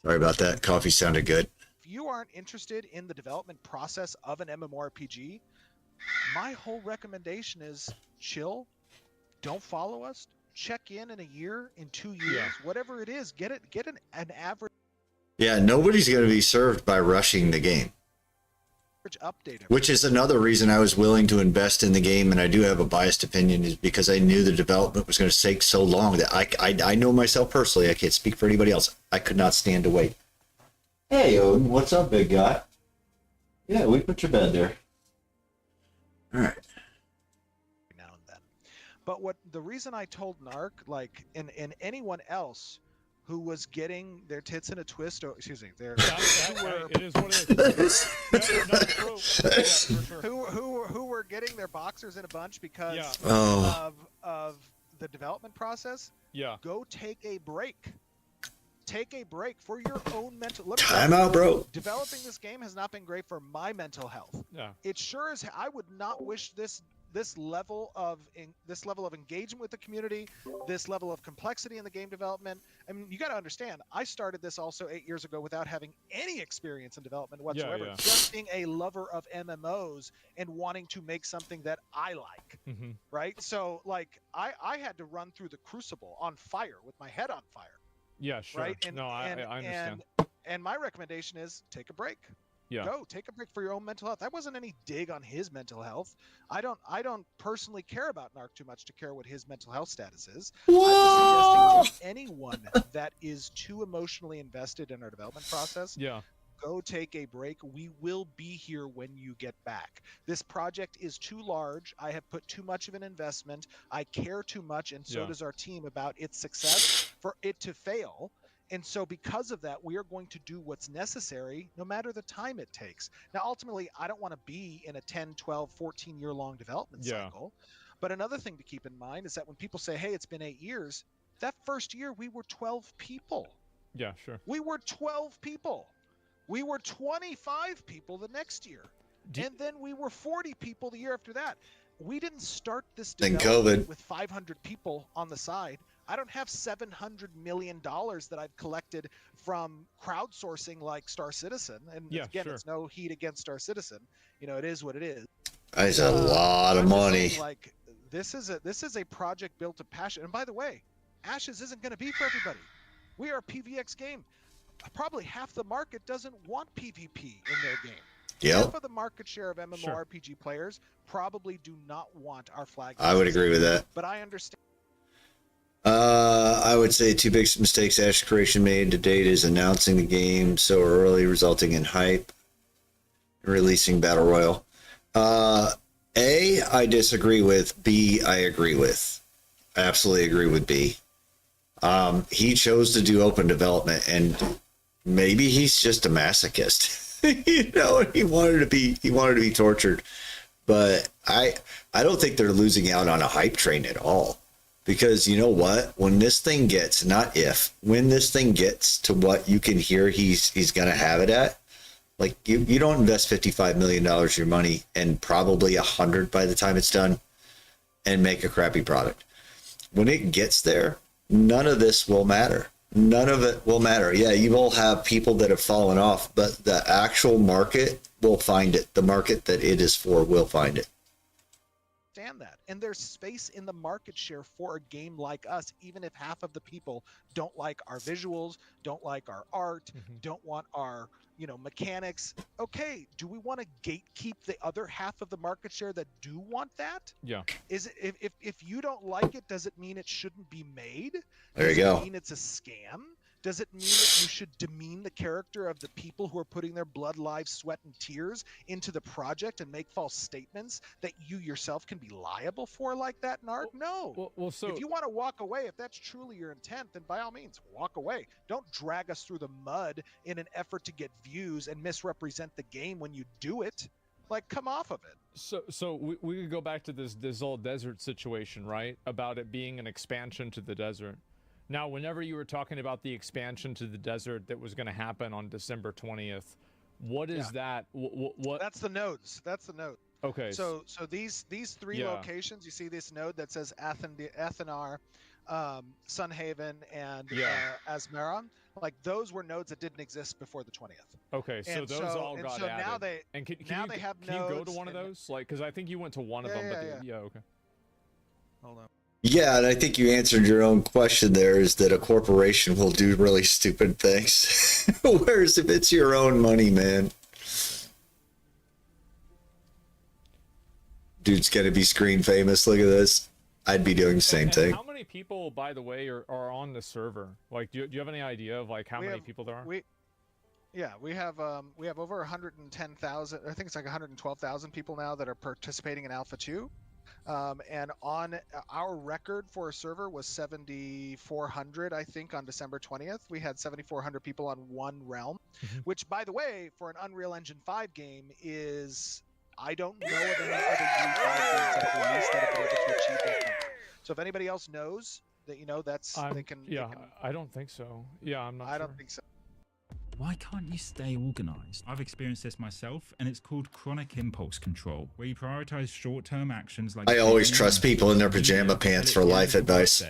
Sorry about that. Coffee sounded good. If you aren't interested in the development process of an MMORPG, my whole recommendation is chill. Don't follow us. Check in a year, in 2 years, whatever it is. Get an average. Yeah, nobody's going to be served by rushing the game. Update. Which is another reason I was willing to invest in the game, and I do have a biased opinion, is because I knew the development was going to take so long that I know myself personally. I can't speak for anybody else. I could not stand to wait. Hey, Odin, what's up, big guy? Yeah, we put your bed there. All right. Now and then. But what the reason I told Narc, like, and anyone else who was getting their tits in a twist, or excuse me, their it is what it is. Who were getting their boxers in a bunch because of the development process. Yeah. Go take a break. Take a break for your own mental. Time out, bro. Developing this game has not been great for my mental health. Yeah. It sure is. I would not wish this level of engagement with the community, this level of complexity in the game development. I mean, you got to understand, I started this also 8 years ago without having any experience in development whatsoever, just being a lover of MMOs and wanting to make something that I like, right? So, like, I had to run through the crucible on fire with my head on fire. Yeah, sure. Right? And, I understand. And my recommendation is take a break. Yeah. Go take a break for your own mental health. That wasn't any dig on his mental health. I don't personally care about Narc too much to care what his mental health status is. I'm just suggesting to anyone that is too emotionally invested in our development process. Go take a break. We will be here when you get back. This project is too large. I have put too much of an investment. I care too much, and so does our team, about its success for it to fail. And so because of that, we are going to do what's necessary, no matter the time it takes. Now, ultimately, I don't want to be in a 10, 12, 14-year-long development cycle. But another thing to keep in mind is that when people say, hey, it's been 8 years, that first year we were 12 people. Yeah, sure. We were 12 people. We were 25 people the next year. And then we were 40 people the year after that. We didn't start this development with 500 people on the side. I don't have $700 million that I've collected from crowdsourcing like Star Citizen. And again, it's no heat against Star Citizen. You know, it is what it is. That's a lot of money. Saying, like, this is a project built of passion. And by the way, Ashes isn't going to be for everybody. We are a PvX game. Probably half the market doesn't want PvP in their game. Half of the market share of MMORPG players probably do not want our flag. I would agree with that. But I understand. I would say two big mistakes Ash Creation made to date is announcing the game so early, resulting in hype, releasing Battle Royale. A, I disagree with. B, I agree with. I absolutely agree with B. He chose to do open development, and maybe he's just a masochist. You know, he wanted to be tortured. But I don't think they're losing out on a hype train at all. Because you know what? When this thing gets, when this thing gets to what you can hear he's going to have it at, like you don't invest $55 million of your money and probably 100 by the time it's done and make a crappy product. When it gets there, none of this will matter. None of it will matter. Yeah, you will have people that have fallen off, but the actual market will find it. The market that it is for will find it. That, and there's space in the market share for a game like us, even if half of the people don't like our visuals, don't like our art, don't want our mechanics. Okay, do we want to gatekeep the other half of the market share that do want that? Yeah. Is it if you don't like it, does it mean it shouldn't be made? There you go. Does it mean it's a scam? Does it mean that you should demean the character of the people who are putting their blood, lives, sweat, and tears into the project and make false statements that you yourself can be liable for like that, Narc? No. Well, so if you want to walk away, if that's truly your intent, then by all means, walk away. Don't drag us through the mud in an effort to get views and misrepresent the game when you do it. Like, come off of it. So we could go back to this old desert situation, right? About it being an expansion to the desert. Now, whenever you were talking about the expansion to the desert that was going to happen on December 20th, what is that? What? That's the nodes. That's the node. Okay. So these three locations, you see this node that says Athenar, Sunhaven and Yeah. Asmara, like those were nodes that didn't exist before the 20th. Okay, so And those all got so added. now they and can now you, they have can you go to nodes one of and- those? Like, because I think you went to one of them, but yeah, okay. Hold on. Yeah, and I think you answered your own question there, is that a corporation will do really stupid things. Whereas if it's your own money, man. Dude's gonna be screen famous. Look at this. I'd be doing the same And thing. how many people, by the way, are on the server? Like, do you have any idea of like how many people there are? We have over 110,000. I think it's like 112,000 people now that are participating in Alpha 2. And on our record for a server was 7,400, I think, on December 20th. We had 7,400 people on one realm, which, by the way, for an Unreal Engine 5 game is, I don't know of any other U5 games that have released that have been able to achieve that number. So if anybody else knows that, that's, they can. I don't think so. Yeah, I'm not I sure. don't think so. Why can't you stay organized? I've experienced this myself, and it's called chronic impulse control, where you prioritize short-term actions like... I always trust people in their pajama pants for life advice.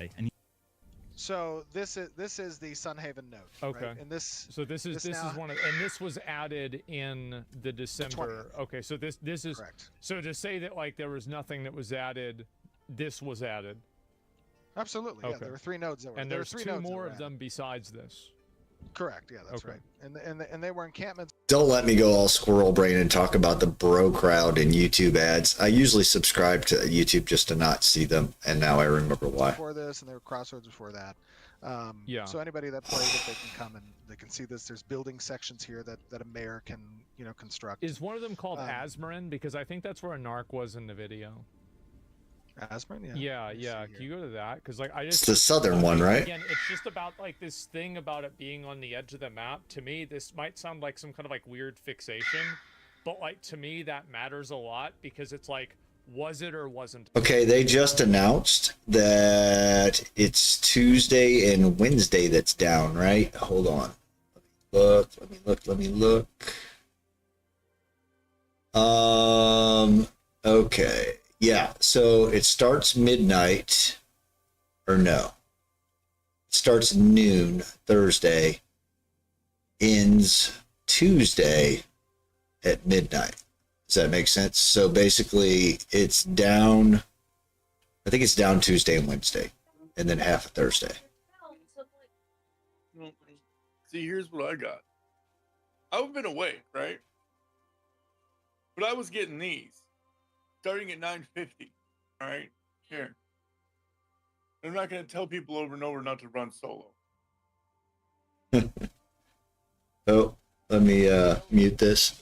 So this is the Sunhaven node. Okay. Right? And this. So this is one of, and this was added in the December. Okay, so this is correct. So to say that like there was nothing that was added, this was added. Absolutely. Yeah, there were 3 nodes that were. And there there's were 3 2 nodes more that of were them besides this. Correct. Yeah, that's right. And they were encampments. Don't let me go all squirrel brain and talk about the bro crowd in YouTube ads. I usually subscribe to YouTube just to not see them, and now I remember why. Before this, and there were crossroads before that. Yeah. So anybody that played it, they can come and they can see this. There's building sections here that a mayor can construct. Is one of them called Asmarin? Because I think that's where a narc was in the video. Asmarin, yeah. Can you go to that? Because like It's the southern one, right? Again, it's just about like this thing about it being on the edge of the map. To me, this might sound like some kind of like weird fixation, but like to me that matters a lot because it's like, was it or wasn't? Okay, they just announced that it's Tuesday and Wednesday that's down, right? Hold on. Let me look. Okay. Yeah, so it starts midnight, or no. It starts noon Thursday, ends Tuesday at midnight. Does that make sense? So basically, it's down, I think it's down Tuesday and Wednesday, and then half of Thursday. See, here's what I got. I've been away, right? But I was getting these. Starting at 950, all right? Here. I'm not going to tell people over and over not to run solo. Oh, let me mute this.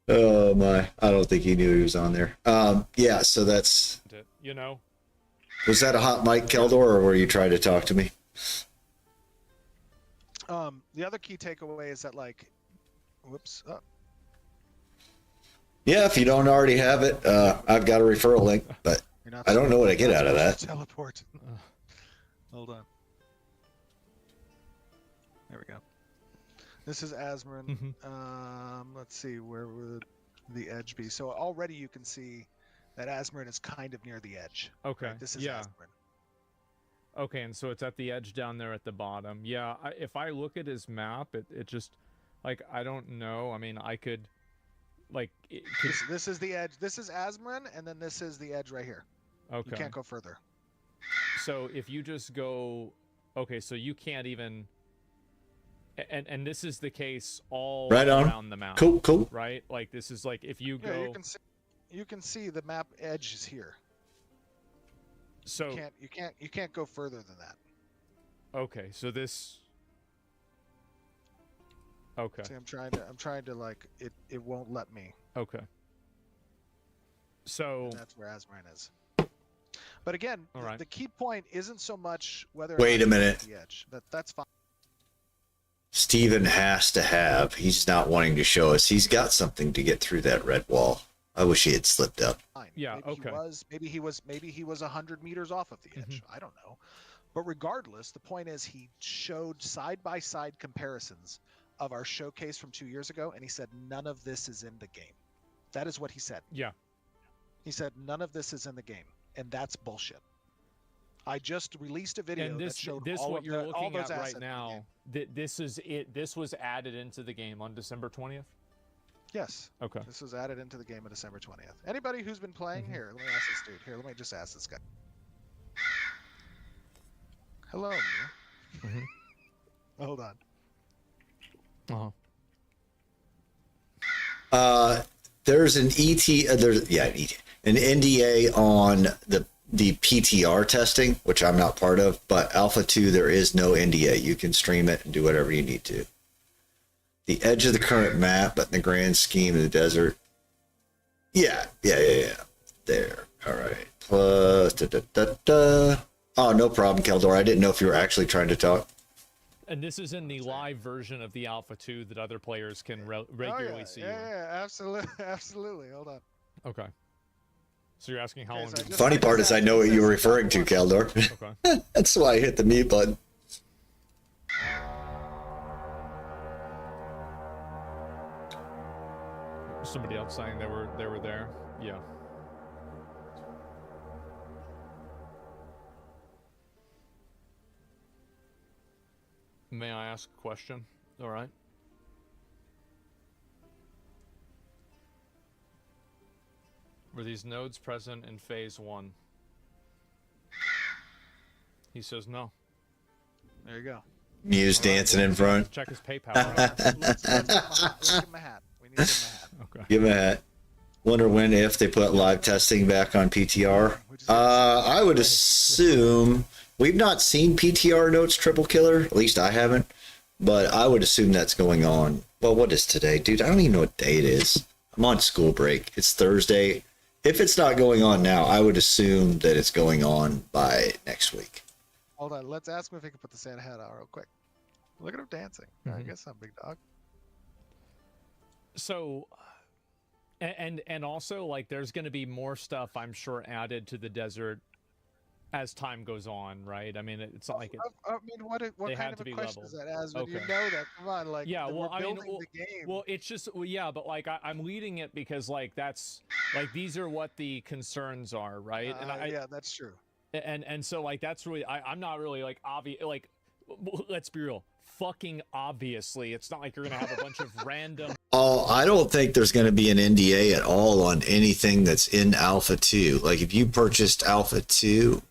Oh my, I don't think he knew he was on there. Yeah, so that's... Was that a hot mic, Keldor, or were you trying to talk to me? The other key takeaway is that, like... Whoops. Oh. Yeah, if you don't already have it, I've got a referral link, but I don't know what I get out of that. Teleport. Hold on. There we go. This is Asmarin. Let's see, where would the edge be? So already you can see that Asmarin is kind of near the edge. Okay. Right? This is Asmarin. Okay, and so it's at the edge down there at the bottom. Yeah, if I look at his map, it just, like, I don't know. I mean, I could... Like this is the edge. This is Asmarin, and then this is the edge right here. Okay. You can't go further. So if you just go, okay, so you can't even. And this is the case all right on. Around the map. Cool. Right, like this is like if you go. You can see the map edge is here. So you can't go further than that. Okay, so this. Okay. See, I'm trying to like it won't let me. Okay. So and that's where Asmarin is. But again, the key point isn't so much whether. Wait a minute. The edge. That's fine. Steven has to have. He's not wanting to show us. He's got something to get through that red wall. I wish he had slipped up. Yeah. Maybe he was 100 meters off of the edge. I don't know. But regardless, the point is he showed side-by-side comparisons of our showcase from 2 years ago, and he said none of this is in the game. That is what he said. Yeah. He said none of this is in the game. and that's bullshit. I just released a video And that showed this all what of you're all looking those at assets right in the now. This is it. This was added into the game on December 20th. Yes. Okay. This was added into the game on December 20th. Anybody who's been playing here, let me ask this dude. Here, let me just ask this guy. Hello. Hold on. There's an an NDA on the PTR testing, which I'm not part of, but Alpha 2 there is no NDA. You can stream it and do whatever you need to. The edge of the current map, but in the grand scheme of the desert. Yeah. There. All right. Plus Oh, no problem, Keldor. I didn't know if you were actually trying to talk. And this is in the live version of the Alpha 2 that other players can regularly see. Yeah, absolutely. Hold on. Okay. So you're asking how long? Funny part is I know what you were referring to, Keldor. Okay. That's why I hit the mute button. Somebody else saying they were there. Yeah. May I ask a question? All right. Were these nodes present in phase 1? He says no. There you go. Muse dancing in front. Check his PayPal. Let's give him a hat. We need to give him a hat. Okay. Give him a hat. Wonder when, if they put live testing back on PTR. I would assume we've not seen PTR notes triple killer. At least I haven't. But I would assume that's going on. Well, what is today? Dude, I don't even know what day it is. I'm on school break. It's Thursday. If it's not going on now, I would assume that it's going on by next week. Hold on. Let's ask him if he can put the Santa hat on real quick. Look at him dancing. I guess I'm big dog. So, and also, like, there's going to be more stuff, I'm sure, added to the desert as time goes on, right? I mean, it's not like it. I mean, what kind of a question is that? As when you know that, come on, like, yeah, well, we're building the game. Well, it's just, yeah, but like I'm leading it because like that's like these are what the concerns are, right? And yeah, that's true. And so like that's really I'm not really like obvious. Like, let's be real. Fucking obviously, it's not like you're gonna have a bunch of random. Oh, I don't think there's going to be an NDA at all on anything that's in Alpha 2. Like if you purchased Alpha 2,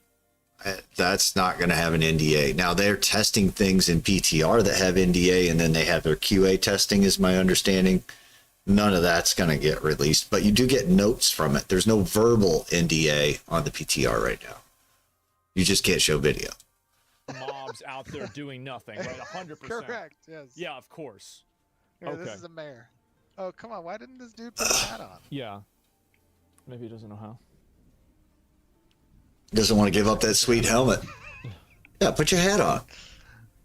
that's not going to have an NDA. Now they're testing things in PTR that have NDA, and then they have their QA testing, is my understanding. None of that's going to get released, but you do get notes from it. There's no verbal NDA on the PTR right now. You just can't show video. Mobs out there doing nothing, right? 100%. Correct. Yes. Yeah, of course. Here, okay. This is a mayor. Oh, come on. Why didn't this dude put his hat on? Yeah. Maybe he doesn't know how. Doesn't want to give up that sweet helmet. Yeah, put your hat on.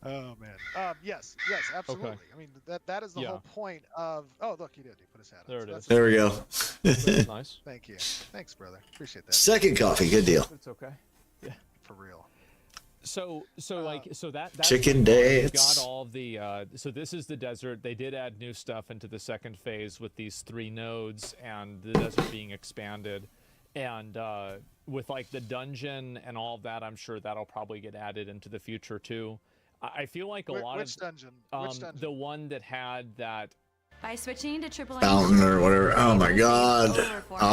Oh man. Yes, absolutely. Okay. I mean, that is the whole point of. Oh, look, he did. He put his hat on. There it is. There we go. Nice. Thank you. Thanks, brother. Appreciate that. Second coffee, good deal. It's okay. Yeah. For real. So that chicken dance. dance. Got all the so this is the desert. They did add new stuff into the second phase with these 3 nodes and the desert being expanded, and with like the dungeon and all of that, I'm sure that'll probably get added into the future too. I feel like Which of dungeon? Which dungeon? The one that had that. By switching to AAA Fountain or whatever. Oh my god.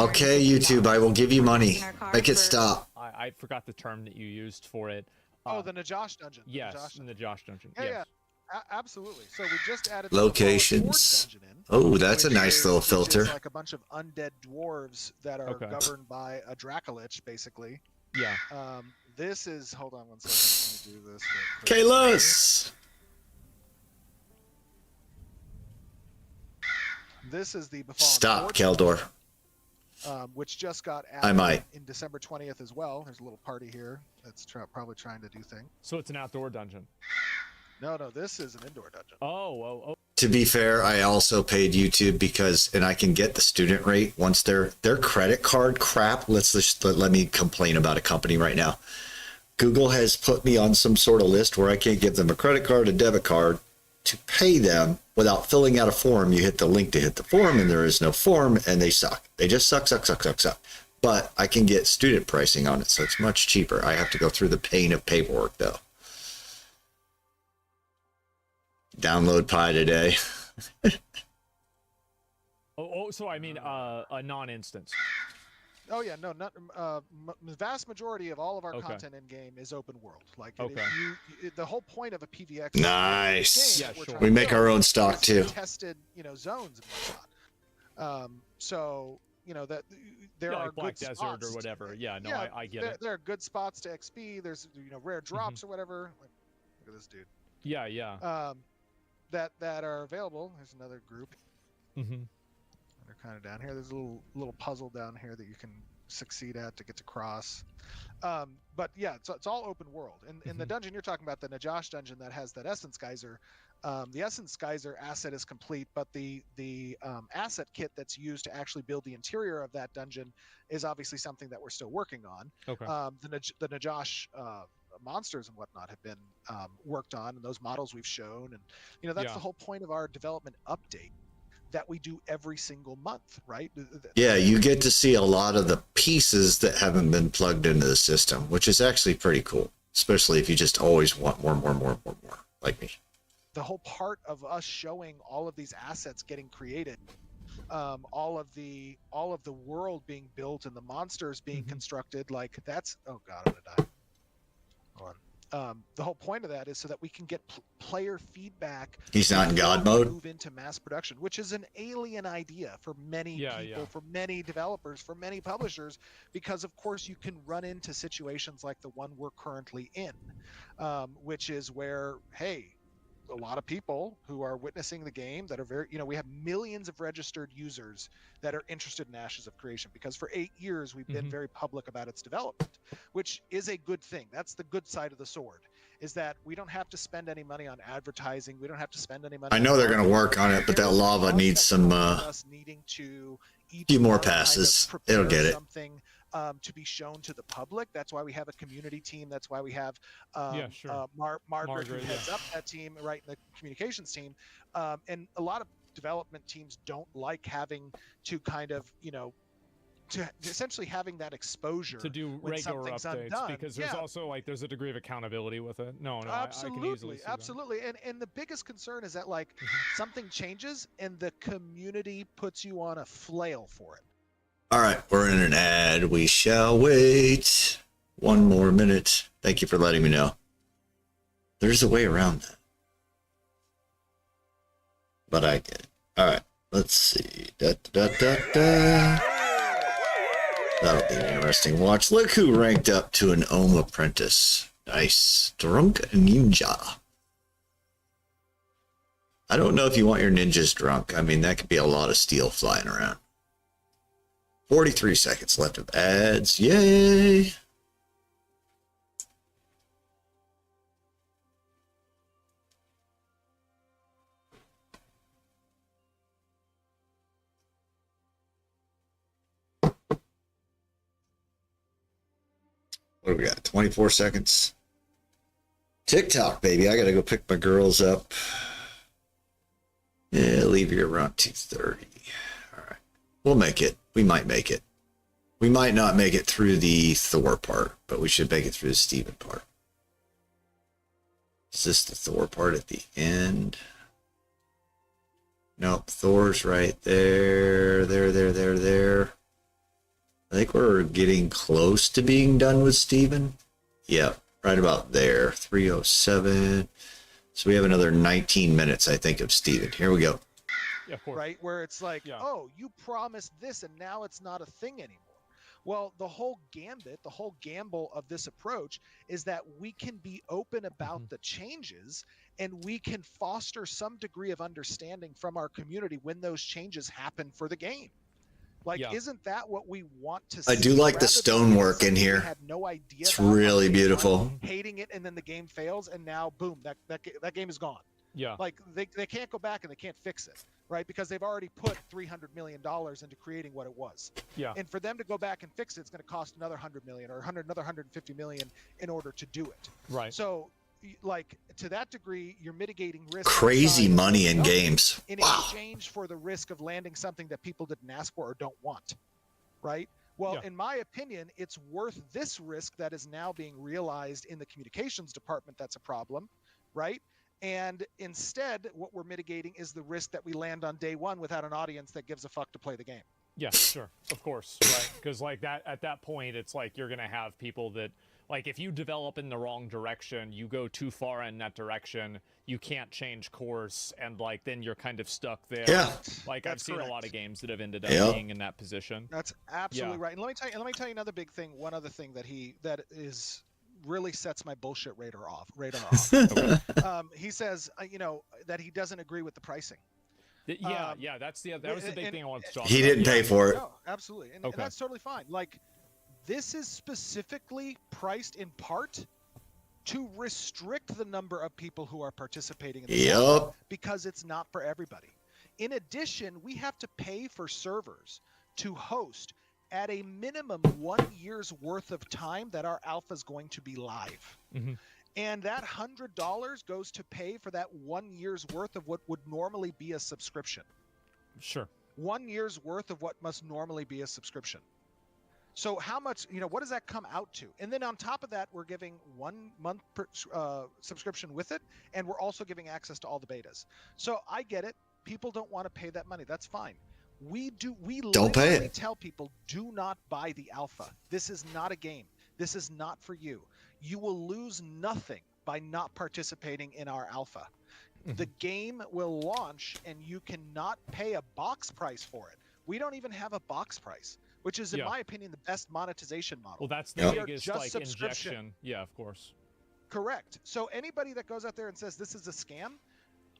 Okay, YouTube, I will give you money. Make it stop. I forgot the term that you used for it. Oh, the Najosh dungeon. Yes, in the Najosh dungeon. Yeah, yes. yeah, absolutely. So we just added Locations. The dungeon in, Oh, that's a nice little filter. Which is like a bunch of undead dwarves that are governed by a Dracolich, basically. Yeah. This is. Hold on one second. Let me do this. Kalos. This is the Befallen Stop, Fortune, Keldor. which just got I added might. in December 20th as well. There's a little party here that's probably trying to do things. So it's an outdoor dungeon. No, this is an indoor dungeon. Oh. To be fair, I also paid YouTube because, and I can get the student rate once their credit card crap. Let me complain about a company right now. Google has put me on some sort of list where I can't give them a credit card, a debit card to pay them without filling out a form. You hit the link to hit the form, and there is no form, and they suck. They just suck. but I can get student pricing on it, so it's much cheaper. I have to go through the pain of paperwork, though. Download Pi today. So I mean, a non-instance. Oh yeah, no, not the vast majority of all of our content in game is open world. Like the whole point of a PVX. Nice. Game Yeah, sure. We make our own stock too. Tested, zones and whatnot. So that there are like Black good Desert spots or whatever. Yeah, no, yeah, I get it. There are good spots to XP. There's rare drops or whatever. Like, look at this dude. Yeah, yeah. That are available. There's another group. Mm-hmm. They're kind of down here. There's a little puzzle down here that you can succeed at to get to cross. But yeah, it's all open world. In the dungeon you're talking about, the Najash dungeon that has that Essence Geyser, the Essence Geyser asset is complete, but the asset kit that's used to actually build the interior of that dungeon is obviously something that we're still working on. Okay. The Najash monsters and whatnot have been worked on, and those models we've shown, and that's the whole point of our development update that we do every single month, right? Yeah, you get to see a lot of the pieces that haven't been plugged into the system, which is actually pretty cool, especially if you just always want more, like me. The whole part of us showing all of these assets getting created, all of the world being built and the monsters being constructed, like that's, oh God, I'm gonna die. Hold on. The whole point of that is so that we can get player feedback. He's not in God mode. Move into mass production, which is an alien idea for many people, for many developers, for many publishers, because of course you can run into situations like the one we're currently in, which is where, hey, a lot of people who are witnessing the game that are very, we have millions of registered users that are interested in Ashes of Creation, because for 8 years we've been very public about its development, which is a good thing. That's the good side of the sword, is that we don't have to spend any money on advertising. We don't have to spend any money. I know they're going to work on it, but that lava needs some needing to few more passes. It'll get it. Something to be shown to the public. That's why we have a community team. That's why we have Margaret who heads up that team, right, in the communications team. And a lot of development teams don't like having to kind of, to essentially having that exposure to do regular updates, undone. Because there's also there's a degree of accountability with it. No, absolutely, I absolutely. And the biggest concern is that something changes and the community puts you on a flail for it. All right, we're in an ad. We shall wait 1 more minute. Thank you for letting me know. There's a way around that, but I get it. All right, let's see. That'll be an interesting watch. Look who ranked up to an Ohm apprentice. Nice. Drunk Ninja. I don't know if you want your ninjas drunk. I mean, that could be a lot of steel flying around. 43 seconds left of ads. Yay! What do we got? 24 seconds. TikTok, baby. I gotta go pick my girls up. Yeah, leave here around 2:30. All right. We'll make it. We might make it. We might not make it through the Thor part, but we should make it through the Steven part. Is this the Thor part at the end? Nope, Thor's right there. There. I think we're getting close to being done with Steven. Yep, right about there. 3:07. So we have another 19 minutes, I think, of Steven. Here we go. Yeah, of course. Right, where it's like, oh, you promised this and now it's not a thing anymore. Well, the whole gambit, the whole gamble of this approach is that we can be open about the changes and we can foster some degree of understanding from our community when those changes happen for the game. Like, isn't that what we want to see? I do like the stonework in here. Had no idea it's really beautiful. Hating it, and then the game fails, and now, boom, that game is gone. Yeah. Like, they can't go back and they can't fix it, right? Because they've already put $300 million into creating what it was. Yeah. And for them to go back and fix it, it's going to cost another $100 million or another $150 million in order to do it. Right. So, like, to that degree, you're mitigating risk. Crazy money in games. In exchange for the risk of landing something that people didn't ask for or don't want, right? Well, in my opinion, it's worth this risk that is now being realized in the communications department. That's a problem, right? And instead, what we're mitigating is the risk that we land on day one without an audience that gives a fuck to play the game. Yeah, sure, of course, right? Because like that, at that point, it's like you're gonna have people that, like, if you develop in the wrong direction, you go too far in that direction, you can't change course, and like then you're kind of stuck there. Yeah, like I've seen a lot of games that have ended up being in that position. That's absolutely right. And let me tell you another big thing. One other thing that is really sets my bullshit radar off. He says, that he doesn't agree with the pricing. Yeah, that was the big thing I wanted to talk about. He didn't pay for it. No, absolutely, and that's totally fine. Like, this is specifically priced in part to restrict the number of people who are participating in the game because it's not for everybody. In addition, we have to pay for servers to host at a minimum 1 year's worth of time that our alpha is going to be live. And that $100 goes to pay for that 1 year's worth of what would normally be a subscription. Sure. 1 year's worth of what must normally be a subscription. So how much, what does that come out to? And then on top of that, we're giving 1 month subscription with it, and we're also giving access to all the betas. So I get it. People don't want to pay that money. That's fine. We don't pay it. Tell people, do not buy the alpha. This is not a game. This is not for you. You will lose nothing by not participating in our alpha. The game will launch and you cannot pay a box price for it. We don't even have a box price, which is, in my opinion, the best monetization model. Well, that's the biggest like injection. Yeah, of course. Correct. So anybody that goes out there and says this is a scam,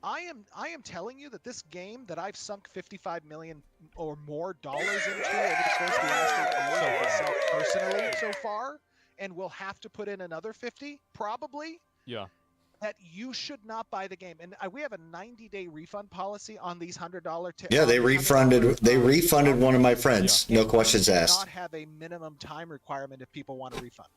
I am telling you that this game that I've sunk $55 million or more into over the course of the last 8 years personally so far, and we'll have to put in another 50 probably. Yeah. That you should not buy the game, and we have a 90-day refund policy on these $100. Yeah, they refunded. They refunded one of my friends. No questions asked. Not have a minimum time requirement if people want a refund.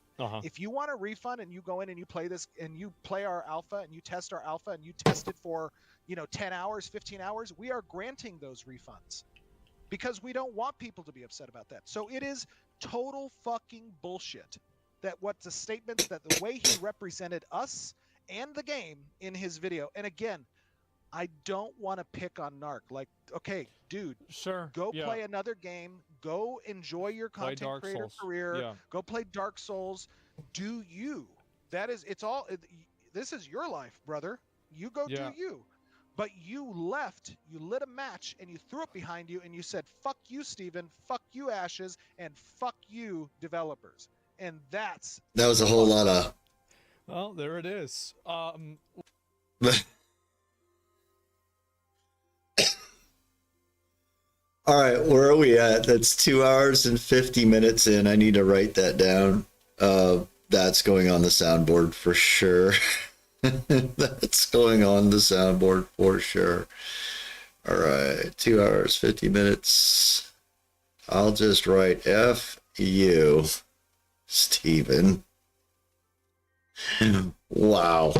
If you want a refund and you go in and you play this and you play our alpha and you test our alpha and you test it for 10 hours, 15 hours, we are granting those refunds because we don't want people to be upset about that. So it is total fucking bullshit that what's the statements that the way he represented us and the game in his video. And again, I don't want to pick on Narc. Like, okay, dude, sure, go play another game. Go enjoy your content creator career. Go play Dark Souls. Do you? That is, it's all. This is your life, brother. You go do you. But you left. You lit a match and you threw it behind you and you said, "Fuck you, Steven. Fuck you, Ashes, and fuck you, developers." And that was a whole lot of. Well, there it is. All right, where are we at? That's 2 hours and 50 minutes in. I need to write that down. That's going on the soundboard for sure. That's going on the soundboard for sure. All right, 2 hours, 50 minutes. I'll just write F you, Steven. Wow.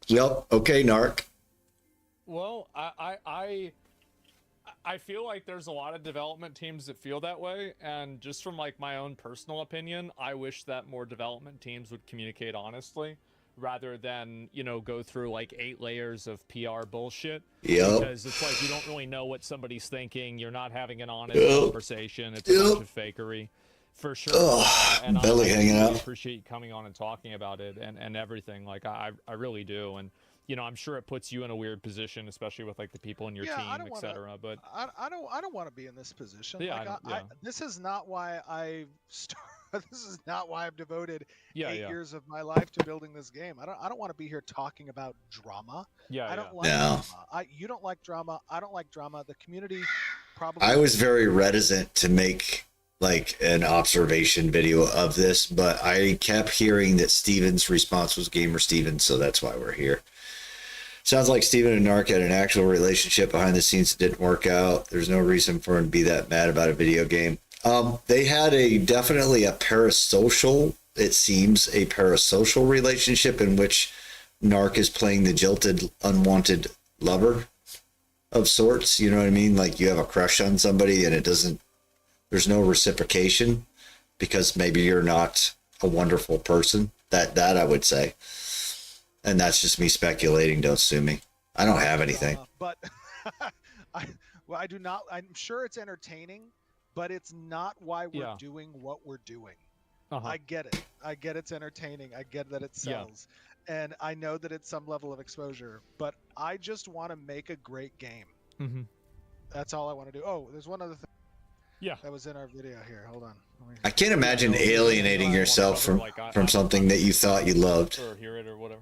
Yep. Okay, Narc. Well, I feel like there's a lot of development teams that feel that way, and just from like my own personal opinion, I wish that more development teams would communicate honestly rather than, go through like 8 layers of PR bullshit. Because it's like you don't really know what somebody's thinking. You're not having an honest conversation. It's a bunch of fakery. For sure. And belly hanging out. I appreciate you coming on and talking about it and everything. Like I really do. And I'm sure it puts you in a weird position, especially with like the people in your team, etc. But I don't want to be in this position. Yeah, this is not why I started. This is not why I've devoted 8 years of my life to building this game. I don't want to be here talking about drama. I don't like drama. You don't like drama. I don't like drama. The community probably. I was very reticent to make like an observation video of this, but I kept hearing that Steven's response was Gamer Steven, so that's why we're here. Sounds like Steven and Narc had an actual relationship behind the scenes that didn't work out. There's no reason for him to be that mad about a video game. They had definitely a parasocial, it seems, a parasocial relationship in which Narc is playing the jilted, unwanted lover of sorts. You know what I mean? Like you have a crush on somebody and it doesn't There's no reciprocation because maybe you're not a wonderful person. That I would say. And that's just me speculating. Don't sue me. I don't have anything. But I do not. I'm sure it's entertaining, but it's not why we're doing what we're doing. I get it. I get it's entertaining. I get that it sells. And I know that it's some level of exposure, but I just want to make a great game. That's all I want to do. Oh, there's one other thing. Yeah. That was in our video here. Hold on. I can't imagine alienating yourself from something that you thought you loved. Or hear it or whatever.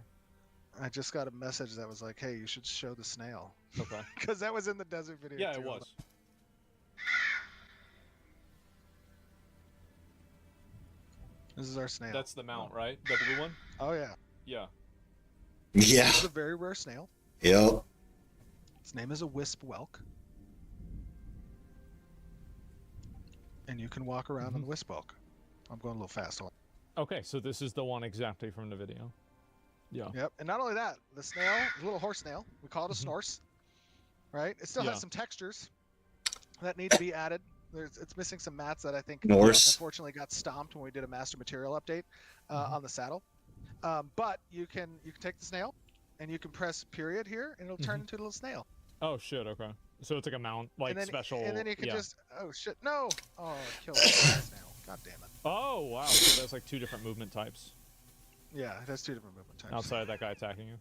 I just got a message that was like, "Hey, you should show the snail." Okay. Because that was in the desert video. Yeah, too. it was. This is our snail. That's the mount, right? The blue one? Oh yeah. Yeah. Yeah. This is a very rare snail. Yep. Its name is a wisp whelk. And you can walk around on the wisp whelk. I'm going a little fast. Okay, so this is the one exactly from the video. Yeah. Yep. And not only that, the snail, the little horse snail, we call it a snorse. Right? It still has some textures that need to be added. It's missing some mats that I think unfortunately got stomped when we did a master material update on the saddle. But you can take the snail and you can press period here and it'll turn into a little snail. Oh shit, okay. So it's like a mount, like special. And then you can just, oh shit, no! Oh, I killed the snail. God damn it. Oh, wow. So there's like 2 different movement types. Yeah, it has 2 different movement types. Outside of that guy attacking you?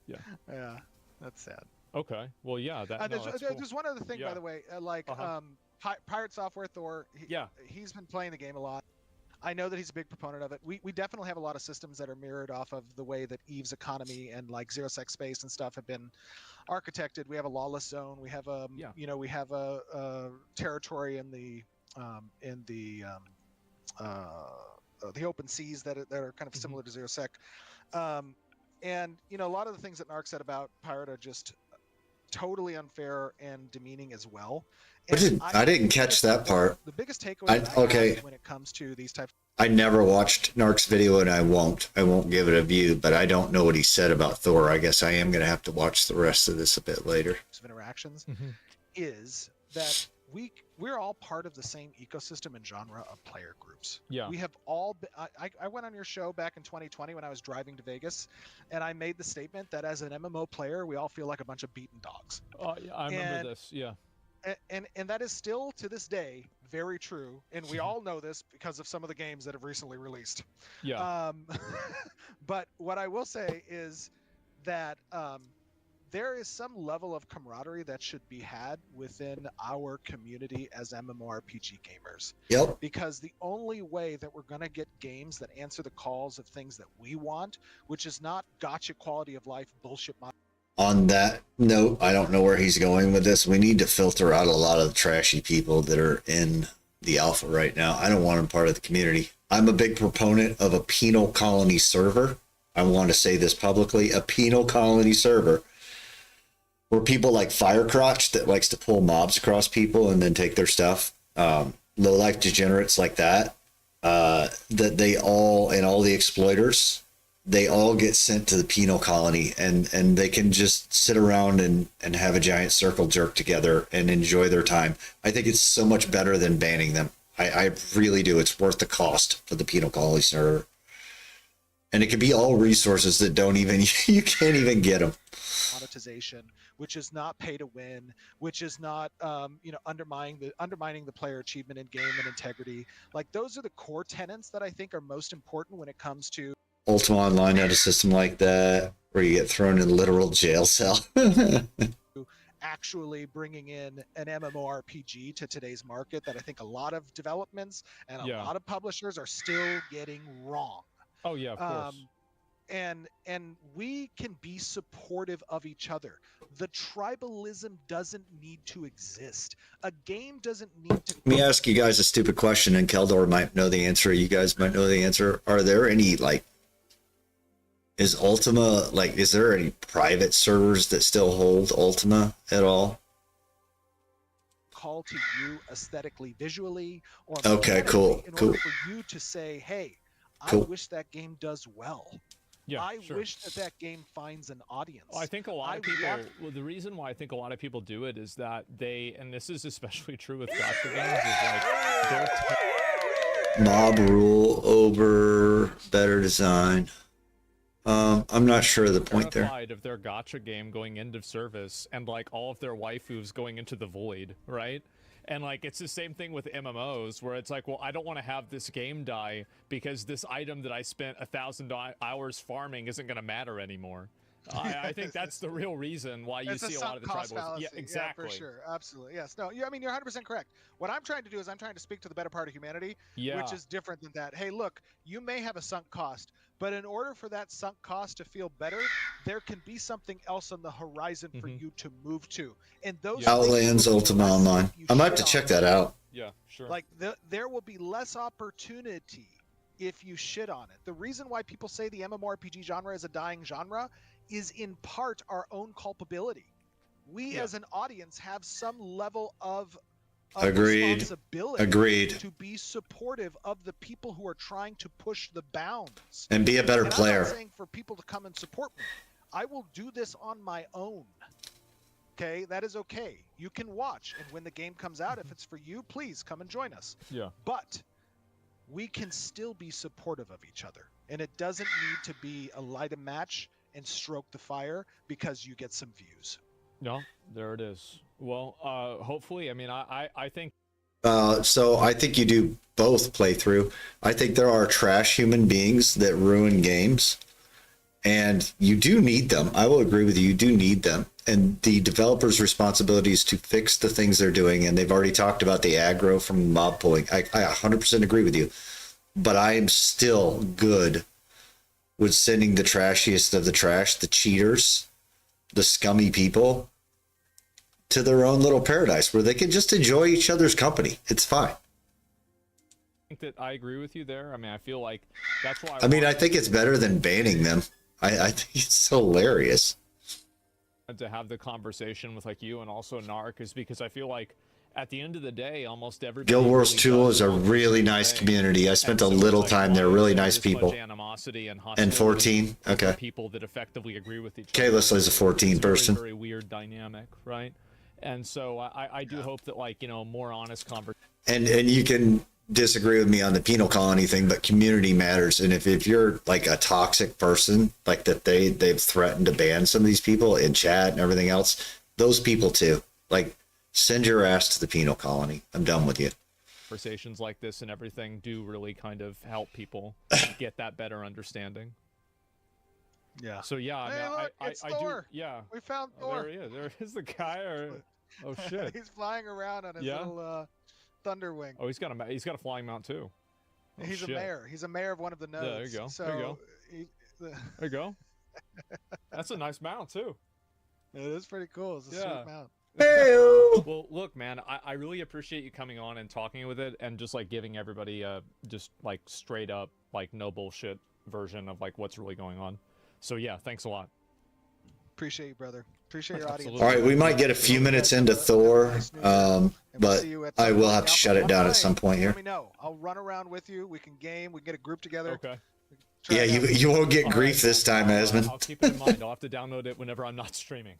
Yeah. Yeah, that's sad. Okay, well, yeah. There's one other thing, by the way. Pirate Software Thor, he's been playing the game a lot. I know that he's a big proponent of it. We definitely have a lot of systems that are mirrored off of the way that Eve's economy and like Zero Sec Space and stuff have been architected. We have a lawless zone. We have we have a territory in the open seas that are kind of similar to Zero Sec. And a lot of the things that Narc said about Pirate are just totally unfair and demeaning as well. I didn't catch that part. The biggest takeaway when it comes to these types. I never watched Narc's video, and I won't give it a view. But I don't know what he said about Thor. I guess I am going to have to watch the rest of this a bit later. Of interactions is that we're all part of the same ecosystem and genre of player groups. Yeah. We have all been, I went on your show back in 2020 when I was driving to Vegas, and I made the statement that as an MMO player, we all feel like a bunch of beaten dogs. Yeah, I remember this. Yeah. And that is still to this day very true, and we all know this because of some of the games that have recently released. Yeah. But what I will say is that there is some level of camaraderie that should be had within our community as MMORPG gamers. Yep. Because the only way that we're going to get games that answer the calls of things that we want, which is not gotcha quality of life bullshit. On that note, I don't know where he's going with this. We need to filter out a lot of the trashy people that are in the alpha right now. I don't want them part of the community. I'm a big proponent of a penal colony server. I want to say this publicly, a penal colony server where people like Firecrotch that likes to pull mobs across people and then take their stuff. Low life degenerates like that, that they all, and all the exploiters, they all get sent to the penal colony and they can just sit around and have a giant circle jerk together and enjoy their time. I think it's so much better than banning them. I really do. It's worth the cost for the penal colony server. And it could be all resources that don't even, you can't even get them. Monetization, which is not pay to win, which is not, undermining the player achievement in game and integrity. Like those are the core tenets that I think are most important when it comes to Ultima Online had a system like that where you get thrown in a literal jail cell. Actually bringing in an MMORPG to today's market that I think a lot of developments and a lot of publishers are still getting wrong. Oh yeah, of course. And we can be supportive of each other. The tribalism doesn't need to exist. A game doesn't need to. Let me ask you guys a stupid question, and Keldor might know the answer. You guys might know the answer. Are there any is Ultima, is there any private servers that still hold Ultima at all? Call to you aesthetically, visually, or okay, cool, in cool. order for you to say, hey, I wish that game does well. Yeah, I sure. wish that game finds an audience. I think a lot of people. Well, the reason why I think a lot of people do it is that they, and this is especially true with gacha games, is like they're mob rule over better design. I'm not sure of the point there. terrified of their gacha game going end of service and like all of their waifus going into the void, right? And like it's the same thing with MMOs where it's like, well, I don't want to have this game die because this item that I spent 1,000 hours farming isn't going to matter anymore. I think that's the real reason why you see a lot of the tribals. Yeah, exactly. Yeah, for sure. Absolutely. Yes. No, I mean, you're 100% correct. What I'm trying to do is I'm trying to speak to the better part of humanity, which is different than that. Hey, look, you may have a sunk cost, but in order for that sunk cost to feel better, there can be something else on the horizon for you to move to. And those Outlands Ultima Online. I might have to check that out. Yeah, sure. Like there will be less opportunity if you shit on it. The reason why people say the MMORPG genre is a dying genre is in part our own culpability. We as an audience have some level of responsibility to be supportive of the people who are trying to push the bounds. And be a better player. I'm not saying for people to come and support me. I will do this on my own. Okay, that is okay. You can watch, and when the game comes out, if it's for you, please come and join us. Yeah. But we can still be supportive of each other, and it doesn't need to be a light a match and stroke the fire because you get some views. No, there it is. Well, hopefully, I mean, I think. So I think you do both playthrough. I think there are trash human beings that ruin games, and you do need them. I will agree with you. You do need them. And the developer's responsibility is to fix the things they're doing. And they've already talked about the aggro from mob pulling. I 100% agree with you. But I am still good with sending the trashiest of the trash, the cheaters, the scummy people, to their own little paradise where they can just enjoy each other's company. It's fine. I think that I agree with you there. I mean, I feel like that's why. I think it's better than banning them. I think it's hilarious. To have the conversation with like you and also Narc is because I feel like at the end of the day, almost everybody. Guild Wars 2 is a really nice community. I spent a little time there. Really nice people. And 14, okay. People that effectively agree with each other. Kayla is a 14 person. Very weird dynamic, right? And so I do hope that more honest conversation. And you can disagree with me on the penal colony thing, but community matters. And if you're like a toxic person, like that they've threatened to ban some of these people in chat and everything else, those people too, like send your ass to the penal colony. I'm done with you. Conversations like this and everything do really kind of help people get that better understanding. Yeah. So yeah, hey, look, it's I Thor. do. Yeah. We found Thor. There he is. There is the guy. Oh shit. He's flying around on his little Thunderwing. Oh, he's got a flying mount too. Oh, he's shit. a mayor. He's a mayor of one of the nodes. Yeah, there you go. So there you go. There you go. That's a nice mount too. It is pretty cool. It's a sweet mount. Well, look, man, I really appreciate you coming on and talking with it and just like giving everybody just like straight up like no bullshit version of like what's really going on. So yeah, thanks a lot. Appreciate you, brother. Appreciate your audience. All right, we might get a few minutes into Thor, but I will have to shut it down at some point here. Let me know. I'll run around with you. We can game. We can get a group together. Okay. Yeah, you won't get grief this time, Esmond. I'll keep it in mind. I'll have to download it whenever I'm not streaming,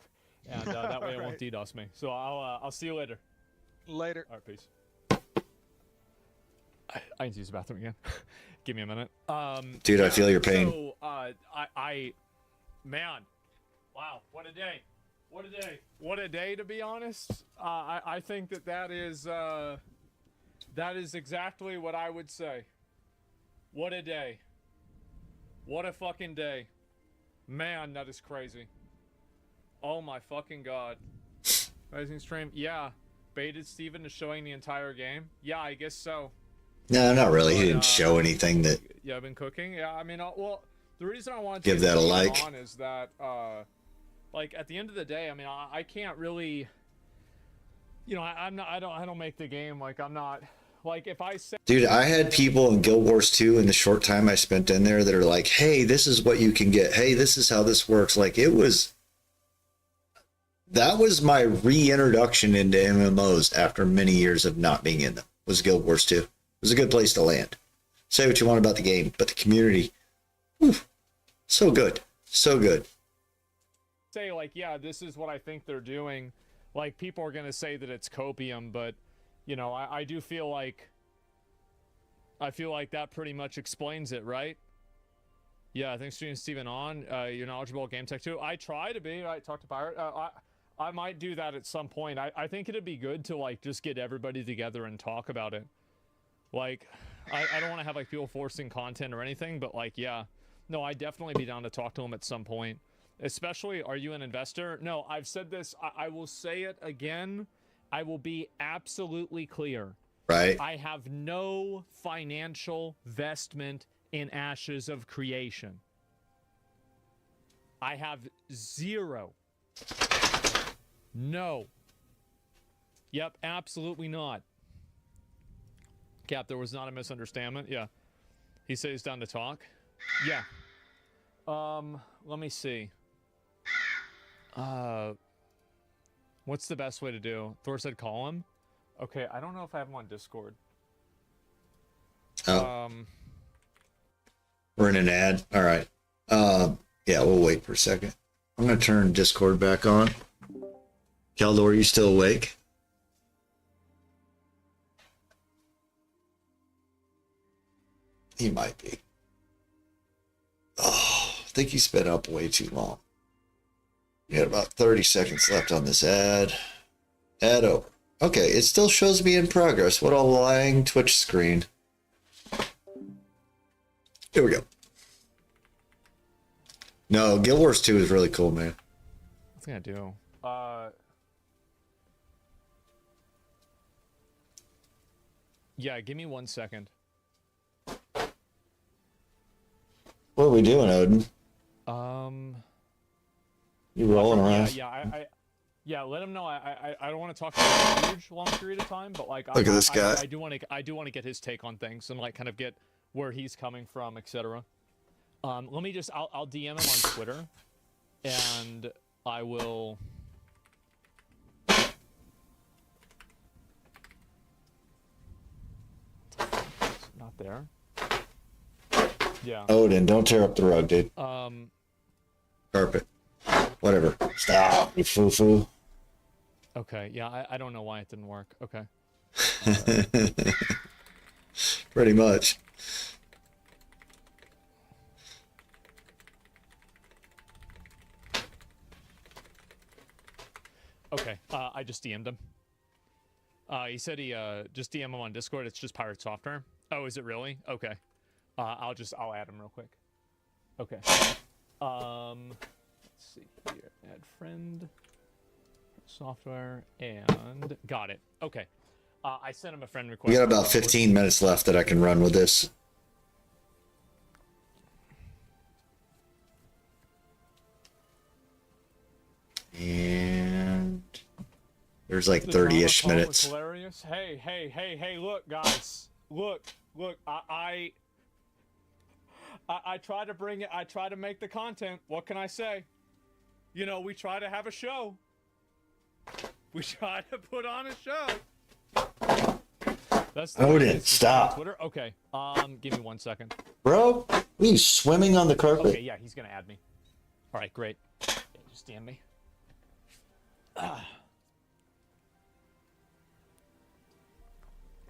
and that way it won't DDoS me. So I'll see you later. Later. All right, peace. I need to use the bathroom again. Give me a minute. Dude, I feel your pain. So, man, wow, what a day. What a day. What a day, to be honest. I think that is exactly what I would say. What a day. What a fucking day. Man, that is crazy. Oh my fucking god. Rising stream. Yeah. Baited Steven to showing the entire game? Yeah, I guess so. No, not really. He didn't show anything that... Yeah, I've been cooking. Yeah, I mean, well, the reason I wanted to give that a like on is that, like, at the end of the day, I mean, I can't really, I don't make the game. Like, I'm not, like, if I say... Dude, I had people in Guild Wars 2 in the short time I spent in there that are like, hey, this is what you can get. Hey, this is how this works. Like, that was my reintroduction into MMOs after many years of not being in them, was Guild Wars 2. It was a good place to land. Say what you want about the game, but the community, whew, So good. So good. Say like, yeah, this is what I think they're doing. Like, people are gonna say that it's copium, but you know, I do feel like that pretty much explains it, right? Yeah, thanks for Steven on. You're knowledgeable at game tech too. I try to be. I talk to Pirate. I might do that at some point. I think it'd be good to like just get everybody together and talk about it. Like, I don't want to have like people forcing content or anything, but like, yeah, no, I'd definitely be down to talk to them at some point. Especially, are you an investor? No, I've said this. I will say it again. I will be absolutely clear. Right. I have no financial vestment in Ashes of Creation. I have zero. No. Yep, absolutely not. Cap, there was not a misunderstanding. Yeah. He said he's down to talk. Yeah. Let me see. What's the best way to do? Thor said call him. Okay, I don't know if I have him on Discord. Oh. We're in an ad. All right. Yeah, we'll wait for a second. I'm gonna turn Discord back on. Keldor, are you still awake? He might be. Oh, I think he's been up way too long. We got about 30 seconds left on this ad. Ad over. Okay, it still shows me in progress. What a lying Twitch screen. Here we go. No, Guild Wars 2 is really cool, man. I think I do. Yeah, give me 1 second. What are we doing, Odin? You rolling around? Yeah, let him know. I don't want to talk for a huge long period of time, but like, look at this guy. I do want to get his take on things and like kind of get where he's coming from, etc. Let me just I'll DM him on Twitter, and I will. It's not there. Yeah. Odin, don't tear up the rug, dude. Carpet. Whatever. Stop, you foo-foo. Okay, yeah, I don't know why it didn't work. Okay. Pretty much. Okay, I just DM'd him. He said he just DM him on Discord. It's just Pirate Software. Oh, is it really? Okay. I'll add him real quick. Okay. Let's see here. Add friend. Software and got it. Okay. I sent him a friend request. We got about 15 minutes left that I can run with this. And there's like 30-ish minutes. Hilarious. Hey, look, guys. Look. I try to bring it. I try to make the content. What can I say? You know, we try to have a show. We try to put on a show. That's the Odin, stop. Twitter. Okay. Give me 1 second. Bro, we swimming on the carpet. Okay, yeah, he's gonna add me. All right, great. Yeah, just DM me. I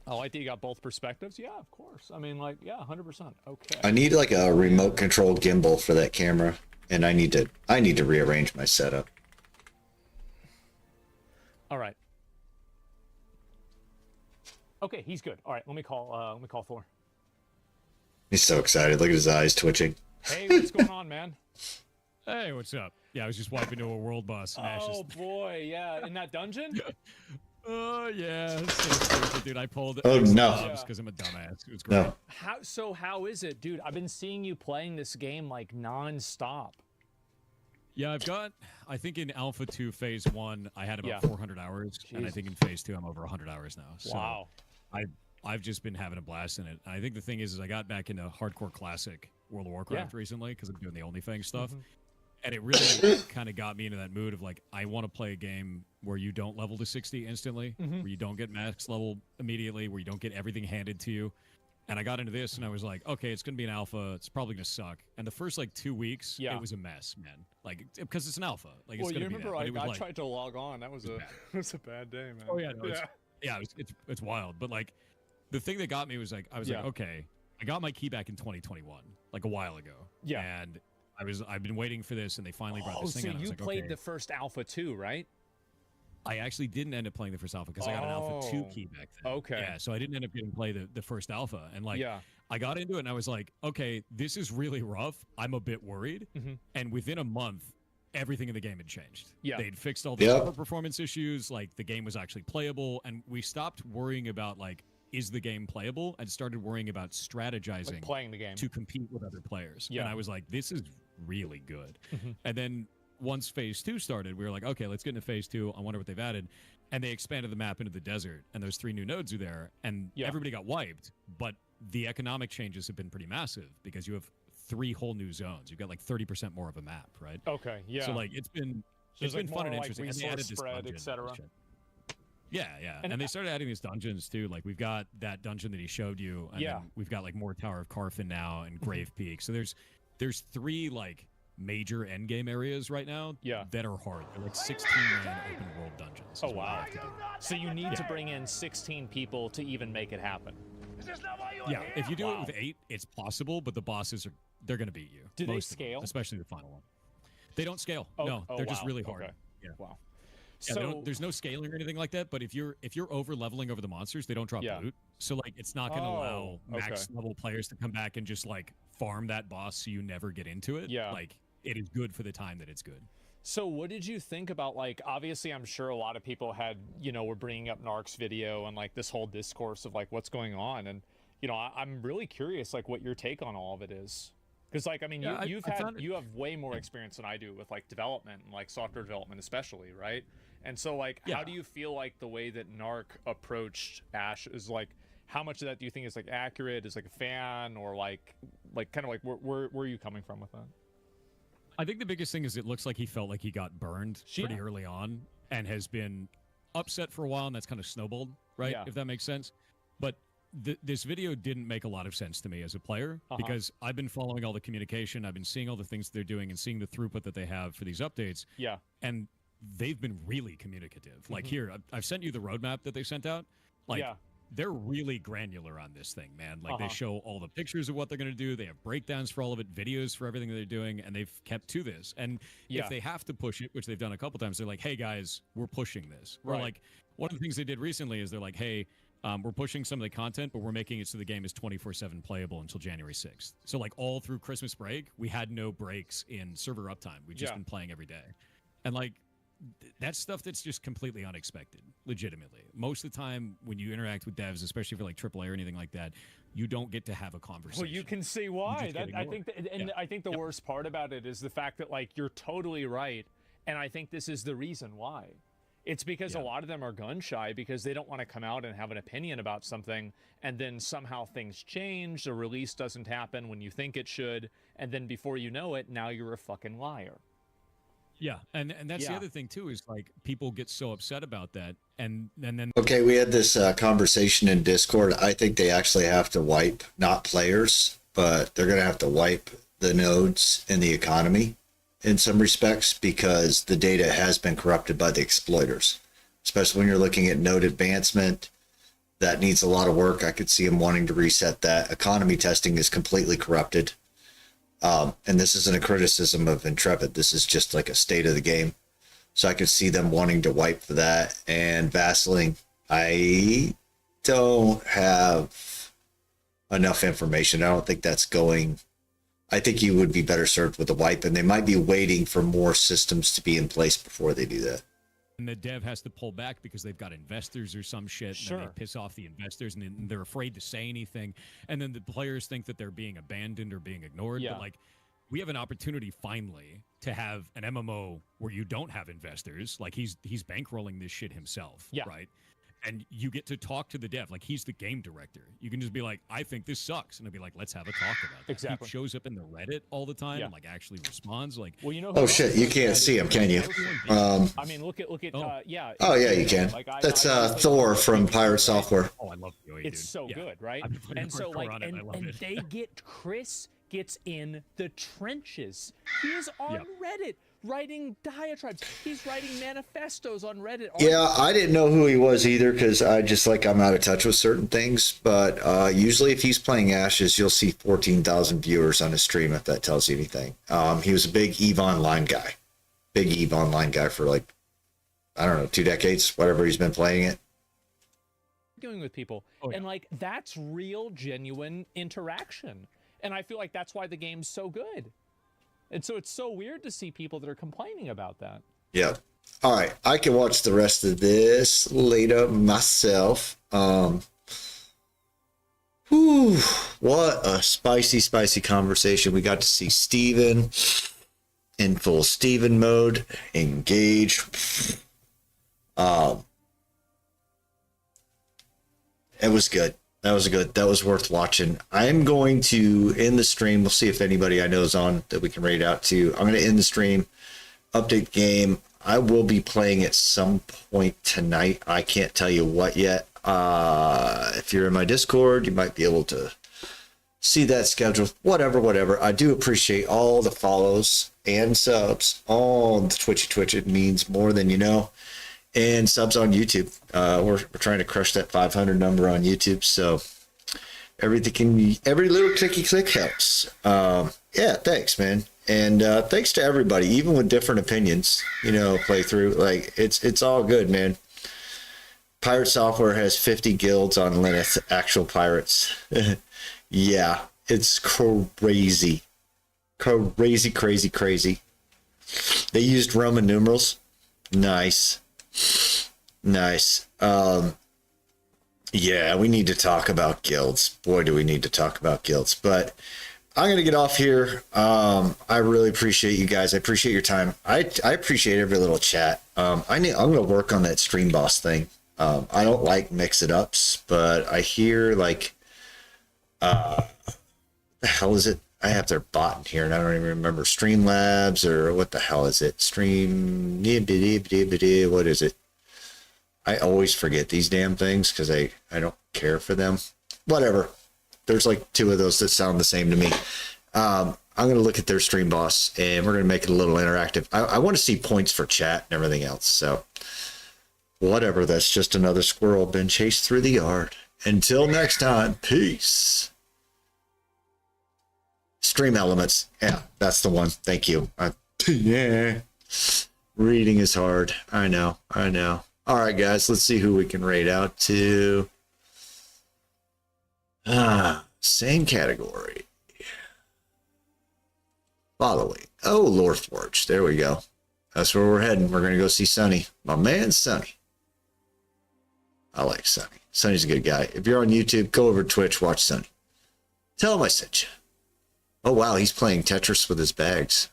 like that you got both perspectives. Yeah, of course. I mean, like, yeah, 100%. Okay. I need like a remote control gimbal for that camera, and I need to rearrange my setup. All right. Okay, he's good. All right, let me call Thor. He's so excited. Look at his eyes twitching. Hey, what's going on, man? Hey, what's up? Yeah, I was just wiping into a world boss. Oh boy, yeah, in that dungeon. Oh yeah, it's so stupid, dude. I pulled. Oh no, because I'm a dumbass. It was great. No. How is it, dude? I've been seeing you playing this game like non-stop. Yeah, I think in Alpha 2 Phase 1, I had about 400 hours, and I think in Phase 2, I'm over 100 hours now. So wow. I've just been having a blast in it. And I think the thing is I got back into Hardcore Classic World of Warcraft recently because I'm doing the OnlyFans stuff. And it really kind of got me into that mood of like, I want to play a game where you don't level to 60 instantly, where you don't get max level immediately, where you don't get everything handed to you. And I got into this and I was like, okay, it's going to be an alpha. It's probably going to suck. And the first like 2 weeks, it was a mess, man. Like, because it's an alpha. Like, Well, it's you going to be remember that. I tried to log on. That was a it was a bad day, man. Oh, yeah. No, it's wild. But like, the thing that got me was like, I was like, okay, I got my key back in 2021, like a while ago. Yeah. And I've been waiting for this and they finally brought this thing out. So you played the first alpha too, right? I actually didn't end up playing the first alpha because I got an alpha 2 key back then. Okay. Yeah, so I didn't end up getting to play the first alpha. And like, I got into it and I was like, okay, this is really rough. I'm a bit worried. And within a month, everything in the game had changed. Yeah. They'd fixed all the server performance issues. Like, the game was actually playable. And we stopped worrying about, like, is the game playable? And started worrying about strategizing. Like playing the game. To compete with other players. Yeah. And I was like, this is really good. And then once phase 2 started, we were like, okay, let's get into phase 2. I wonder what they've added. And they expanded the map into the desert, and those 3 new nodes are there, and everybody got wiped. But the economic changes have been pretty massive because you have 3 whole new zones. You've got like 30% more of a map, right? Okay, yeah. So like it's been fun and interesting. And they added this dungeon, etc. Yeah. And they started adding these dungeons too. Like, we've got that dungeon that he showed you, and then we've got like more Tower of Carfin now and Grave Peak. So there's 3 like major endgame areas right now that are hard. They're like 16-man open world dungeons. Oh, wow. So you need to bring in 16 people to even make it happen. Yeah, if you do it with 8, it's possible, but the bosses they're going to beat you. Do they scale? Especially the final one. They don't scale. No, they're just really hard. Okay. Yeah. Wow. Yeah, So there's no scaling or anything like that, but if you're over leveling over the monsters, they don't drop loot. So like, it's not going to allow max level players to come back and just like farm that boss so you never get into it. Yeah. Like, it is good for the time that it's good. So what did you think about, like, obviously I'm sure a lot of people had, were bringing up Narc's video and like this whole discourse of like what's going on, and I'm really curious like what your take on all of it is, because like, I mean, you have way more experience than I do with like development and like software development especially, right? And so like, how do you feel like the way that Narc approached Ash is like, how much of that do you think is like accurate, is like a fan, or like kind of like where are you coming from with that? I think the biggest thing is it looks like he felt like he got burned pretty early on and has been upset for a while, and that's kind of snowballed, right? If that makes sense. But this video didn't make a lot of sense to me as a player because I've been following all the communication. I've been seeing all the things they're doing and seeing the throughput that they have for these updates. Yeah. And they've been really communicative. Like, here, I've sent you the roadmap that they sent out. Like, they're really granular on this thing, man. Like, they show all the pictures of what they're going to do. They have breakdowns for all of it, videos for everything that they're doing, and they've kept to this. And if they have to push it, which they've done a couple times, they're like, hey, guys, we're pushing this. Or like, one of the things they did recently is they're like, hey, we're pushing some of the content, but we're making it so the game is 24/7 playable until January 6th. So like, all through Christmas break, we had no breaks in server uptime. We've just been playing every day. And like, that's stuff that's just completely unexpected, legitimately. Most of the time when you interact with devs, especially for like AAA or anything like that, you don't get to have a conversation. Well, you can see why. I think the worst part about it is the fact that like, you're totally right, and I think this is the reason why. It's because a lot of them are gun shy because they don't want to come out and have an opinion about something, and then somehow things change, the release doesn't happen when you think it should, and then before you know it, now you're a fucking liar. Yeah, and that's the other thing too, is like, people get so upset about that, and then Okay, we had this conversation in Discord. I think they actually have to wipe, not players, but they're going to have to wipe the nodes in the economy in some respects, because the data has been corrupted by the exploiters, especially when you're looking at node advancement. That needs a lot of work. I could see them wanting to reset that. Economy testing is completely corrupted. And this isn't a criticism of Intrepid. This is just like a state of the game. So I could see them wanting to wipe for that. And Vaseline, I don't have enough information. I don't think that's going. I think you would be better served with a wipe, and they might be waiting for more systems to be in place before they do that. And the dev has to pull back because they've got investors or some shit. And then they piss off the investors, and then they're afraid to say anything. And then the players think that they're being abandoned or being ignored. But like, we have an opportunity finally to have an MMO where you don't have investors. Like, he's bankrolling this shit himself, right? And you get to talk to the dev. Like, he's the game director. You can just be like, I think this sucks. And he'll be like, let's have a talk about that. Exactly. He shows up in the Reddit all the time and, like, actually responds. Like, well, you know. Oh, shit. You can't see him, can you? I mean, look at, yeah. Oh, yeah, you can. That's Thor from Pirate Software. Oh, I love Joey, It's so good, right? And so, like, and they get, Chris gets in the trenches. He is on Reddit writing diatribes. He's writing manifestos on Reddit. Yeah, I didn't know who he was either because I'm out of touch with certain things. But usually if he's playing Ashes, you'll see 14,000 viewers on his stream, if that tells you anything. He was a big EVE Online guy. Big EVE Online guy for, like, I don't know, 2 decades, whatever he's been playing it. Arguing with people. And, like, that's real, genuine interaction. And I feel like that's why the game's so good. And so it's so weird to see people that are complaining about that. Yeah. All right. I can watch the rest of this later myself. Whew, what a spicy conversation. We got to see Steven in full Steven mode, engaged. It was good. That was good. That was worth watching. I'm going to end the stream. We'll see if anybody I know is on that we can raid out to. I'm going to end the stream, update the game. I will be playing at some point tonight. I can't tell you what yet. If you're in my Discord, you might be able to see that schedule. Whatever. I do appreciate all the follows and subs on the Twitch. It means more than you know. And subs on YouTube. We're trying to crush that 500 number on YouTube. So every little click helps. Yeah, thanks, man. And thanks to everybody, even with different opinions, play through. Like, it's all good, man. Pirate Software has 50 guilds on Linux, actual pirates. Yeah, it's crazy. Crazy. They used Roman numerals. Nice. Yeah, we need to talk about guilds. Boy, do we need to talk about guilds. But I'm going to get off here. I really appreciate you guys. I appreciate your time. I appreciate every little chat. I'm going to work on that stream boss thing. I don't like mix-it-ups, but I hear, like, the hell is it? I have their bot in here, and I don't even remember. Streamlabs, or what the hell is it? What is it? I always forget these damn things because I don't care for them. Whatever. There's like 2 of those that sound the same to me. I'm going to look at their stream boss, and we're going to make it a little interactive. I want to see points for chat and everything else. So whatever. That's just another squirrel been chased through the yard. Until next time, peace. Stream Elements. Yeah, that's the one. Thank you. Yeah. Reading is hard. I know. All right, guys. Let's see who we can raid out to. Same category. Following. Oh, Loreforge. There we go. That's where we're heading. We're going to go see Sonny. My man, Sonny. I like Sonny. Sonny's a good guy. If you're on YouTube, go over to Twitch, watch Sonny. Tell him I sent you. Oh, wow, he's playing Tetris with his bags.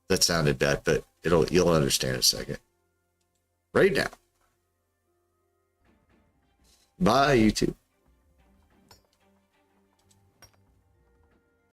That sounded bad, but you'll understand in a second. Right now. Bye, YouTube.